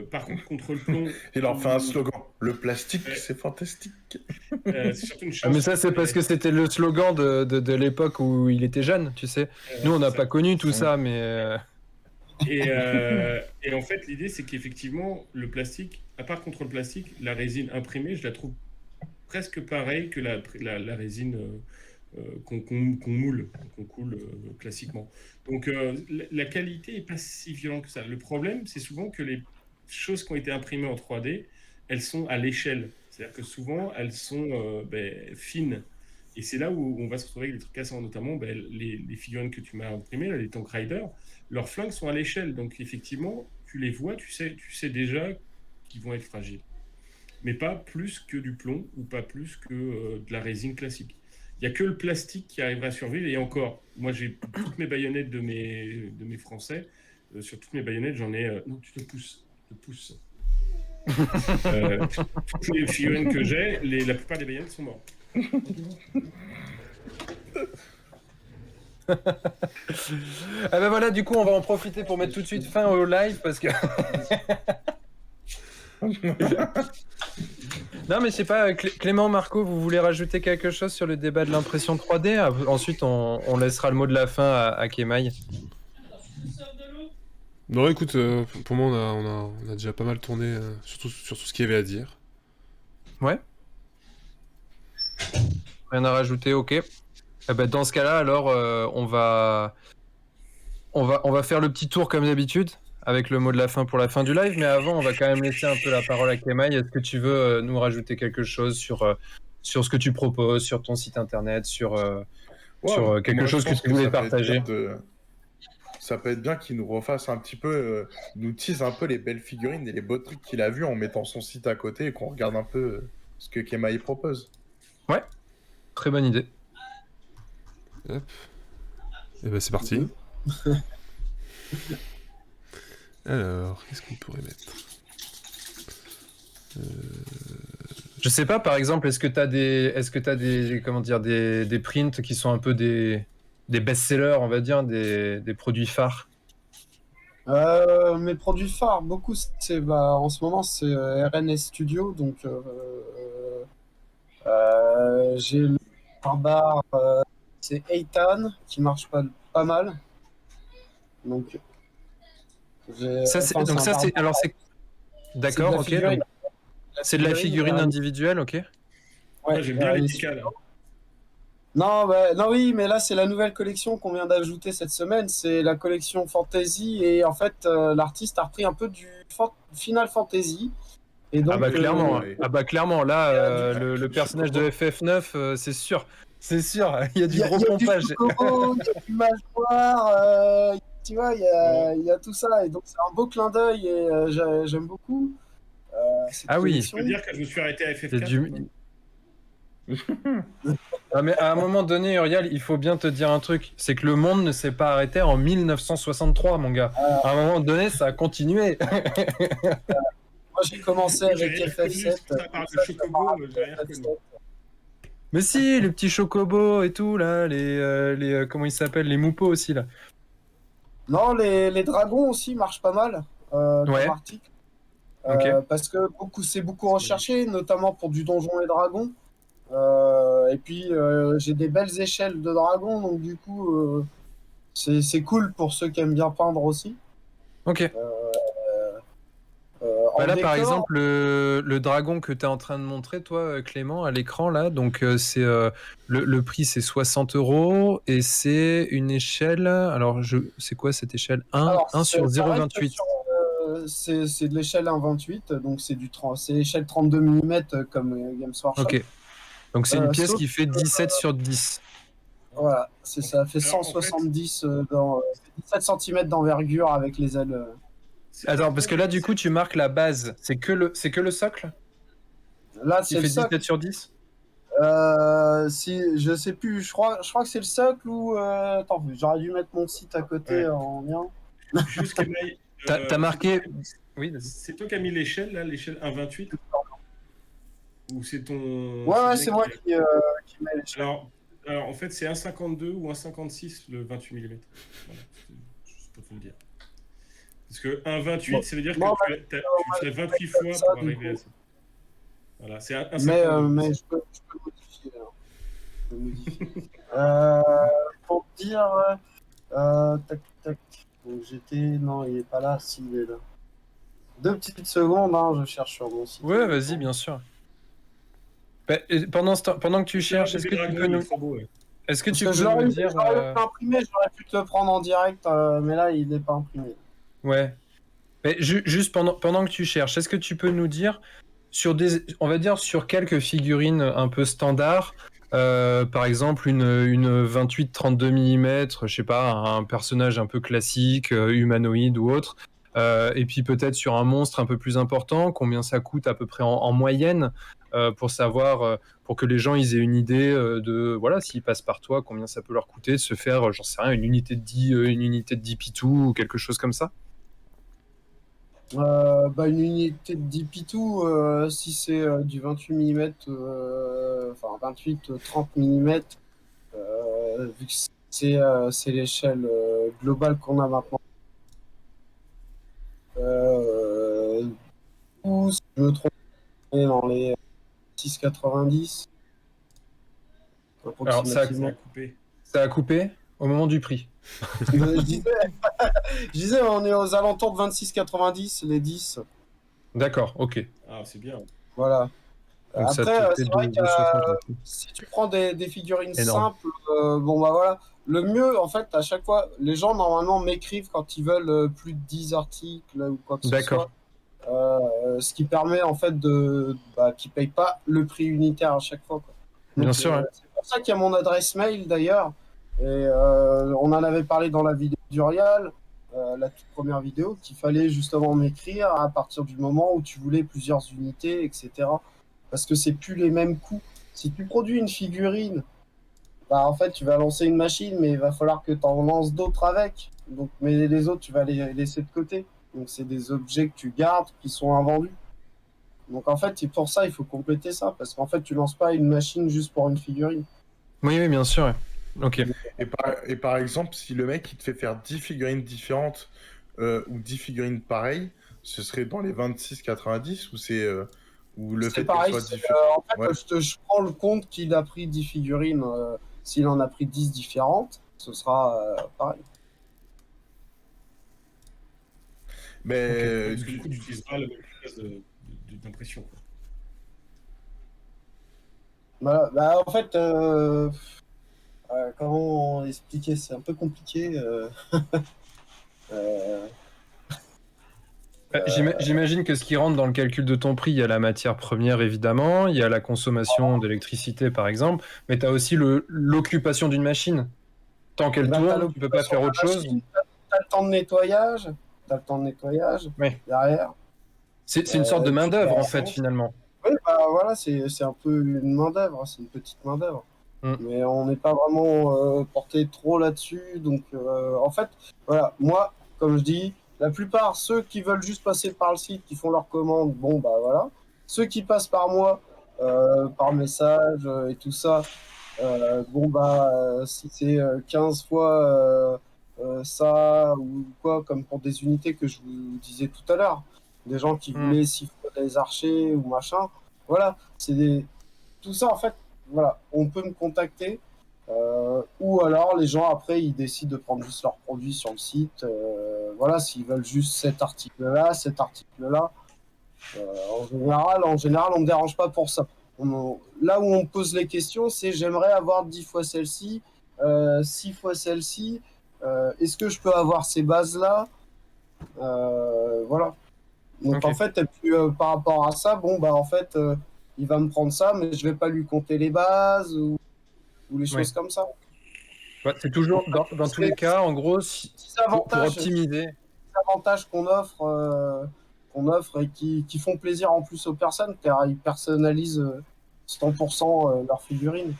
Par contre, contre le plomb... Il leur fait un slogan. Le plastique, c'est fantastique. c'est surtout une Ah, chance. mais ça, c'est parce que c'était le slogan de l'époque où il était jeune, tu sais. Nous, on n'a pas connu tout ça, mais... Et en fait, l'idée, c'est qu'effectivement, le plastique, à part contre le plastique, la résine imprimée, je la trouve presque pareille que la résine qu'on moule, qu'on coule classiquement. Donc, la qualité n'est pas si violente que ça. Le problème, c'est souvent que choses qui ont été imprimées en 3D, elles sont à l'échelle. C'est-à-dire que souvent, elles sont fines. Et c'est là où on va se retrouver avec des trucs cassants, notamment les figurines que tu m'as imprimées, là, les Tomb Raider, leurs flingues sont à l'échelle. Donc effectivement, tu les vois, tu sais déjà qu'ils vont être fragiles. Mais pas plus que du plomb ou pas plus que de la résine classique. Il n'y a que le plastique qui arrivera à survivre. Et encore, moi j'ai toutes mes baïonnettes de mes Français. Sur toutes mes baïonnettes, j'en ai... non, tu te pousses. Toutes les figurines que j'ai, la plupart des baïonnettes sont mortes. Ah ben voilà, du coup, on va en profiter pour mettre tout de suite fin au live parce que. Non, mais je sais pas, Clément, Marco, vous voulez rajouter quelque chose sur le débat de l'impression 3D? Ensuite, on laissera le mot de la fin à Kemaï. Non, écoute, pour moi, on a déjà pas mal tourné sur tout ce qu'il y avait à dire. Ouais. Rien à rajouter, ok. Eh ben, dans ce cas-là, alors, on va faire le petit tour comme d'habitude, avec le mot de la fin pour la fin du live, mais avant, on va quand même laisser un peu la parole à Kemaï. Est-ce que tu veux nous rajouter quelque chose sur ce que tu proposes, sur ton site internet, sur quelque chose que tu voulais partager? Ça peut être bien qu'il nous refasse un petit peu, nous tease un peu les belles figurines et les beaux trucs qu'il a vus en mettant son site à côté et qu'on regarde un peu ce que Kemaï propose. Ouais, très bonne idée. Hop. Et ben c'est parti. Alors, qu'est-ce qu'on pourrait mettre Je sais pas, par exemple, est-ce que t'as des comment dire, des prints qui sont un peu des best-sellers, on va dire, des produits phares? Mes produits phares, beaucoup, en ce moment, c'est RNS Studio. Donc, j'ai le barbare, c'est Eitan, qui marche pas mal. Donc, d'accord, ok. Donc, c'est de la figurine individuelle, ok. Ouais, j'aime bien les décals. Non, oui, mais là, c'est la nouvelle collection qu'on vient d'ajouter cette semaine. C'est la collection Fantasy. Et en fait, l'artiste a repris un peu du Final Fantasy. Et donc, clairement, là, le personnage de FF9, c'est sûr. C'est sûr, il y a du gros pompage. Il y a du mâchoire, tu vois, il y a tout ça. Et donc, c'est un beau clin d'œil et j'aime beaucoup. Oui. Je peux dire que je me suis arrêté à FF4. Mais à un moment donné, Uriel, il faut bien te dire un truc. C'est que le monde ne s'est pas arrêté en 1963, mon gars. À un moment donné, ça a continué. Moi, j'ai commencé avec FF7. Mais si, les petits chocobos et tout, là, les comment ils s'appellent, les moupos aussi, là. Non, les dragons aussi marchent pas mal, comme article. Parce que c'est beaucoup recherché, notamment pour du Donjons et Dragons. Et puis, j'ai des belles échelles de dragons, donc du coup, c'est cool pour ceux qui aiment bien peindre aussi. Ok. Là, par exemple, le dragon que tu es en train de montrer, toi, Clément, à l'écran, là, donc c'est le prix, c'est 60 € et c'est une échelle. Alors, c'est quoi cette échelle? 1 sur 0,28. C'est de l'échelle 1,28, donc c'est l'échelle 32 mm comme Games Workshop. Ok. Donc, c'est une pièce qui fait 17 sur 10. Voilà, ça fait 170 17 cm d'envergure avec les ailes. Attends, parce que là, du coup, tu marques la base. C'est que le socle? Là, c'est le socle. 17 sur 10? Je sais plus, je crois que c'est le socle ou... Attends, j'aurais dû mettre mon site à côté en lien. Juste Kemaï, t'as marqué... Oui, c'est toi qui as mis l'échelle, là, l'échelle 1,28? Ou c'est ton... Ouais, c'est moi qui mets l'échelle. Alors, en fait, c'est 1,52 ou 1,56 le 28 mm. Voilà, juste pour te le dire. Parce que 1,28, ça veut dire que tu ferais 28 fois pour arriver à ça. Voilà, c'est 1,52. Mais je peux modifier. Pour dire... tac. Donc, non, il est pas là. Si, il est là. 2 petites secondes, je cherche sur mon site. Ouais, vas-y, bien sûr. Pendant que tu cherches, est-ce que tu peux nous... Est-ce que tu peux nous dire... J'aurais pu te le prendre en direct, mais là, il n'est pas imprimé. Ouais. Mais juste pendant que tu cherches, est-ce que tu peux nous dire on va dire sur quelques figurines un peu standards, par exemple une 28-32 mm, je sais pas, un personnage un peu classique, humanoïde ou autre, et puis peut-être sur un monstre un peu plus important, combien ça coûte à peu près en moyenne, pour savoir, pour que les gens ils aient une idée de, voilà, s'ils passent par toi, combien ça peut leur coûter de se faire, j'en sais rien, une unité de 10 pitou ou quelque chose comme ça. Une unité de 10 pitou, si c'est du 28 mm, enfin 28-30 mm, vu que c'est l'échelle globale qu'on a maintenant. Ou si je me trompe, on est dans les 6,90 Alors Ça a approximativement. coupé. Ça a coupé au moment du prix. Je disais, je disais, on est aux alentours de 26,90 les 10. D'accord, ok. Ah, c'est bien. Voilà. Donc ça Après, te fait c'est vrai que 2,60 €. si tu prends des figurines Énorme. simples, bon bah voilà. Le mieux, en fait, à chaque fois, les gens normalement m'écrivent quand ils veulent plus de 10 articles ou quoi que ce D'accord. soit. Ce qui permet en fait qu'ils payent pas le prix unitaire à chaque fois, quoi. Bien Donc, sûr, hein. c'est pour ça qu'il y a mon adresse mail d'ailleurs. Et on en avait parlé dans la vidéo d'Urial, la toute première vidéo, qu'il fallait justement m'écrire à partir du moment où tu voulais plusieurs unités, etc. Parce que c'est plus les mêmes coûts. Si tu produis une figurine, bah en fait tu vas lancer une machine, mais il va falloir que tu en lances d'autres avec. Donc, mais les autres, tu vas les laisser de côté. Donc c'est des objets que tu gardes qui sont invendus. Donc en fait, pour ça, il faut compléter ça, parce qu'en fait, tu lances pas une machine juste pour une figurine. Oui, oui, bien sûr, ouais. Ok. Et par exemple, si le mec il te fait faire 10 figurines différentes ou 10 figurines pareilles, ce serait dans les 26,90 ou c'est ou le C'est fait qu'elles pareil, soient c'est, différentes. en fait, Ouais. je prends le compte qu'il a pris 10 figurines. S'il en a pris 10 différentes, ce sera pareil. Mais Parce que du du, coup, tu n'utiliseras la même phase d'impression. Voilà. Bah, en fait, comment expliquer? C'est un peu compliqué. Euh, J'imagine que ce qui rentre dans le calcul de ton prix, il y a la matière première évidemment, il y a la consommation d'électricité par exemple, mais tu as aussi l'occupation d'une machine. Tant qu'elle Bah, t'as tourne, tu peux pas l'occupation faire de autre la chose. machine, t'as le temps de nettoyage, t'as le temps de nettoyage Ouais. derrière. C'est une sorte de Puis, main-d'œuvre en fait finalement. oui, bah voilà, c'est un peu une main-d'œuvre, hein, c'est une petite main-d'œuvre. Mm. Mais on n'est pas vraiment porté trop là-dessus. Donc, en fait, voilà, moi, comme je dis, la plupart, ceux qui veulent juste passer par le site, qui font leur commande, bon, bah voilà. Ceux qui passent par moi, par message et tout ça, bon, bah, si c'est 15 fois ça ou quoi, comme pour des unités que je vous disais tout à l'heure, des gens qui Mm. voulaient 6 fois des archers ou machin, voilà, tout ça, en fait, voilà, on peut me contacter. Ou alors les gens après ils décident de prendre juste leurs produits sur le site. Voilà, s'ils veulent juste cet article-là, cet article-là. En général, on me dérange pas pour ça. Là où on me pose les questions, c'est j'aimerais avoir 10 fois celle-ci, 6 fois celle-ci. Est-ce que je peux avoir ces bases-là? Voilà. Donc Ok. en fait, et puis, par rapport à ça, bon bah en fait, il va me prendre ça, mais je vais pas lui compter les bases ou les Ouais. choses comme ça. Ouais, c'est toujours dans tous les cas, en gros, Petits pour avantages, optimiser. avantages qu'on offre et qui font plaisir en plus aux personnes car ils personnalisent 100% leurs figurines.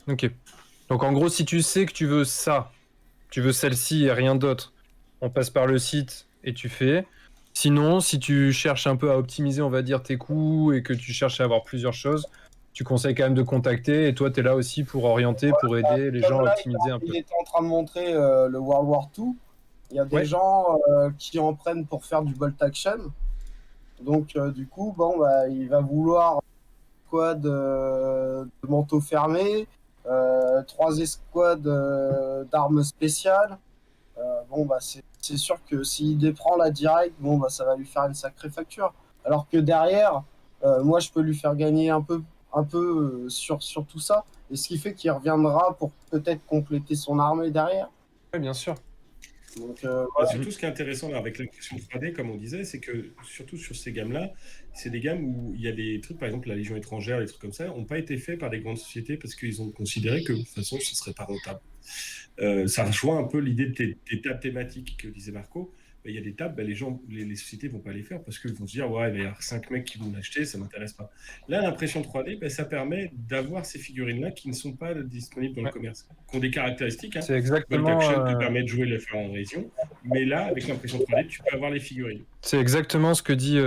Ok. Donc en gros, si tu sais que tu veux ça, tu veux celle-ci et rien d'autre, on passe par le site et tu fais. Sinon, si tu cherches un peu à optimiser, on va dire, tes coûts et que tu cherches à avoir plusieurs choses, tu conseilles quand même de contacter et toi, tu es là aussi pour orienter, pour aider les gens Comme à là, optimiser un peu. il était en train de montrer le World War II. Il y a des Ouais, gens qui en prennent pour faire du bolt action. Donc, du coup, bon, bah, il va vouloir escouades de manteaux fermés, 3 escouades d'armes spéciales. Bon, bah, c'est sûr que s'il déprend la direct, bon, bah, ça va lui faire une sacrée facture. Alors que derrière, moi, je peux lui faire gagner un peu sur tout ça. Et ce qui fait qu'il reviendra pour peut-être compléter son armée derrière. ouais, bien sûr. Donc, Surtout, ce qui est intéressant là, avec l'impression 3D, comme on disait, c'est que surtout sur ces gammes-là, c'est des gammes où il y a des trucs, par exemple la Légion étrangère, des trucs comme ça, n'ont pas été faits par des grandes sociétés parce qu'ils ont considéré que de toute façon, ce ne serait pas rentable. Ça rejoint un peu l'idée des tables thématiques que disait Marco. Il y a des tables, les gens, les sociétés vont pas les faire parce qu'ils vont se dire ouais, il va y avoir 5 mecs qui vont l'acheter, ça m'intéresse pas. Là, l'impression 3D, ça permet d'avoir ces figurines-là qui ne sont pas disponibles dans le commerce, qui ont des caractéristiques. C'est Bolt exactement, Action te permet de jouer le faire en région, mais là, avec l'impression 3D, tu peux avoir les figurines. c'est exactement ce que dit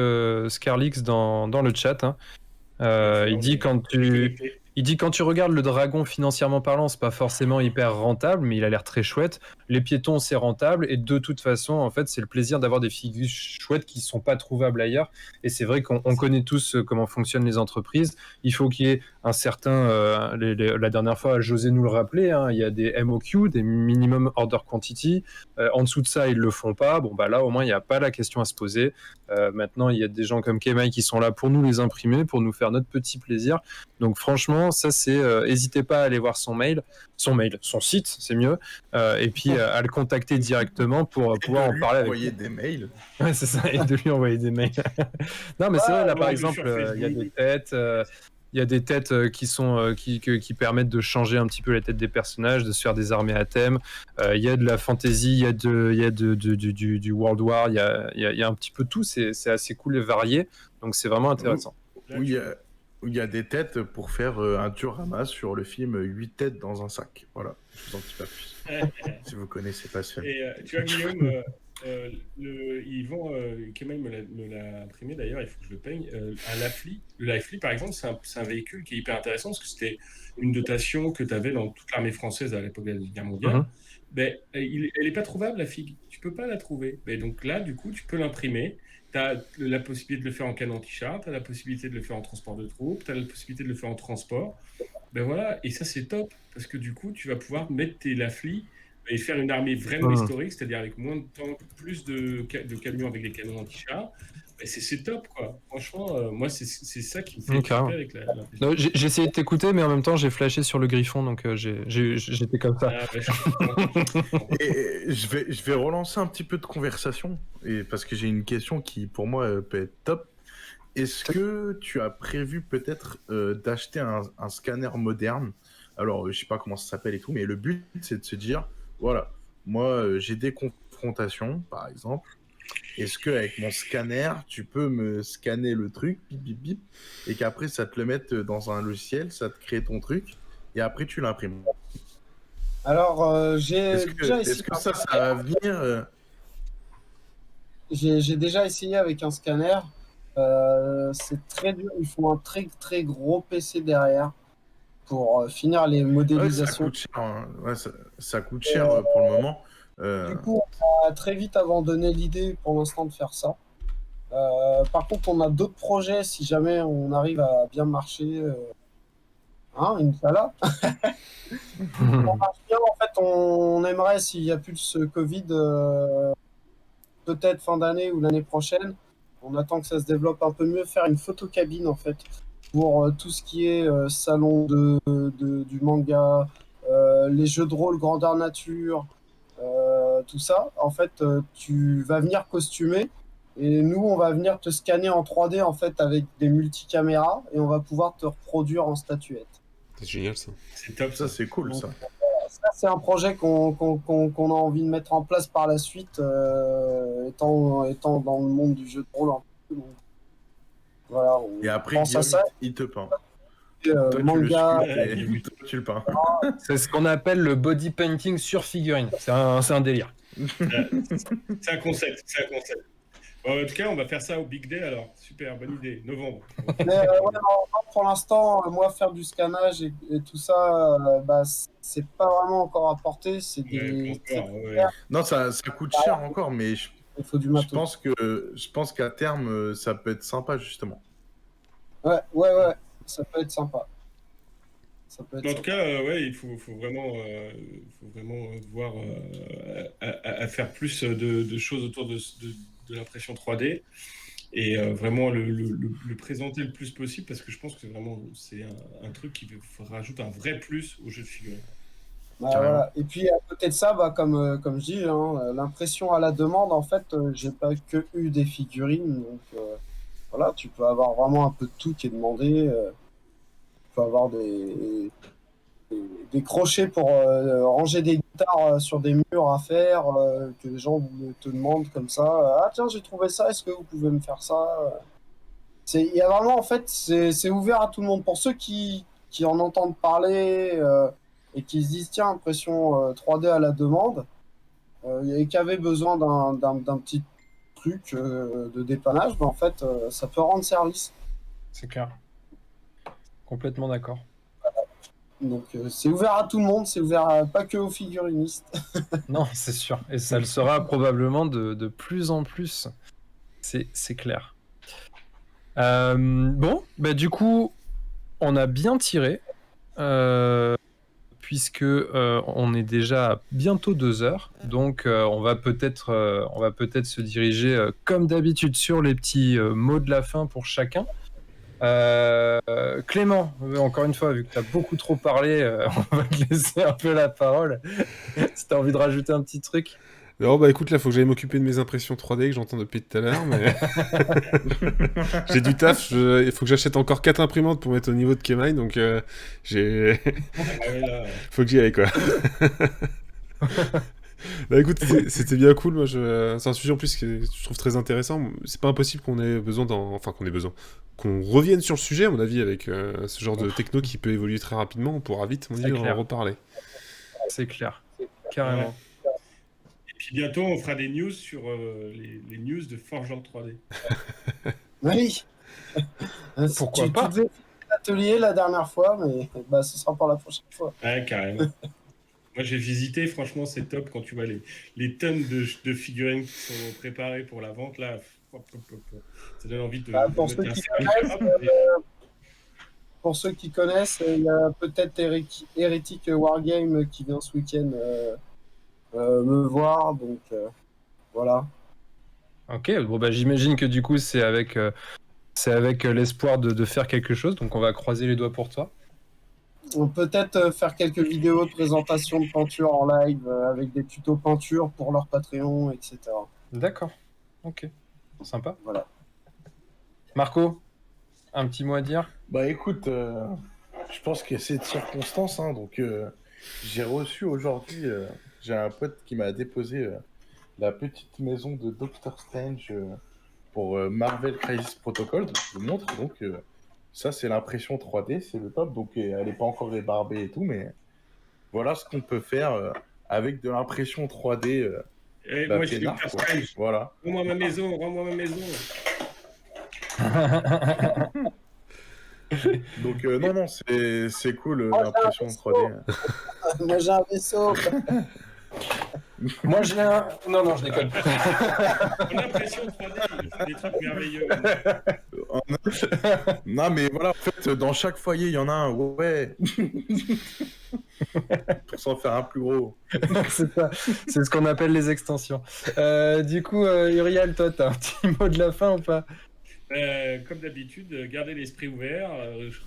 Scarlix dans le chat. Hein. Il dit quand tu regardes le dragon financièrement parlant, c'est pas forcément hyper rentable, mais il a l'air très chouette. Les piétons, c'est rentable, et de toute façon, en fait, c'est le plaisir d'avoir des figures chouettes qui sont pas trouvables ailleurs. Et c'est vrai qu'on connaît tous comment fonctionnent les entreprises. Il faut qu'il y ait un certain, la dernière fois, José nous le rappelait, hein, il y a des MOQ, des minimum order quantity. En dessous de ça, ils le font pas. Bon, bah là, au moins, il n'y a pas la question à se poser. Maintenant, il y a des gens comme Kemai qui sont là pour nous les imprimer, pour nous faire notre petit plaisir. Donc franchement, ça c'est, n'hésitez pas à aller voir son site, c'est mieux, et puis à le contacter directement pour pouvoir en parler avec envoyer lui. des mails. Ouais, c'est ça, et de lui envoyer des mails. Non, mais c'est vrai, là par exemple, il y a des têtes. Il y a des têtes qui sont qui permettent de changer un petit peu la tête des personnages, de se faire des armées à thème. Il y a de la fantasy, il y a du World War, il y a un petit peu tout. C'est assez cool et varié, donc c'est vraiment intéressant. Oui, il y a des têtes pour faire un diorama sur le film 8 têtes dans un sac. Voilà, je vous en dis pas plus. Si vous connaissez pas ce film. Et tu vois, Guillaume, Yvan, Kemal me l'a imprimé d'ailleurs, il faut que je le peigne. Un Lafli. Le Lafli, par exemple, c'est un véhicule qui est hyper intéressant parce que c'était une dotation que tu avais dans toute l'armée française à l'époque de la Deuxième Guerre mondiale. Mais elle n'est pas trouvable, la figue. Tu peux pas la trouver. Mais donc là, du coup, tu peux l'imprimer. Tu as la possibilité de le faire en canon anti-char, tu as la possibilité de le faire en transport de troupes, tu as la possibilité de le faire en transport. Ben voilà, et ça c'est top, parce que du coup, tu vas pouvoir mettre tes Lafli et faire une armée vraiment historique, c'est-à-dire avec moins de temps, plus de camions avec des canons anti-char. Ben c'est top, quoi. Franchement, moi, c'est ça qui me fait flipper avec la j'ai essayé de t'écouter, mais en même temps, j'ai flashé sur le Griffon, donc j'étais comme ça. Ah, ben, Et je vais relancer un petit peu de conversation, parce que j'ai une question qui, pour moi, peut être top. Est-ce que tu as prévu peut-être d'acheter un scanner moderne? Alors, je sais pas comment ça s'appelle et tout, mais le but, c'est de se dire, voilà, moi, j'ai des confrontations, par exemple. Est-ce qu'avec mon scanner, tu peux me scanner le truc, bip, bip, bip, et qu'après, ça te le mette dans un logiciel, ça te crée ton truc, et après, tu l'imprimes? Alors, j'ai déjà essayé. Est-ce que ça va venir J'ai déjà essayé avec un scanner. C'est très dur. Il faut un très très gros PC derrière pour finir les Ouais, ça modélisations. coûte cher, hein. Ouais, ça coûte cher pour le moment. Du coup, on a très vite abandonné l'idée pour l'instant de faire ça. Par contre, on a d'autres projets si jamais on arrive à bien marcher. Inch'Allah. On marche bien, en fait, on aimerait, s'il n'y a plus ce Covid, peut-être fin d'année ou l'année prochaine, on attend que ça se développe un peu mieux, faire une photocabine en fait, pour tout ce qui est salon du manga, les jeux de rôle grandeur nature, tout ça. En fait, tu vas venir costumer et nous, on va venir te scanner en 3D en fait avec des multicaméras et on va pouvoir te reproduire en statuette. C'est génial ça. c'est top, ça, c'est cool, ça. Ça, c'est un projet qu'on a envie de mettre en place par la suite, étant dans le monde du jeu de rôle un peu. Donc, voilà, on Et après, pense à Guillaume, ça. il te peint. Toi, manga. Tu le peins. C'est ce qu'on appelle le body painting sur figurine. C'est un délire. C'est un concept, c'est un concept. Bon, en tout cas, on va faire ça au Big Day alors. Super, bonne idée. Novembre. Mais non, pour l'instant, moi, faire du scannage et tout ça, c'est pas vraiment encore à porter. C'est des. Non, ça coûte cher encore, mais Il faut du je matos. pense qu'à terme, ça peut être sympa, justement. Ouais, ça peut être sympa. Ça peut être En tout cas, ouais, il faut vraiment voir à faire plus de choses autour de l'impression 3D et vraiment le présenter le plus possible parce que je pense que vraiment c'est un truc qui rajoute un vrai plus au jeu de figurines. Bah, Carrément. voilà. Et puis à côté de ça, comme je dis, hein, l'impression à la demande, en fait, j'ai pas que eu des figurines. Donc voilà, tu peux avoir vraiment un peu de tout qui est demandé. Tu peux avoir des crochets pour ranger des guitares sur des murs à faire, que les gens te demandent comme ça. Ah tiens, j'ai trouvé ça, est-ce que vous pouvez me faire ça? Il y a vraiment, en fait, c'est ouvert à tout le monde. Pour ceux qui en entendent parler et qui se disent, tiens, impression 3D à la demande, et qui avaient besoin d'un petit truc de dépannage, ben, en fait, ça peut rendre service. C'est clair. Complètement d'accord. Donc, c'est ouvert à tout le monde, c'est ouvert pas que aux figurinistes. Non, c'est sûr. Et ça le sera probablement de plus en plus. C'est clair. Bon, bah, du coup, on a bien tiré. Puisque on est déjà à bientôt 2 heures. Donc, on va peut-être se diriger, comme d'habitude, sur les petits mots de la fin pour chacun. Clément, encore une fois, vu que tu as beaucoup trop parlé, on va te laisser un peu la parole. Si tu as envie de rajouter un petit truc. Non, bah écoute, là, faut que j'aille m'occuper de mes impressions 3D que j'entends depuis tout à l'heure, mais j'ai du taf. Il faut que j'achète encore 4 imprimantes pour mettre au niveau de Kemai, donc j'ai. Ah ouais, là, Faut que j'y aille, quoi. Bah écoute, c'était bien cool. Moi, c'est un sujet en plus que je trouve très intéressant. C'est pas impossible qu'on ait besoin qu'on revienne sur le sujet, à mon avis, avec ce genre de techno qui peut évoluer très rapidement. On pourra vite, à mon C'est avis, en clair. reparler. C'est clair. Carrément. Et puis bientôt, on fera des news sur les news de Forgeant 3D. Oui. Pourquoi tu pas? devais faire l'atelier la dernière fois, mais bah, ce sera pour la prochaine fois. Ouais, carrément. Moi, j'ai visité, franchement, c'est top quand tu vois les tonnes de figurines qui sont préparées pour la vente. Là, ça donne envie de Pour mettre ceux un qui sac. connaissent, Hop, et- Pour ceux qui connaissent, il y a peut-être Heretic Wargame qui vient ce week-end me voir, donc voilà. Ok, bon, bah, j'imagine que du coup, c'est avec l'espoir de faire quelque chose. Donc, on va croiser les doigts pour toi. On peut peut-être faire quelques vidéos de présentation de peinture en live avec des tutos peinture pour leur Patreon, etc. D'accord. Ok. Sympa. Voilà. Marco, un petit mot à dire? Bah écoute, je pense que c'est de circonstance, hein, donc j'ai reçu aujourd'hui, j'ai un pote qui m'a déposé la petite maison de Doctor Strange pour Marvel Crisis Protocol, donc je vous montre, donc ça c'est l'impression 3D, c'est le top, donc elle n'est pas encore rébarbée et tout, mais voilà ce qu'on peut faire avec de l'impression 3D, Et bah, moi, je suis peinard, Doctor quoi. Strange. Voilà. Rends-moi ma maison, rends-moi ma maison. Donc non, non, c'est cool Oh, l'impression j'ai un 3D. Moi j'ai un vaisseau. Moi, j'ai un. Non, non, je déconne. En impression 3D, il fait des trucs merveilleux. Non, mais voilà, en fait, dans chaque foyer, il y en a un, ouais. Pour s'en faire un plus gros. C'est ça. C'est ce qu'on appelle les extensions. Du coup, Uriel, toi, t'as un petit mot de la fin ou pas? Comme d'habitude, gardez l'esprit ouvert,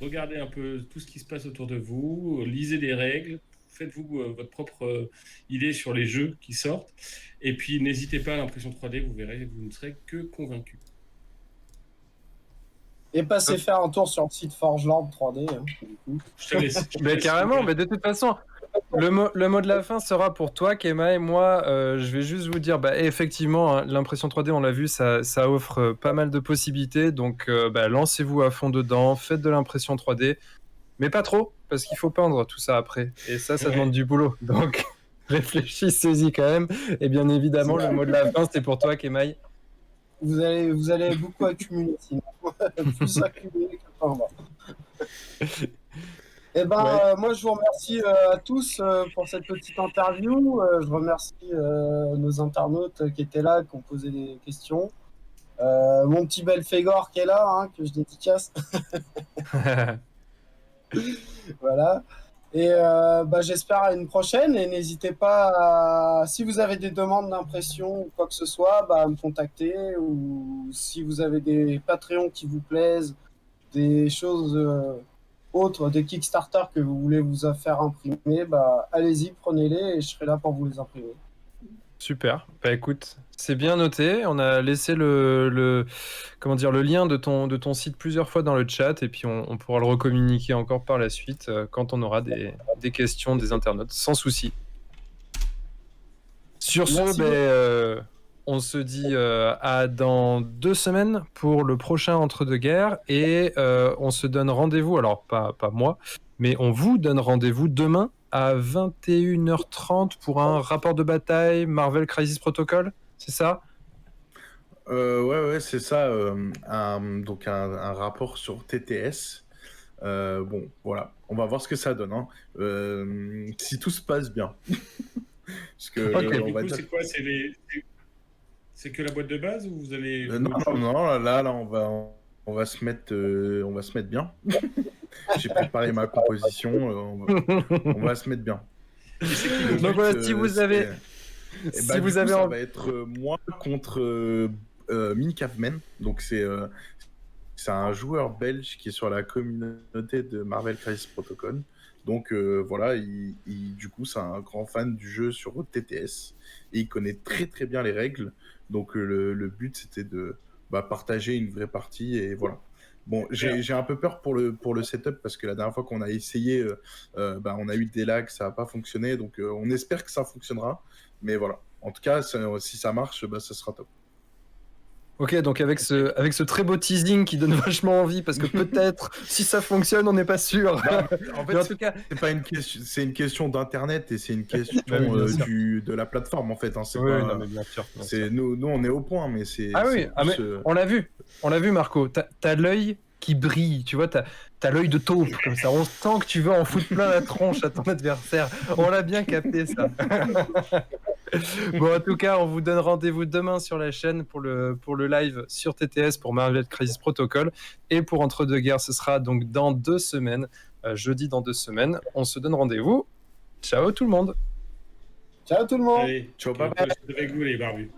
regardez un peu tout ce qui se passe autour de vous, lisez des règles, faites-vous votre propre idée sur les jeux qui sortent, et puis n'hésitez pas à l'impression 3D, vous verrez, vous ne serez que convaincu. Et passez faire un tour sur le site Forgeland 3D. Hein, du coup. Je te laisse. Mais carrément, mais de toute façon, le mot de la fin sera pour toi, Kema, et moi, je vais juste vous dire, bah, effectivement, hein, l'impression 3D, on l'a vu, ça offre pas mal de possibilités, donc bah, lancez-vous à fond dedans, faites de l'impression 3D, mais pas trop, parce qu'il faut peindre tout ça après, et ça Ouais. demande du boulot, donc réfléchissez-y quand même, et bien évidemment, le mot de la fin, c'est pour toi, Kemaï. Vous allez beaucoup accumuler, sinon. Plus accumuler que peindre. Eh ben, Ouais. moi, je vous remercie à tous pour cette petite interview. Je remercie nos internautes qui étaient là, qui ont posé des questions. Mon petit Belphégor qui est là, hein, que je dédicace. Voilà. Et bah, j'espère à une prochaine. Et n'hésitez pas, si vous avez des demandes d'impression ou quoi que ce soit, bah, à me contacter. Ou si vous avez des Patreons qui vous plaisent, des choses autres, des Kickstarter que vous voulez vous faire imprimer, bah, allez-y, prenez-les et je serai là pour vous les imprimer. Super. Bah écoute, c'est bien noté. On a laissé comment dire, le lien de ton site plusieurs fois dans le chat et puis on pourra le recommuniquer encore par la suite quand on aura des questions des internautes, sans souci. Sur ce, Merci on se dit à dans 2 semaines pour le prochain Entre-deux-guerres et on se donne rendez-vous, alors pas moi, mais on vous donne rendez-vous demain à 21h30 pour un rapport de bataille Marvel Crisis Protocol, c'est ça? Ouais, c'est ça. Donc un rapport sur TTS. Bon, voilà, on va voir ce que ça donne. Hein. Si tout se passe bien. Parce que Ok. Du on va coup, dire... c'est quoi? C'est que la boîte de base ou vous allez jouer non, autre chose? là, on va se mettre bien. J'ai préparé ma composition. On va se mettre bien. Et c'est qui le Donc but voilà, si vous avez... Et Si vous du coup, avez ça envie... va être moi contre Min Caveman. Donc c'est un joueur belge qui est sur la communauté de Marvel Crisis Protocol. Donc voilà, du coup, c'est un grand fan du jeu sur TTS et il connaît très très bien les règles. Donc le but c'était de partager une vraie partie et voilà. Bon, j'ai un peu peur pour le setup parce que la dernière fois qu'on a essayé, on a eu des lags, ça n'a pas fonctionné. Donc on espère que ça fonctionnera. Mais voilà. En tout cas, si ça marche, ça sera top. Ok, donc avec ce très beau teasing qui donne vachement envie, parce que peut-être, si ça fonctionne, on n'est pas sûr. En Mais en fait, tout cas, c'est pas une question, c'est une question d'internet et c'est une question Bah oui, bien sûr. de la plateforme en fait. Hein. C'est Oui, pas, non, mais bien sûr. Bien sûr. c'est nous, on est au point, mais c'est. Ah c'est oui, plus, mais on l'a vu, Marco. T'as l'œil qui brille, tu vois, t'as l'œil de taupe, comme ça. On sent que tu veux en foutre plein la tronche à ton adversaire. On l'a bien capté, ça. Bon, en tout cas, on vous donne rendez-vous demain sur la chaîne pour le live sur TTS pour Marvel Crisis Protocol. Et pour Entre-deux-guerres, ce sera donc dans 2 semaines, jeudi dans 2 semaines. On se donne rendez-vous. Ciao tout le monde. Ciao tout le monde. Allez, Ciao, que la bye bye. poste avec vous les barbus.